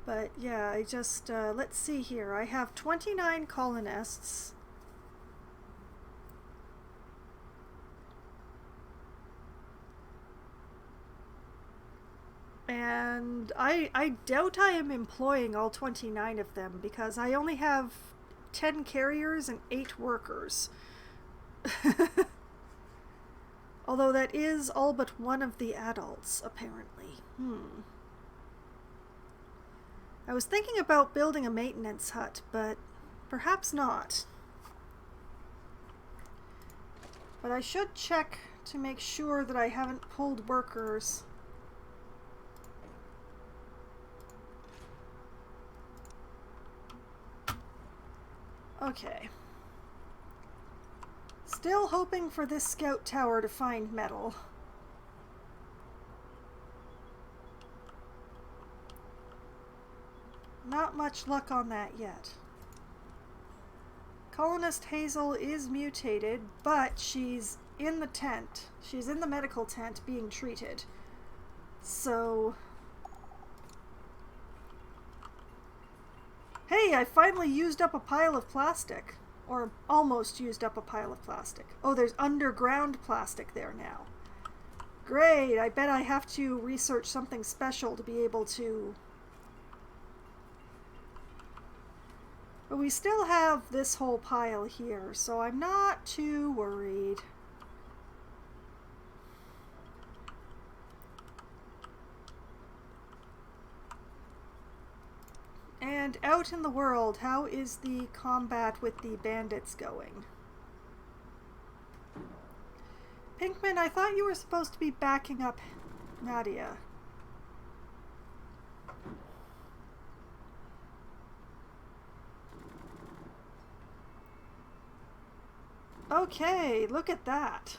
But yeah, I just, let's see here. I have 29 colonists. And I doubt I am employing all 29 of them because I only have 10 carriers and 8 workers. Although that is all but one of the adults, apparently. I was thinking about building a maintenance hut, but perhaps not. But I should check to make sure that I haven't pulled workers. Okay. Still hoping for this scout tower to find metal. Not much luck on that yet. Colonist Hazel is mutated, but she's in the tent. She's in the medical tent being treated. So... Hey, I finally used up a pile of plastic. Or almost used up a pile of plastic. Oh, there's underground plastic there now. Great, I bet I have to research something special to be able to... But we still have this whole pile here, so I'm not too worried. And out in the world, how is the combat with the bandits going? Pinkman, I thought you were supposed to be backing up Nadia. Okay, look at that.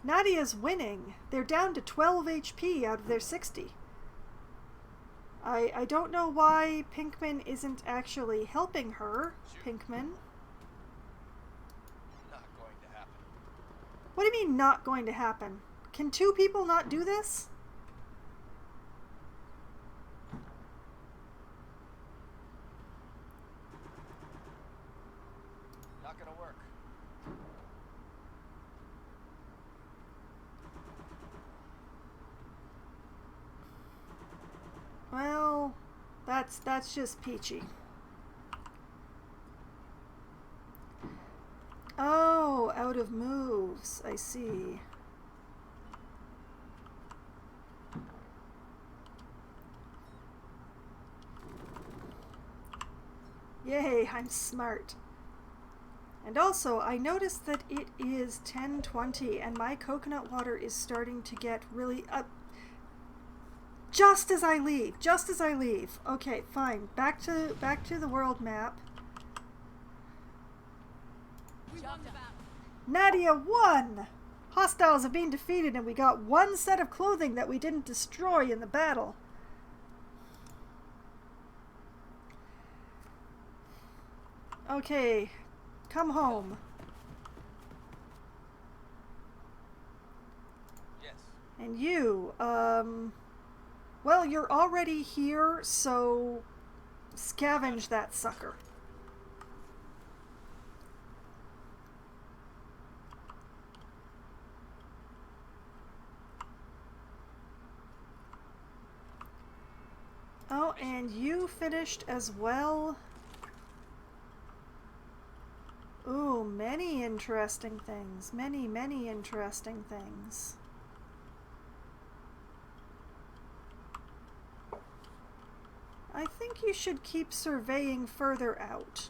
Nadia's winning. They're down to 12 HP out of their 60. I don't know why Pinkman isn't actually helping her. Pinkman. Not going to happen. What do you mean not going to happen? Can two people not do this? Not gonna work. Well, that's just peachy. Oh, out of moves. I see. Yay, I'm smart. And also, I noticed that it is 10:20 and my coconut water is starting to get really just as I leave. Okay, fine. Back to the world map. We won the battle. Nadia won! Hostiles have been defeated and we got one set of clothing that we didn't destroy in the battle. Okay, come home. Yes. And you, well, you're already here, so scavenge that sucker. Oh, and you finished as well. Ooh, many interesting things. Many, many interesting things. I think you should keep surveying further out.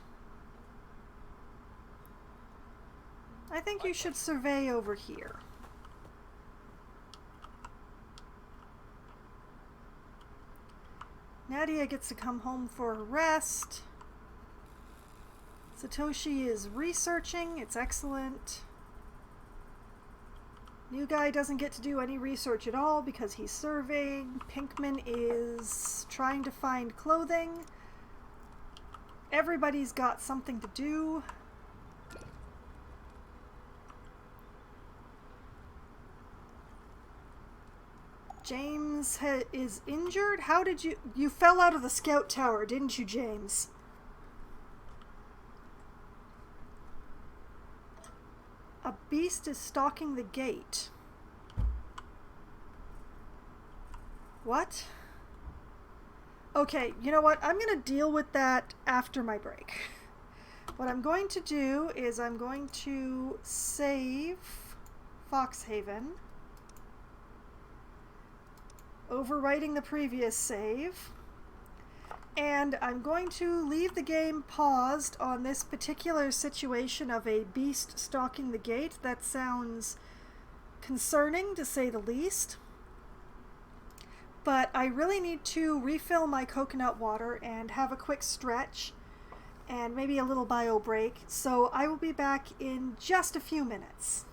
I think you should survey over here. Nadia gets to come home for a rest. Satoshi is researching. It's excellent. New guy doesn't get to do any research at all because he's surveying. Pinkman is trying to find clothing. Everybody's got something to do. James is injured? How did you... You fell out of the scout tower, didn't you, James? A beast is stalking the gate. What? Okay, you know what? I'm going to deal with that after my break. What I'm going to do is I'm going to save Foxhaven, overwriting the previous save, and I'm going to leave the game paused on this particular situation of a beast stalking the gate. That sounds concerning, to say the least. But I really need to refill my coconut water and have a quick stretch and maybe a little bio break. So I will be back in just a few minutes.